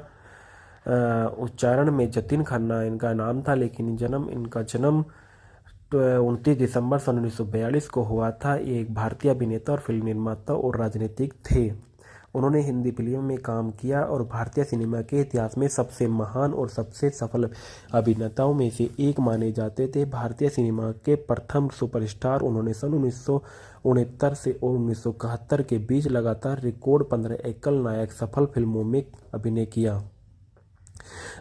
उच्चारण में जतिन खन्ना इनका नाम था, लेकिन इनका जन्म 29 दिसंबर सन 1942 को हुआ था। ये एक भारतीय अभिनेता और फिल्म निर्माता और राजनीतिक थे। उन्होंने हिंदी फिल्मों में काम किया और भारतीय सिनेमा के इतिहास में सबसे महान और सबसे सफल अभिनेताओं में से एक माने जाते थे। भारतीय सिनेमा के प्रथम सुपरस्टार उन्होंने सन 1969 से 1971 के बीच लगातार रिकॉर्ड 15 एकल नायक सफल फिल्मों में अभिनय किया।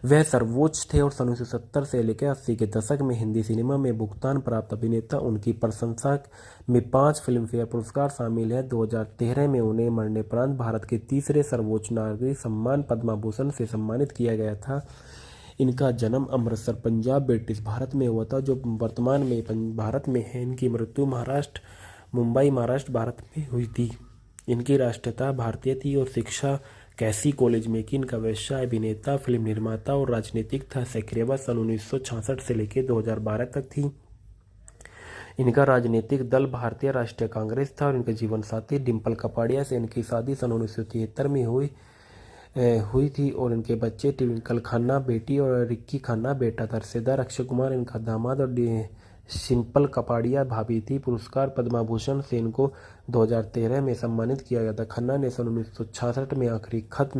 वह सर्वोच्च थे और सन 1970 से लेकर 80 के दशक में हिंदी सिनेमा में भुगतान प्राप्त अभिनेता। उनकी प्रशंसा में 5 फिल्मफेयर पुरस्कार शामिल हैं। 2013 में उन्हें मरणोपरांत भारत के तीसरे सर्वोच्च नागरिक सम्मान पद्म भूषण से सम्मानित किया गया था। इनका जन्म अमृतसर पंजाब ब्रिटिश भारत में हुआ था, जो वर्तमान में भारत में है। इनकी मृत्यु मुंबई महाराष्ट्र भारत में हुई थी। इनकी राष्ट्रीयता भारतीय थी और शिक्षा कैसी कॉलेज में की। इनका व्यवसाय अभिनेता, फिल्म निर्माता और राजनीतिक था। सक्रियता सन 1966 से लेकर 2012 तक थी। इनका राजनीतिक दल भारतीय राष्ट्रीय कांग्रेस था और इनके जीवन साथी डिम्पल कपाड़िया से इनकी शादी सन 1973 में हुई थी और इनके बच्चे ट्विंकल खन्ना बेटी और रिक्की खन्ना बेटा था। रिश्तेदार अक्षय कुमार इनका दामाद और सिंपल कपाड़िया भाभी थी। पुरस्कार पद्म भूषण से इनको 2013 में सम्मानित किया गया था। खन्ना ने सन 1966 में आखिरी खत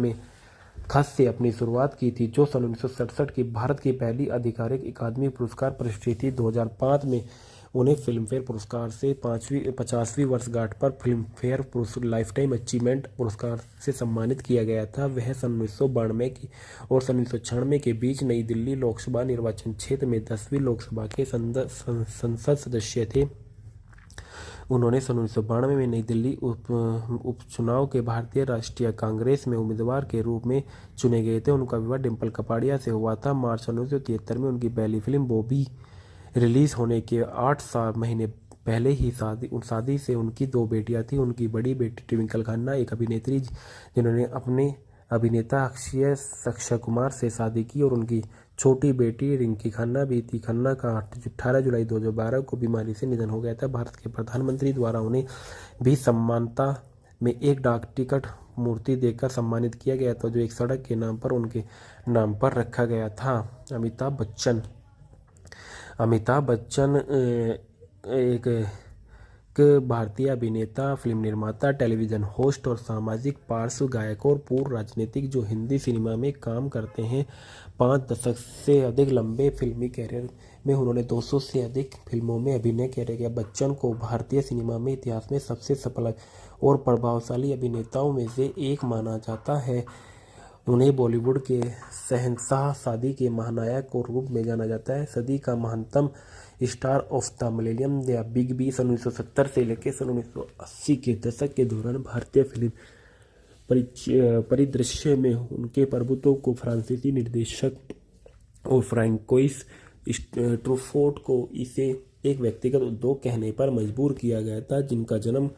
से अपनी शुरुआत की थी, जो सन 1967 की भारत की पहली आधिकारिक अकादमी पुरस्कार प्रविष्टि थी। 2005 में उन्हें फिल्मफेयर पुरस्कार से 50वीं वर्षगांठ पर फिल्मफेयर लाइफटाइम अचीवमेंट पुरस्कार से सम्मानित किया गया था। वह सन 1992 की और सन 1996 के बीच नई दिल्ली लोकसभा निर्वाचन क्षेत्र में 10वीं लोकसभा के संसद सदस्य थे। उन्होंने सन 1992 में नई दिल्ली उपचुनाव के भारतीय राष्ट्रीय कांग्रेस में उम्मीदवार के रूप में चुने गए थे। उनका विवाह डिम्पल कपाड़िया से हुआ था। मार्च सन 1973 में उनकी पहली फिल्म बॉबी रिलीज होने के 8 महीने पहले ही शादी से उनकी 2 बेटियां थी। उनकी बड़ी बेटी ट्विंकल खन्ना एक अभिनेत्री जिन्होंने अपने अभिनेता अक्षय कुमार से शादी की और उनकी छोटी बेटी रिंकी खन्ना भी थी। खन्ना का 18 जुलाई 2012 को बीमारी से निधन हो गया था। भारत के प्रधानमंत्री द्वारा उन्हें भी सम्मानता में एक डाक टिकट मूर्ति देकर सम्मानित किया गया था, जो एक सड़क के नाम पर उनके नाम पर रखा गया था। अमिताभ बच्चन एक भारतीय अभिनेता, फिल्म निर्माता, टेलीविजन होस्ट और सामाजिक पार्श्व गायक और पूर्व राजनीतिक जो हिंदी सिनेमा में काम करते हैं। 5 दशक से अधिक लंबे फिल्मी कैरियर में उन्होंने 200 से अधिक फिल्मों में अभिनय किया। बच्चन को भारतीय सिनेमा में इतिहास में सबसे सफल और प्रभावशाली अभिनेताओं में से एक माना जाता है। उन्हें बॉलीवुड के शहंशाह शादी के महानायक के रूप में जाना जाता है। सदी का महानतम स्टार ऑफ द मिलेनियम या बिग बी सन 1970 से लेकर सन 1980 के दशक के दौरान भारतीय फिल्म परिदृश्य में उनके प्रभुत्व को फ्रांसीसी निर्देशक और फ्रांकोइस ट्रूफोर्ट को इसे एक व्यक्तिगत उद्योग कहने पर मजबूर किया गया था, जिनका जन्म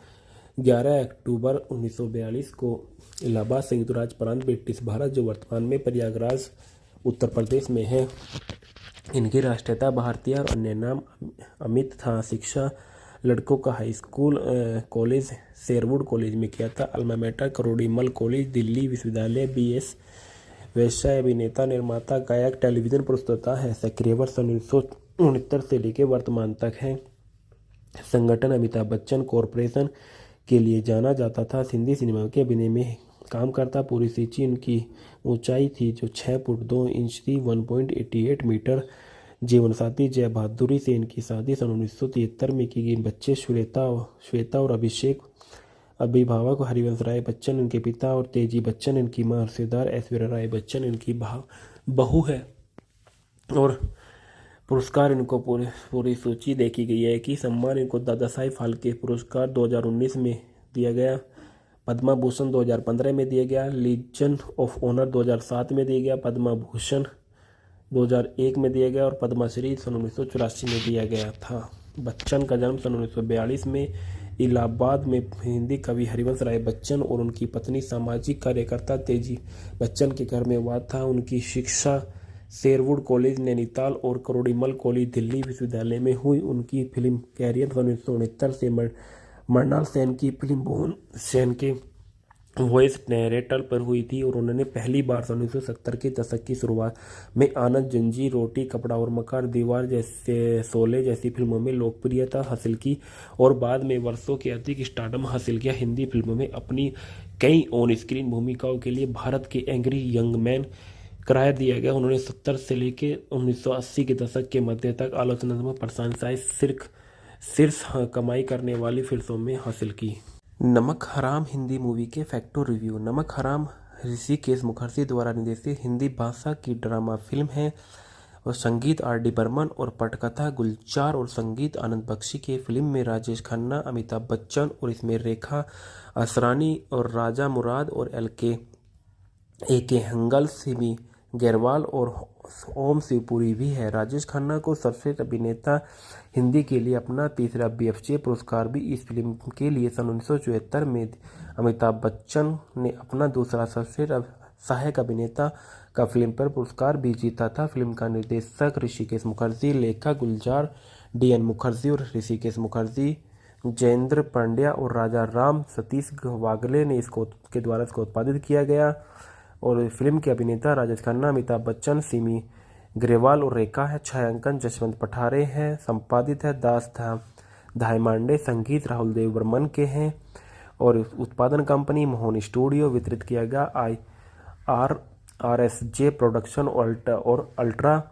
11 अक्टूबर 1942 को इलाहाबाद संयुक्त राज्य प्रांत ब्रिटिश भारत, जो वर्तमान में प्रयागराज उत्तर प्रदेश में है। इनकी राष्ट्रीयता भारतीय और अन्य नाम अमित था। शिक्षा लड़कों का high school college Sherwood college में किया था। Alma mater Kirori Mal college Delhi विश्वविद्यालय BS। व्यवसाय अभिनेता, निर्माता, गायक, टेलीविजन प्रस्तुता है। सक्रिय वर्ष 1969 से लेकर वर्तमान तक है। संगठन अमिताभ बच्चन कॉरपोरेशन के लिए जाना जाता था। हिंदी सिनेमा के अभिनय में काम करता। पूरी सूची इनकी ऊंचाई थी जो 6 फुट 2 इंच थी, 1.88 मीटर। जीवन साथी जय बहादुरी से इनकी शादी सन 1973 में की गई। बच्चे श्वेता और अभिषेक। अभिभावक हरिवंश राय बच्चन इनके पिता और तेजी बच्चन इनकी मां। रिश्तेदार ऐश्वर्या राय बच्चन इनकी बहू है। और पुरस्कार इनको पूरी सूची देखी गई है कि सम्मान इनको दादा साहिब फाल्के पुरस्कार 2019 में दिया गया, पद्म भूषण 2015 में दिया गया, लीजन ऑफ ऑनर 2007 में दिया गया, पद्म भूषण 2001 में दिया गया और पद्मश्री सन 1984 में दिया गया था। बच्चन का जन्म सन 1942 में इलाहाबाद में हिंदी कवि हरिवंश राय बच्चन और उनकी पत्नी सामाजिक कार्यकर्ता तेजी बच्चन के घर में हुआ था। उनकी शिक्षा शेरवुड कॉलेज नैनीताल और करोड़ीमल कॉलेज दिल्ली विश्वविद्यालय में हुई। उनकी फिल्म कैरियर सन 1969 से मृणाल सेन की फिल्म भुवन सेन के वॉइस नैरेटर पर हुई थी और उन्होंने पहली बार सन 1970 के दशक की शुरुआत में आनंद, जंजीर, रोटी, कपड़ा और मकान, दीवार जैसे शोले जैसी फिल्मों में लोकप्रियता हासिल की और बाद में वर्षों के अधिक स्टारडम हासिल किया। हिंदी फिल्मों में अपनी कई ऑन स्क्रीन भूमिकाओं के लिए भारत के एंग्री यंग मैन करार दिया गया। उन्होंने 70 से लेकर 1980 के दशक के मध्य तक आलोचनात्मक प्रशंसाएं शीर्ष कमाई करने वाली फिल्मों में हासिल की। नमक हराम हिंदी मूवी के फैक्टो रिव्यू। नमक हराम ऋषिकेश मुखर्जी द्वारा निर्देशित हिंदी भाषा की ड्रामा फिल्म है और संगीत R.D. बर्मन और पटकथा गुलजार और संगीत आनंद बख्शी की। फिल्म में राजेश खन्ना, अमिताभ बच्चन और इसमें रेखा असरानी और राजा मुराद और ए के हंगल, सिमी गैरवाल और ओम शिवपुरी भी है। राजेश खन्ना को सर्वश्रेष्ठ अभिनेता हिंदी के लिए अपना तीसरा BFJ पुरस्कार भी इस फिल्म के लिए सन 1974 में। अमिताभ बच्चन ने अपना दूसरा सर्वश्रेष्ठ सहायक अभिनेता का फिल्मफेयर पुरस्कार भी जीता था। फिल्म का निर्देशक ऋषिकेश मुखर्जी, लेखक गुलजार DN मुखर्जी और ऋषिकेश मुखर्जी, जयेंद्र पांड्या और राजा राम सतीश वागले ने के द्वारा इसको उत्पादित किया गया। और फिल्म के अभिनेता राजेश खन्ना, अमिताभ बच्चन, सिमी ग्रेवाल और रेखा है। छायांकन जसवंत पठारे है। संपादित है दास धायमांडे। संगीत राहुल देव बर्मन के हैं और उत्पादन कंपनी मोहन स्टूडियो। वितरित किया गया RSJ प्रोडक्शन और अल्ट्रा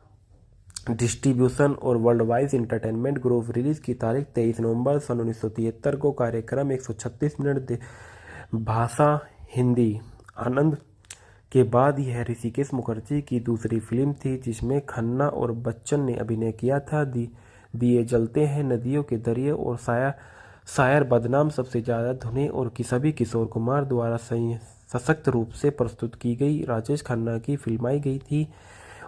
डिस्ट्रीब्यूशन और world wide entertainment group. Release की तारीख 23 नवंबर सन 1973 को। कार्यक्रम 136 मिनट। भाषा हिंदी। आनंद के बाद यह ऋषिकेश मुखर्जी की दूसरी फिल्म थी जिसमें खन्ना और बच्चन ने अभिनय किया था। दिए जलते हैं, नदियों के दरिए और शायर बदनाम सबसे ज़्यादा धुनें और सभी किशोर कुमार द्वारा सशक्त रूप से प्रस्तुत की गई राजेश खन्ना की फिल्माई गई थी।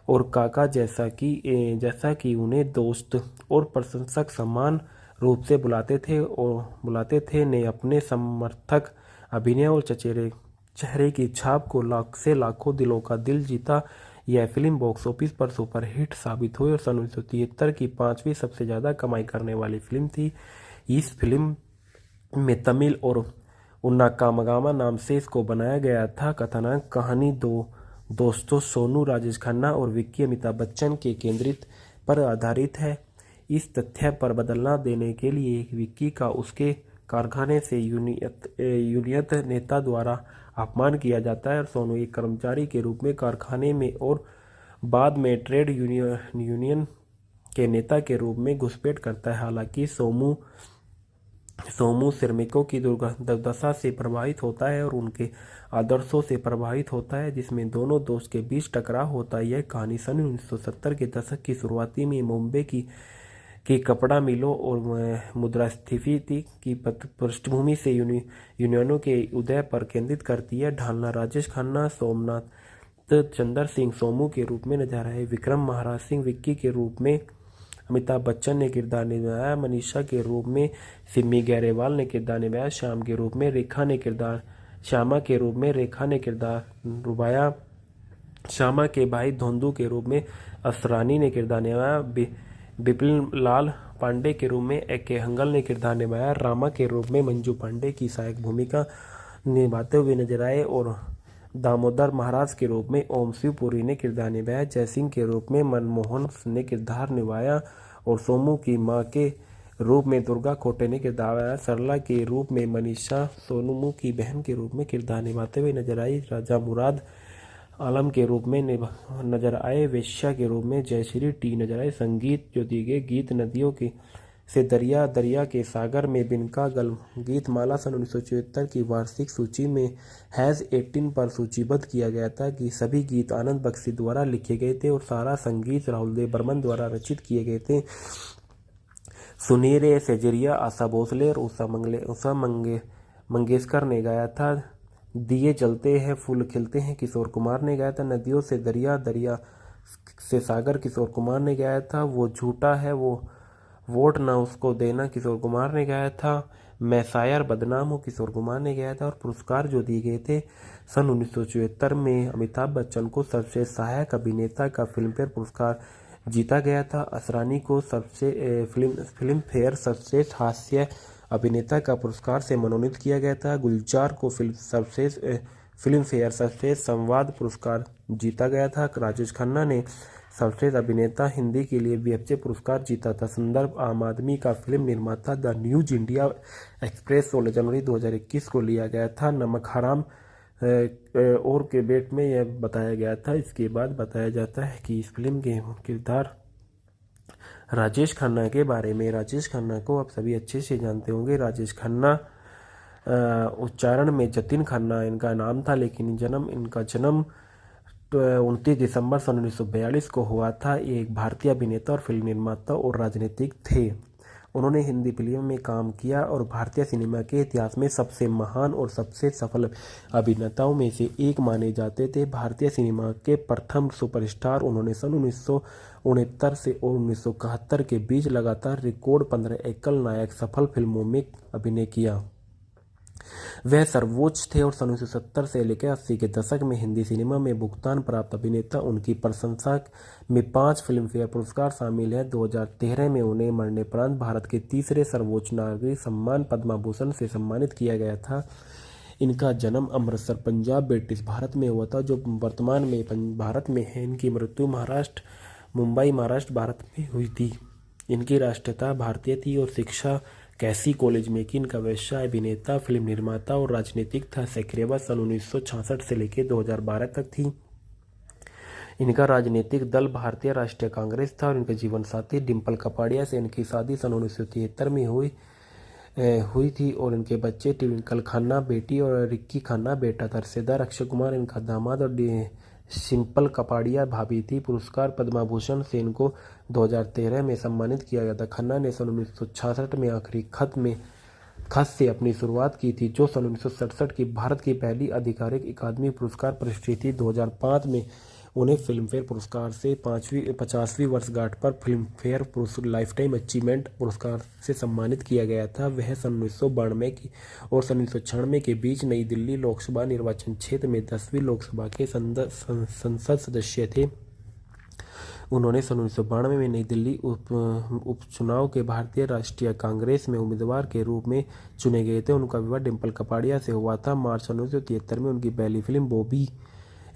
और काका जैसा कि उन्हें दोस्त और प्रशंसक समान रूप से बुलाते थे ने अपने समर्थक अभिनय और चेहरे की छाप को लाखों दिलों का दिल जीता। यह फिल्म बॉक्स ऑफिस पर सुपरहिट साबित हुई और सन 1973 की 5वीं सबसे ज़्यादा कमाई करने वाली फिल्म थी। इस फिल्म में तमिल और उन्ना कामगामा नाम से इसको बनाया गया था। कथानक कहानी दो दोस्तों सोनू राजेश खन्ना और विक्की अमिताभ बच्चन के केंद्रित पर आधारित है। इस तथ्य पर बदलना देने के लिए विक्की का उसके कारखाने से यूनियत नेता द्वारा अपमान किया जाता है और सोनू एक कर्मचारी के रूप में कारखाने में और बाद में ट्रेड यूनियन के नेता के रूप में घुसपैठ करता है। हालांकि सोमू श्रमिकों की दुर्दशा से प्रभावित होता है और उनके आदर्शों से प्रभावित होता है जिसमें दोनों दोस्त के बीच टकराव होता है। यह कहानी सन 1970 के दशक की शुरुआती में मुंबई की कपड़ा मिलों और मुद्रास्फीति की पृष्ठभूमि से यूनियनों के उदय पर केंद्रित करती है। ढालना राजेश खन्ना सोमनाथ चंद्र सिंह सोमू के रूप में नजर आए। विक्रम महाराज सिंह विक्की के रूप में अमिताभ बच्चन ने किरदार निभाया। मनीषा के रूप में सिमी गैरेवाल ने किरदार निभाया। श्यामा के रूप में रेखा ने किरदार निभाया। श्यामा के भाई धोंदू के रूप में असरानी ने किरदार निभाया। बिपिन लाल पांडे के रूप में A.K. हंगल ने किरदार निभाया। रामा के रूप में मंजू पांडे की सहायक भूमिका निभाते हुए नजर आए और दामोदर महाराज के रूप में ओम शिवपुरी ने किरदार निभाया। जयसिंह के रूप में मनमोहन ने किरदार निभाया और सोमू की मां के रूप में दुर्गा खोटे ने किरदार निभाया। सरला के रूप में मनीषा सोनू की बहन के रूप में किरदार निभाते हुए नजर आई। राजा मुराद आलम के रूप में नजर आए। वेश्या के रूप में जयश्री टी नजर आए। संगीत जो दिए गए गीत नदियों के से दरिया दरिया के सागर में बिनका गल गीत माला सन 1974 की वार्षिक सूची में हैज़ 18 पर सूचीबद्ध किया गया था कि सभी गीत आनंद बख्शी द्वारा लिखे गए थे और सारा संगीत राहुल देव बर्मन द्वारा रचित किए गए थे। सुनीरे सेजरिया आशा भोसले और उषा मंगेशकर ने गाया था। दिए जलते हैं फूल खिलते हैं किशोर कुमार ने गाया था। नदियों से दरिया दरिया से सागर किशोर कुमार ने गाया था। वो झूठा है वो वोट ना उसको देना किशोर कुमार ने गाया था। मैं शायर बदनाम हूँ किशोर कुमार ने गाया था। और पुरस्कार जो दिए गए थे सन 1974 में अमिताभ बच्चन को सर्वश्रेष्ठ सहायक अभिनेता का फिल्मफेयर पुरस्कार जीता गया था। असरानी को फिल्म फेयर सर्वश्रेष्ठ हास्य अभिनेता का पुरस्कार से मनोनीत किया गया था। गुलजार को फिल्म फेयर सर्वश्रेष्ठ संवाद पुरस्कार जीता गया था। राजेश खन्ना ने सर्वश्रेष्ठ अभिनेता हिंदी के लिए BFJ पुरस्कार जीता था। संदर्भ आम आदमी का फिल्म निर्माता द न्यूज इंडिया एक्सप्रेस 16 जनवरी 2021 को लिया गया था। नमक हराम और के बेट में यह बताया गया था। इसके बाद बताया जाता है कि इस फिल्म के किरदार राजेश खन्ना के बारे में। राजेश खन्ना को आप सभी अच्छे से जानते होंगे। राजेश खन्ना उच्चारण में जतिन खन्ना इनका नाम था, लेकिन इनका जन्म 29 दिसंबर सन 1942 को हुआ था। ये एक भारतीय अभिनेता और फिल्म निर्माता और राजनीतिक थे। उन्होंने हिंदी फिल्म में काम किया और भारतीय सिनेमा के इतिहास में सबसे महान और सबसे सफल अभिनेताओं में से एक माने जाते थे। भारतीय सिनेमा के प्रथम सुपरस्टार उन्होंने सन 1969 से 1971 के बीच लगातार रिकॉर्ड 15 एकल नायक सफल फिल्मों में अभिनय किया। वह सर्वोच्च थे और सन 1970 से लेकर 80 के दशक में हिंदी सिनेमा में भुगतान प्राप्त अभिनेता। उनकी प्रशंसा में 5 फिल्मफेयर पुरस्कार शामिल हैं। 2013 में उन्हें मरणोपरांत भारत के तीसरे सर्वोच्च नागरिक सम्मान पद्म भूषण से सम्मानित किया गया था। इनका जन्म अमृतसर पंजाब ब्रिटिश भारत में हुआ था, जो वर्तमान में भारत में है। इनकी मृत्यु मुंबई महाराष्ट्र भारत में हुई थी। इनकी राष्ट्रीयता भारतीय थी और शिक्षा कैसी कॉलेज में की। इनका व्यवसाय अभिनेता, फिल्म निर्माता और राजनीतिक था। सक्रियता सन 1966 से लेकर 2012 तक थी। इनका राजनीतिक दल भारतीय राष्ट्रीय कांग्रेस था और इनके जीवन साथी डिम्पल कपाड़िया से इनकी शादी सन 1973 में हुई थी और इनके बच्चे ट्विंकल खन्ना बेटी और रिक्की खन्ना बेटा था। रिश्तेदार अक्षय कुमार इनका दामाद और सिंपल कपाड़िया भाभी थी। पुरस्कार पद्म भूषण से इनको 2013 में सम्मानित किया गया था। खन्ना ने सन 1966 में आखिरी खत से अपनी शुरुआत की थी, जो सन 1967 की भारत की पहली आधिकारिक अकादमी पुरस्कार पुरस्कृत थी। 2005 में उन्हें फिल्मफेयर पुरस्कार से 50वीं वर्षगांठ पर फिल्मफेयर लाइफटाइम अचीवमेंट पुरस्कार से सम्मानित किया गया था। वह सन 1992 की और सन 1996 के बीच नई दिल्ली लोकसभा निर्वाचन क्षेत्र में 10वीं लोकसभा के संसद सदस्य थे। उन्होंने सन 1992 में नई दिल्ली उपचुनाव के भारतीय राष्ट्रीय कांग्रेस में उम्मीदवार के रूप में चुने गए थे। उनका विवाह डिम्पल कपाड़िया से हुआ था। मार्च 1973 में उनकी पहली फिल्म बॉबी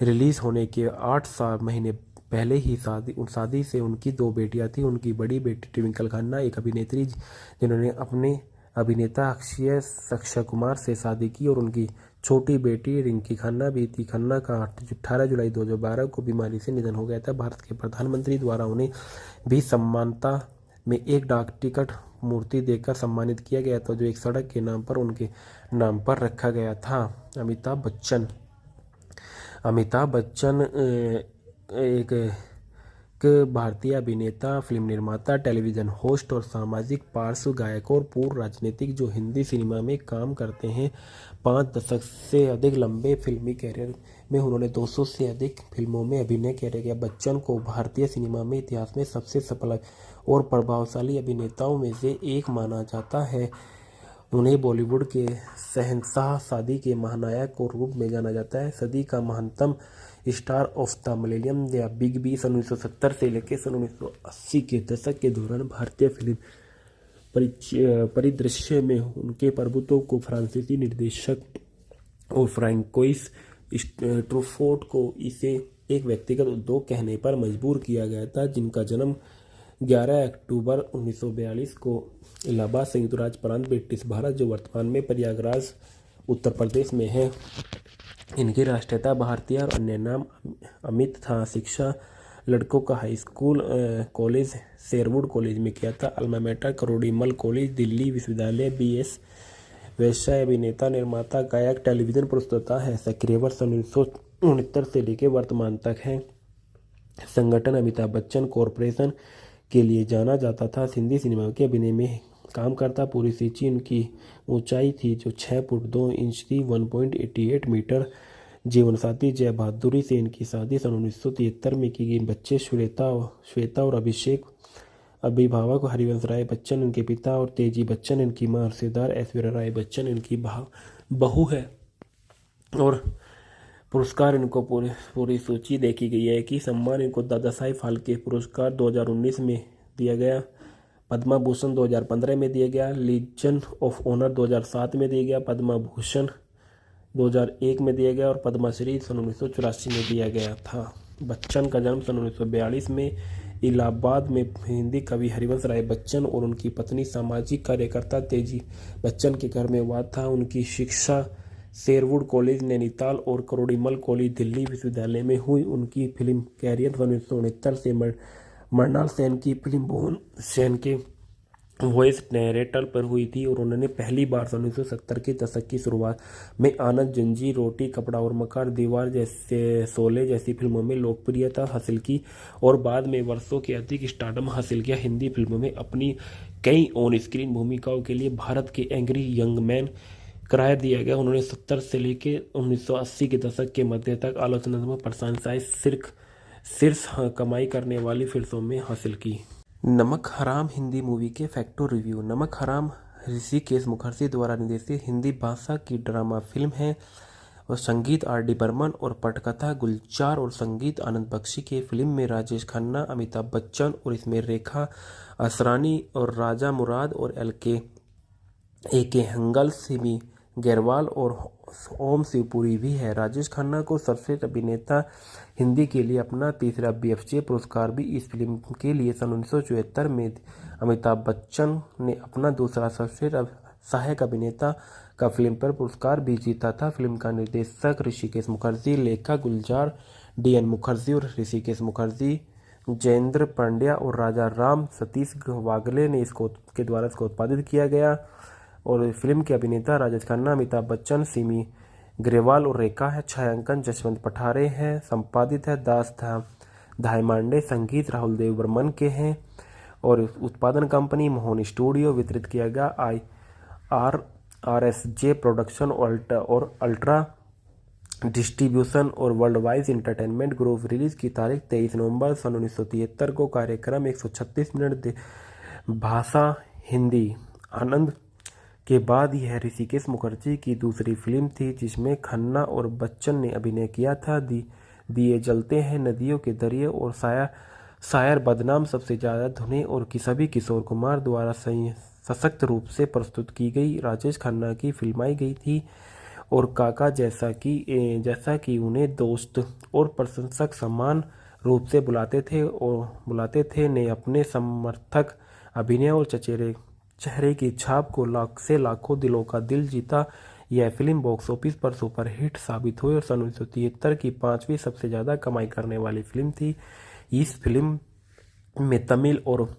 रिलीज होने के 8 महीने पहले ही शादी से उनकी 2 बेटियां थी। उनकी बड़ी बेटी ट्विंकल खन्ना एक अभिनेत्री जिन्होंने अपने अभिनेता अक्षय कुमार से शादी की और उनकी छोटी बेटी रिंकी खन्ना भी थी। खन्ना का 18 जुलाई 2012 को बीमारी से निधन हो गया था। भारत के प्रधानमंत्री द्वारा उन्हें भी सम्मानता में एक डाक टिकट मूर्ति देकर सम्मानित किया गया था, जो एक सड़क के नाम पर उनके नाम पर रखा गया था। अमिताभ बच्चन एक भारतीय अभिनेता, फिल्म निर्माता, टेलीविजन होस्ट और सामाजिक पार्श्व गायक और पूर्व राजनीतिक जो हिंदी सिनेमा में काम करते हैं। 5 दशक से अधिक लंबे फिल्मी कैरियर में उन्होंने 200 से अधिक फिल्मों में अभिनय किया। बच्चन को भारतीय सिनेमा में इतिहास में सबसे सफल और प्रभावशाली अभिनेताओं में से एक माना जाता है। उन्हें बॉलीवुड के शहंशाह शादी के महानायक के रूप में जाना जाता है। सदी का महानतम स्टार ऑफ द मिलेनियम या बिग बी सन 1970 से लेकर सन 1980 के दशक के दौरान भारतीय फिल्म परिदृश्य में उनके प्रभुत्व को फ्रांसीसी निर्देशक और फ्रांकोइस ट्रूफोर्ट को इसे एक व्यक्तिगत उद्योग कहने पर मजबूर किया गया था, जिनका जन्म 11 अक्टूबर 1942 को इलाहाबाद संयुक्त राज्य प्रांत ब्रिटिश भारत, जो वर्तमान में प्रयागराज उत्तर प्रदेश में है। इनकी राष्ट्रीयता भारतीय और अन्य नाम अमित था। शिक्षा लड़कों का high school college Sherwood college में किया था। Alma mater Kirori Mal college Delhi विश्वविद्यालय BS। व्यवसाय अभिनेता, निर्माता, गायक, टेलीविजन प्रस्तुता है। सक्रिय वर्ष 1969 से लेकर वर्तमान तक है। संगठन अमिताभ बच्चन कॉरपोरेशन के लिए जाना जाता था। हिंदी सिनेमा के अभिनय में काम करता। पूरी सूची उनकी ऊंचाई थी जो 6 फुट 2 इंच थी, 1.88 मीटर। जीवन साथी जय बहादुरी से इनकी शादी सन 1973 में की गई। बच्चे श्वेता और अभिषेक। अभिभावक हरिवंश राय बच्चन इनके पिता और तेजी बच्चन इनकी मां। रिश्तेदार ऐश्वर्या राय बच्चन इनकी बहू है। और पुरस्कार इनको पूरी सूची देखी गई है कि सम्मान इनको दादा साहिब फाल्के पुरस्कार 2019 में दिया गया, पद्म भूषण 2015 में दिया गया, लीजन ऑफ ऑनर 2007 में दिया गया, पद्म भूषण 2001 में दिया गया और पद्मश्री सन 1984 में दिया गया था। बच्चन का जन्म सन 1942 में इलाहाबाद में हिंदी कवि हरिवंश राय बच्चन और उनकी पत्नी सामाजिक कार्यकर्ता तेजी बच्चन के घर में हुआ था। उनकी शिक्षा शेरवुड कॉलेज नैनीताल और करोड़ीमल कॉलेज दिल्ली विश्वविद्यालय में हुई। उनकी फिल्म कैरियर 1969 से मृणाल सेन की फिल्म भुवन सेन के वॉइस नैरेटर पर हुई थी और उन्होंने पहली बार 1970 के दशक की शुरुआत में आनंद, जंजीर, रोटी कपड़ा और मकान, दीवार जैसे, शोले जैसी फिल्मों में लोकप्रियता हासिल की और बाद में वर्षों के अधिक स्टारडम हासिल किया। हिंदी फिल्मों में अपनी कई ऑन स्क्रीन भूमिकाओं के लिए भारत के एंग्री यंग मैन करार दिया गया। उन्होंने 70 से लेकर 1980 के दशक के मध्य तक आलोचनात्मक प्रशंसाएं शीर्ष कमाई करने वाली फिल्मों में हासिल की। नमक हराम हिंदी मूवी के फैक्टो रिव्यू। नमक हराम ऋषिकेश मुखर्जी द्वारा निर्देशित हिंदी भाषा की ड्रामा फिल्म है और संगीत R.D. बर्मन और पटकथा गुलजार और संगीत आनंद बख्शी के। फिल्म में राजेश खन्ना, अमिताभ बच्चन और इसमें रेखा असरानी और राजा मुराद और ए के हंगल, सिमी गैरवाल और ओम शिवपुरी भी है। राजेश खन्ना को सर्वश्रेष्ठ अभिनेता हिंदी के लिए अपना तीसरा BFJ पुरस्कार भी इस फिल्म के लिए सन 1974 में। अमिताभ बच्चन ने अपना दूसरा सर्वश्रेष्ठ सहायक अभिनेता का फिल्म पर पुरस्कार भी जीता था। फिल्म का निर्देशक ऋषिकेश मुखर्जी, लेखक गुलजार DN मुखर्जी और ऋषिकेश मुखर्जी, जयेंद्र पांड्या और राजा राम सतीश वागले ने के द्वारा इसको उत्पादित किया गया। और फिल्म के अभिनेता राजेश खन्ना, अमिताभ बच्चन, सिमी ग्रेवाल और रेखा है। छायांकन जसवंत पठारे है। संपादित है दास धायमांडे। संगीत राहुल देव बर्मन के हैं और उत्पादन कंपनी मोहन स्टूडियो। वितरित किया गया RSJ प्रोडक्शन और अल्ट्रा डिस्ट्रीब्यूशन और world wise entertainment group. Release की तारीख 23 नवंबर सन 1973 को। कार्यक्रम 136 मिनट। भाषा हिंदी। आनंद के बाद यह ऋषिकेश मुखर्जी की दूसरी फिल्म थी जिसमें खन्ना और बच्चन ने अभिनय किया था। दिए जलते हैं, नदियों के दरिए और शायर बदनाम सबसे ज़्यादा धुनें और सभी किशोर कुमार द्वारा सशक्त रूप से प्रस्तुत की गई राजेश खन्ना की फिल्माई गई थी। और काका जैसा कि उन्हें दोस्त और प्रशंसक समान रूप से बुलाते थे ने अपने समर्थक अभिनय और चेहरे की छाप को लाखों दिलों का दिल जीता। यह फिल्म बॉक्स ऑफिस पर सुपरहिट साबित हुई और सन 1973 की 5वीं सबसे ज़्यादा कमाई करने वाली फिल्म थी। इस फिल्म में तमिल और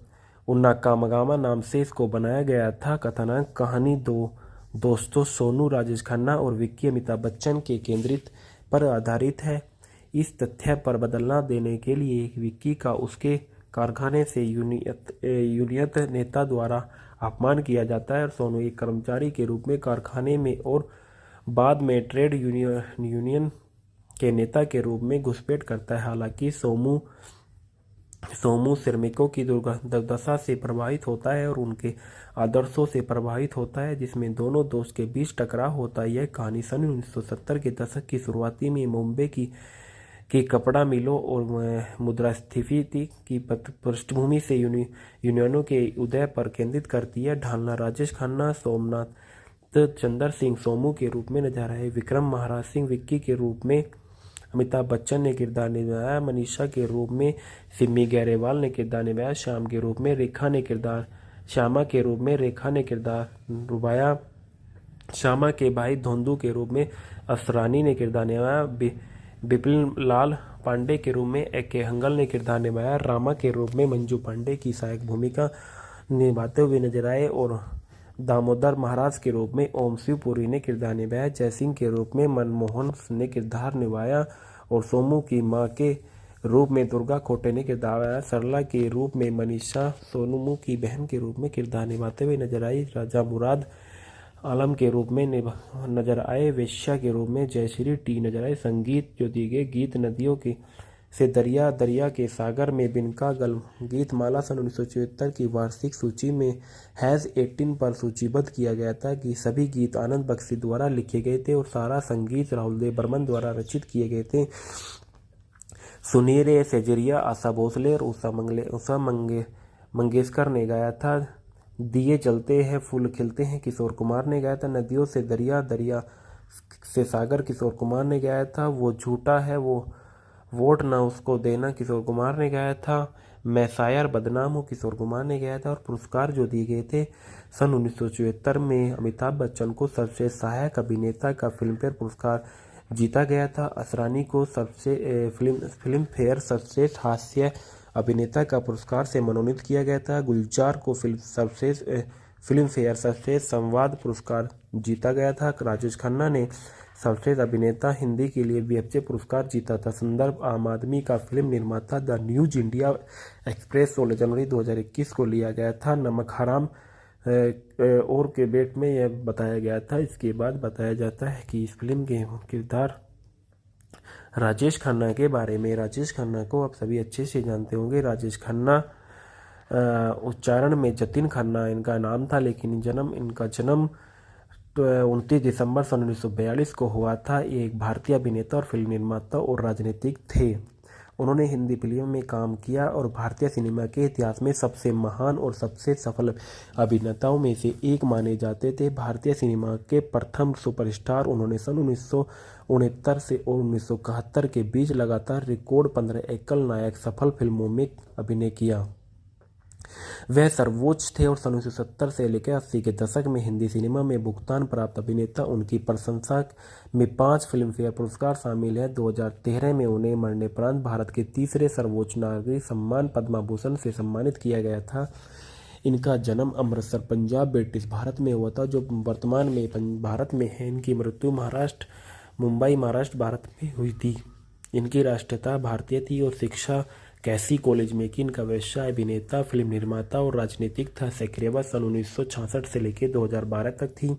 उन्ना कामगामा नाम से इसको बनाया गया था। कथानक कहानी दो दोस्तों सोनू, राजेश खन्ना और विक्की अमिताभ बच्चन के केंद्रित पर आधारित है। इस तथ्य पर बदलना देने के लिए विक्की का उसके कारखाने से यूनियन नेता द्वारा अपमान किया जाता है और सोनू एक कर्मचारी के रूप में कारखाने में और बाद में ट्रेड यूनियन के नेता के रूप में घुसपैठ करता है। हालांकि सोमू श्रमिकों की दुर्दशा से प्रभावित होता है और उनके आदर्शों से प्रभावित होता है जिसमें दोनों दोस्त के बीच टकराव होता है। यह कहानी सन 1970 के दशक की शुरुआती में मुंबई की कपड़ा मिलों और मुद्रास्फीति की पृष्ठभूमि से यूनियनों के उदय पर केंद्रित करती है। ढालना राजेश खन्ना, सोमनाथ चंद्र सिंह सोमू के रूप में नजर आए। विक्रम महाराज सिंह विक्की के रूप में अमिताभ बच्चन ने किरदार निभाया। मनीषा के रूप में सिमी गैरेवाल ने किरदार निभाया। श्यामा के रूप में रेखा ने किरदार निभाया। श्यामा के भाई धोंदू के रूप में असरानी ने किरदार निभाया। बिपिन लाल पांडे के रूप में A.K. हंगल ने किरदार निभाया। रामा के रूप में मंजू पांडे की सहायक भूमिका निभाते हुए नजर आए और दामोदर महाराज के रूप में ओम शिवपुरी ने किरदार निभाया। जयसिंह के रूप में मनमोहन ने किरदार निभाया और सोमू की मां के रूप में दुर्गा खोटे ने किरदार निभाया। सरला के रूप में मनीषा सोनू की बहन के रूप में किरदार निभाते हुए नजर आई। राजा मुराद आलम के रूप में नजर आए। वेश्या के रूप में जयश्री टी नजर आए। संगीत जो दिए गए गीत नदियों के से दरिया, दरिया के सागर में बिनका गल गीत माला सन 1974 की वार्षिक सूची में हैज़ 18 पर सूचीबद्ध किया गया था कि सभी गीत आनंद बख्शी द्वारा लिखे गए थे और सारा संगीत राहुल देव बर्मन द्वारा रचित किए गए थे। सुनीरे सेजरिया आशा भोसले और उषा मंगेशकर ने गाया था। दिए जलते हैं फूल खिलते हैं किशोर कुमार ने गाया था। नदियों से दरिया, दरिया से सागर किशोर कुमार ने गाया था। वो झूठा है वो वोट ना उसको देना किशोर कुमार ने गाया था। मैं शायर बदनाम हूँ किशोर कुमार ने गाया था। और पुरस्कार जो दिए गए थे सन 1974 में अमिताभ बच्चन को सर्वश्रेष्ठ सहायक अभिनेता का फिल्म फेयर पुरस्कार जीता गया था। असरानी को फिल्म फेयर सर्वश्रेष्ठ हास्य अभिनेता का पुरस्कार से मनोनीत किया गया था। गुलजार को फिल्म फेयर सर्वश्रेष्ठ संवाद पुरस्कार जीता गया था। राजेश खन्ना ने सर्वश्रेष्ठ अभिनेता हिंदी के लिए बीएफजे पुरस्कार जीता था। संदर्भ आम आदमी का फिल्म निर्माता द न्यूज इंडिया एक्सप्रेस 16 जनवरी 2021 को लिया गया था। नमक हराम और के बेट में यह बताया गया था। इसके बाद बताया जाता है कि इस फिल्म के किरदार राजेश खन्ना के बारे में। राजेश खन्ना को आप सभी अच्छे से जानते होंगे। राजेश खन्ना उच्चारण में जतिन खन्ना इनका नाम था, लेकिन इनका जन्म 29 दिसंबर 1942 को हुआ था। ये एक भारतीय अभिनेता और फिल्म निर्माता और राजनीतिक थे। उन्होंने हिंदी फिल्म में काम किया और भारतीय सिनेमा के इतिहास में सबसे महान और सबसे सफल अभिनेताओं में से एक माने जाते थे। भारतीय सिनेमा के प्रथम सुपरस्टार उन्होंने सन 1969 से 1971 के बीच लगातार रिकॉर्ड 15 एकल नायक सफल फिल्मों में अभिनय किया। वह सर्वोच्च थे और सन 1970 से लेकर 80 के दशक में हिंदी सिनेमा में भुगतान प्राप्त अभिनेता। उनकी प्रशंसा में 5 फिल्मफेयर पुरस्कार शामिल हैं। 2013 में उन्हें मरणोपरांत भारत के तीसरे सर्वोच्च नागरिक सम्मान पद्म भूषण से सम्मानित किया गया था। इनका जन्म अमृतसर पंजाब ब्रिटिश भारत में हुआ था, जो वर्तमान में भारत में है। इनकी मृत्यु मुंबई महाराष्ट्र भारत में हुई थी। इनकी राष्ट्रीयता भारतीय थी और शिक्षा कैसी कॉलेज में की। इनका व्यवसाय अभिनेता, फिल्म निर्माता और राजनीतिक था। सक्रियता सन 1966 से लेकर 2012 तक थी।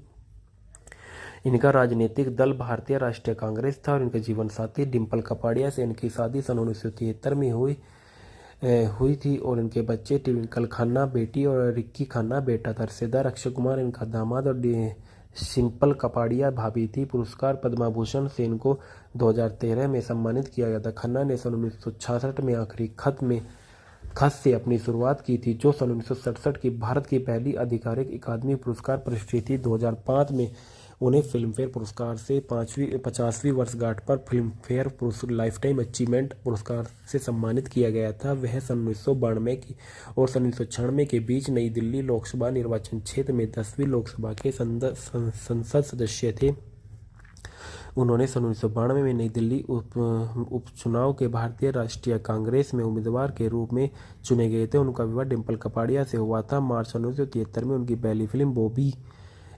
इनका राजनीतिक दल भारतीय राष्ट्रीय कांग्रेस था और इनके जीवन साथी डिम्पल कपाड़िया से इनकी शादी सन 1973 में हुई थी और इनके बच्चे ट्विंकल खन्ना बेटी और रिक्की खन्ना बेटा था। रिश्तेदार अक्षय कुमार इनका दामाद और सिंपल कपाड़िया भाभी थी। पुरस्कार पद्म भूषण से इनको 2013 में सम्मानित किया गया था। खन्ना ने सन 1966 में आखिरी खत से अपनी शुरुआत की थी, जो सन 1967 की भारत की पहली आधिकारिक अकादमी पुरस्कार प्रविष्टि थी। 2005 में उन्हें फिल्मफेयर पुरस्कार से 50वीं वर्षगांठ पर फिल्मफेयर लाइफटाइम अचीवमेंट पुरस्कार से सम्मानित किया गया था। वह सन 1992 की और सन 1996 के बीच नई दिल्ली लोकसभा निर्वाचन क्षेत्र में 10वीं लोकसभा के संसद सदस्य थे। उन्होंने सन 1992 में नई दिल्ली उपचुनाव के भारतीय राष्ट्रीय कांग्रेस में उम्मीदवार के रूप में चुने गए थे। उनका विवाह डिम्पल कपाड़िया से हुआ था। मार्च 1973 में उनकी पहली फिल्म बॉबी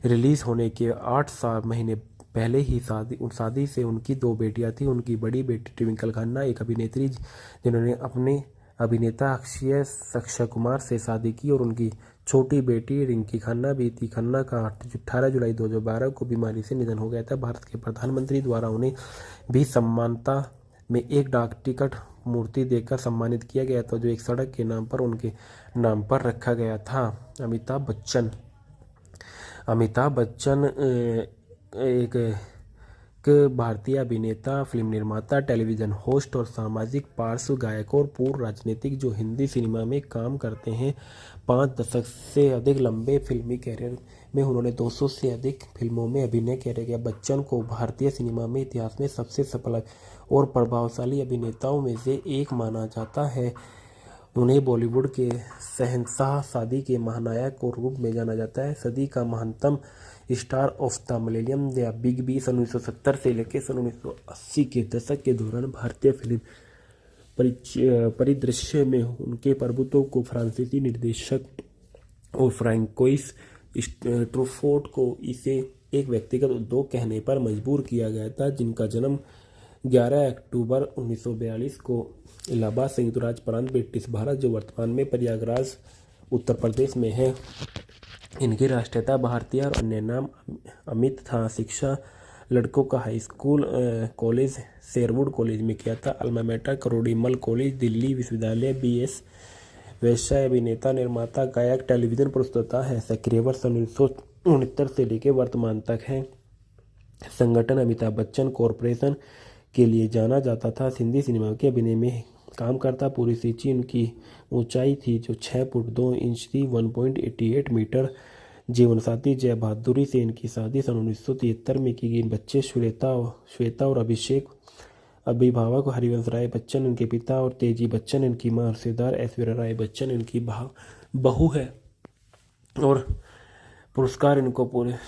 रिलीज होने के 8 महीने पहले ही शादी से उनकी 2 बेटियां थी। उनकी बड़ी बेटी ट्विंकल खन्ना एक अभिनेत्री जिन्होंने अपने अभिनेता अक्षय कुमार से शादी की और उनकी छोटी बेटी रिंकी खन्ना भी थी। खन्ना का 18 जुलाई 2012 को बीमारी से निधन हो गया था। भारत के प्रधानमंत्री द्वारा उन्हें भी सम्मानता में एक डाक टिकट मूर्ति देकर सम्मानित किया गया था, जो एक सड़क के नाम पर उनके नाम पर रखा गया था। अमिताभ बच्चन एक भारतीय अभिनेता, फिल्म निर्माता, टेलीविजन होस्ट और सामाजिक पार्श्व गायक और पूर्व राजनीतिक जो हिंदी सिनेमा में काम करते हैं। 5 दशक से अधिक लंबे फिल्मी कैरियर में उन्होंने 200 से अधिक फिल्मों में अभिनय किया। बच्चन को भारतीय सिनेमा में इतिहास में सबसे सफल और प्रभावशाली अभिनेताओं में से एक माना जाता है। उन्हें बॉलीवुड के शहंशाह शादी के महानायक के रूप में जाना जाता है। सदी का महानतम स्टार ऑफ द मिलेनियम या बिग बी सन 1970 से लेकर सन 1980 के दशक के दौरान भारतीय फिल्म परिदृश्य में उनके प्रभुत्व को फ्रांसीसी निर्देशक और फ्रांकोइस ट्रूफोर्ट को इसे एक व्यक्तिगत उद्योग कहने पर मजबूर किया गया था, जिनका जन्म 11 अक्टूबर 1942 को इलाहाबाद संयुक्त राज्य प्रांत ब्रिटिश भारत, जो वर्तमान में प्रयागराज उत्तर प्रदेश में है। इनकी राष्ट्रीयता भारतीय और अन्य नाम अमित था। शिक्षा लड़कों का high school college Sherwood college में किया था। Alma mater Kirori Mal college Delhi विश्वविद्यालय BS। व्यवसाय अभिनेता, निर्माता, गायक, टेलीविजन प्रस्तुता है। सक्रिय वर्ष 1969 से लेकर वर्तमान तक है। संगठन अमिताभ बच्चन कॉरपोरेशन के लिए जाना जाता था। हिंदी सिनेमा के अभिनय में काम करता। पूरी सूची उनकी ऊंचाई थी जो 6 फुट 2 इंच थी, 1.88 मीटर। जीवन साथी जय बहादुरी से इनकी शादी सन 1973 में की गई। बच्चे श्वेता और अभिषेक। अभिभावक हरिवंश राय बच्चन इनके पिता और तेजी बच्चन इनकी मां। रिश्तेदार ऐश्वर्या राय बच्चन इनकी बहू है। और पुरस्कार इनको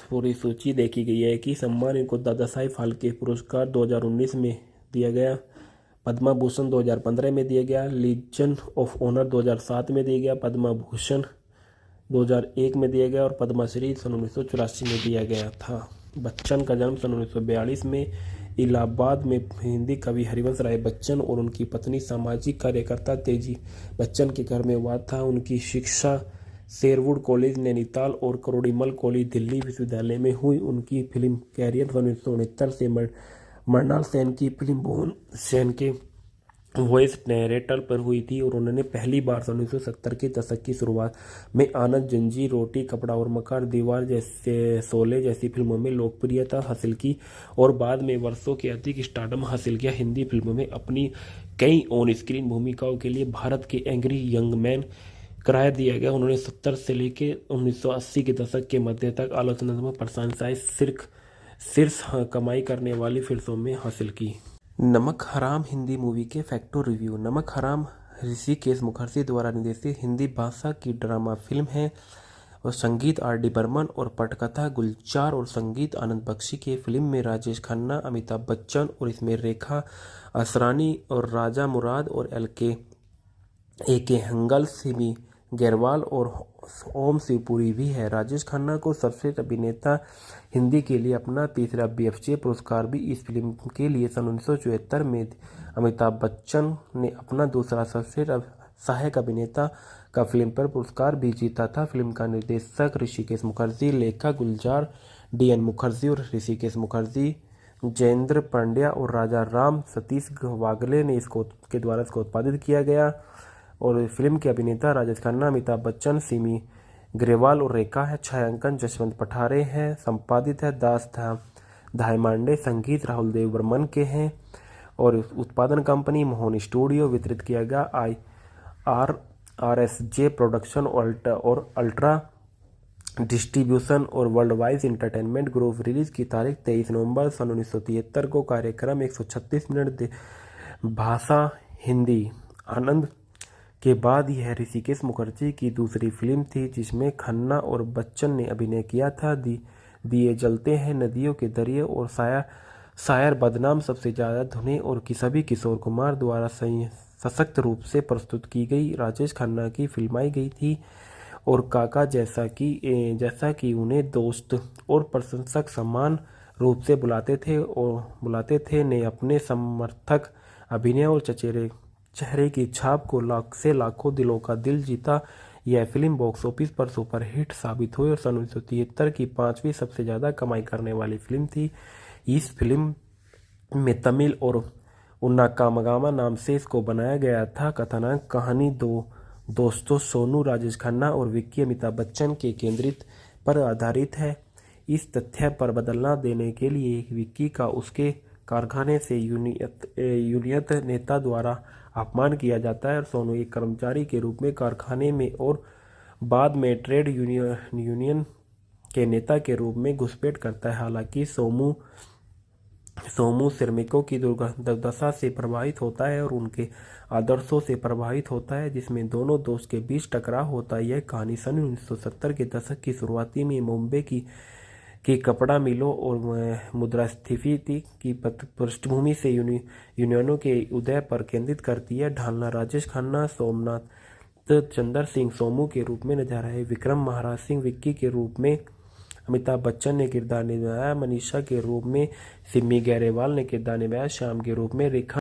पूरी सूची देखी गई है कि सम्मान इनको दादा साहिब फाल्के पुरस्कार 2019 में दिया गया। पद्मा भूषण 2015 में दिया गया, लीजन ऑफ ऑनर 2007 में दिया गया, पद्मा भूषण 2001 में दिया गया और पद्मश्री सन 1984 में दिया गया था। बच्चन का जन्म सन 1942 में इलाहाबाद में हिंदी कवि हरिवंश राय बच्चन और उनकी पत्नी सामाजिक कार्यकर्ता तेजी बच्चन के घर में हुआ था। उनकी शिक्षा शेरवुड कॉलेज नैनीताल और करोड़ीमल कॉलेज दिल्ली विश्वविद्यालय में हुई। उनकी फिल्म कैरियर सन 1969 से मृणाल सेन की फिल्म भुवन सेन के वॉइस नैरेटर पर हुई थी और उन्होंने पहली बार सन 1970 के दशक की शुरुआत में आनंद, जंजीर, रोटी कपड़ा और मकान, दीवार जैसे, शोले जैसी फिल्मों में लोकप्रियता हासिल की और बाद में वर्षों के अधिक स्टारडम हासिल किया। हिंदी फिल्मों में अपनी कई ऑन स्क्रीन भूमिकाओं के लिए भारत के एंग्री यंग मैन करार दिया गया। उन्होंने 70 से लेकर 1980 के दशक के मध्य तक आलोचनात्मक प्रशंसाएं शीर्ष कमाई करने वाली फिल्मों में हासिल की। नमक हराम हिंदी मूवी के फैक्टो रिव्यू। नमक हराम ऋषिकेश मुखर्जी द्वारा निर्देशित हिंदी भाषा की ड्रामा फिल्म है और संगीत R.D. बर्मन और पटकथा गुलजार और संगीत आनंद बख्शी की। फिल्म में राजेश खन्ना, अमिताभ बच्चन और इसमें रेखा असरानी और राजा मुराद और ए.के. हंगल, सिमी गैरवाल और ओम शिवपुरी भी है। राजेश खन्ना को सर्वश्रेष्ठ अभिनेता हिंदी के लिए अपना तीसरा BFJ पुरस्कार भी इस फिल्म के लिए सन 1974 में। अमिताभ बच्चन ने अपना दूसरा सर्वश्रेष्ठ सहायक अभिनेता का फिल्म पर पुरस्कार भी जीता था। फिल्म का निर्देशक ऋषिकेश मुखर्जी, लेखक गुलजार D.N. मुखर्जी और ऋषिकेश मुखर्जी, जयेंद्र पांड्या और राजा राम सतीश वागले ने के द्वारा इसको उत्पादित किया गया और फिल्म के अभिनेता राजेश खन्ना, अमिताभ बच्चन, सिमी ग्रेवाल और रेखा है। छायांकन जसवंत पठारे है। संपादित है दास धायमांडे। संगीत राहुल देव बर्मन के हैं और उत्पादन कंपनी मोहन स्टूडियो। वितरित किया गया RSJ प्रोडक्शन और अल्ट्रा डिस्ट्रीब्यूशन और world wide entertainment group. Release की तारीख 23 नवंबर सन 1973 को। कार्यक्रम 136 मिनट। भाषा हिंदी। आनंद के बाद यह ऋषिकेश मुखर्जी की दूसरी फिल्म थी जिसमें खन्ना और बच्चन ने अभिनय किया था। दिए जलते हैं, नदियों के दरिए और शायर बदनाम सबसे ज़्यादा धुनें और सभी किशोर कुमार द्वारा सशक्त रूप से प्रस्तुत की गई राजेश खन्ना की फिल्माई गई थी और काका जैसा कि उन्हें दोस्त और प्रशंसक समान रूप से बुलाते थे ने अपने समर्थक अभिनय और चेहरे की छाप को लाखों दिलों का दिल जीता। यह फिल्म बॉक्स ऑफिस पर सुपरहिट साबित हुई और सन 1973 की 5वीं सबसे ज़्यादा कमाई करने वाली फिल्म थी। इस फिल्म में तमिल और उन्ना कामगामा नाम से इसको बनाया गया था। कथानक कहानी दो दोस्तों सोनू, राजेश खन्ना और विक्की अमिताभ बच्चन के केंद्रित पर आधारित है। इस तथ्य पर बदला देने के लिए विक्की का उसके कारखाने से यूनियन नेता द्वारा अपमान किया जाता है और सोनू एक कर्मचारी के रूप में कारखाने में और बाद में ट्रेड यूनियन के नेता के रूप में घुसपैठ करता है। हालांकि सोमू श्रमिकों की दुर्दशा से प्रभावित होता है और उनके आदर्शों से प्रभावित होता है जिसमें दोनों दोस्त के बीच टकराव होता है। यह कहानी सन 1970 के दशक की शुरुआती में मुंबई की कपड़ा मिलों और मुद्रास्फीति की पृष्ठभूमि से यूनियनों के उदय पर केंद्रित करती है। ढालना राजेश खन्ना, सोमनाथ चंद्र सिंह सोमू के रूप में नजर आए, विक्रम महाराज सिंह विक्की के रूप में अमिताभ बच्चन ने किरदार निभाया, मनीषा के रूप में सिमी गैरेवाल ने किरदार निभाया, श्याम के रूप में रेखा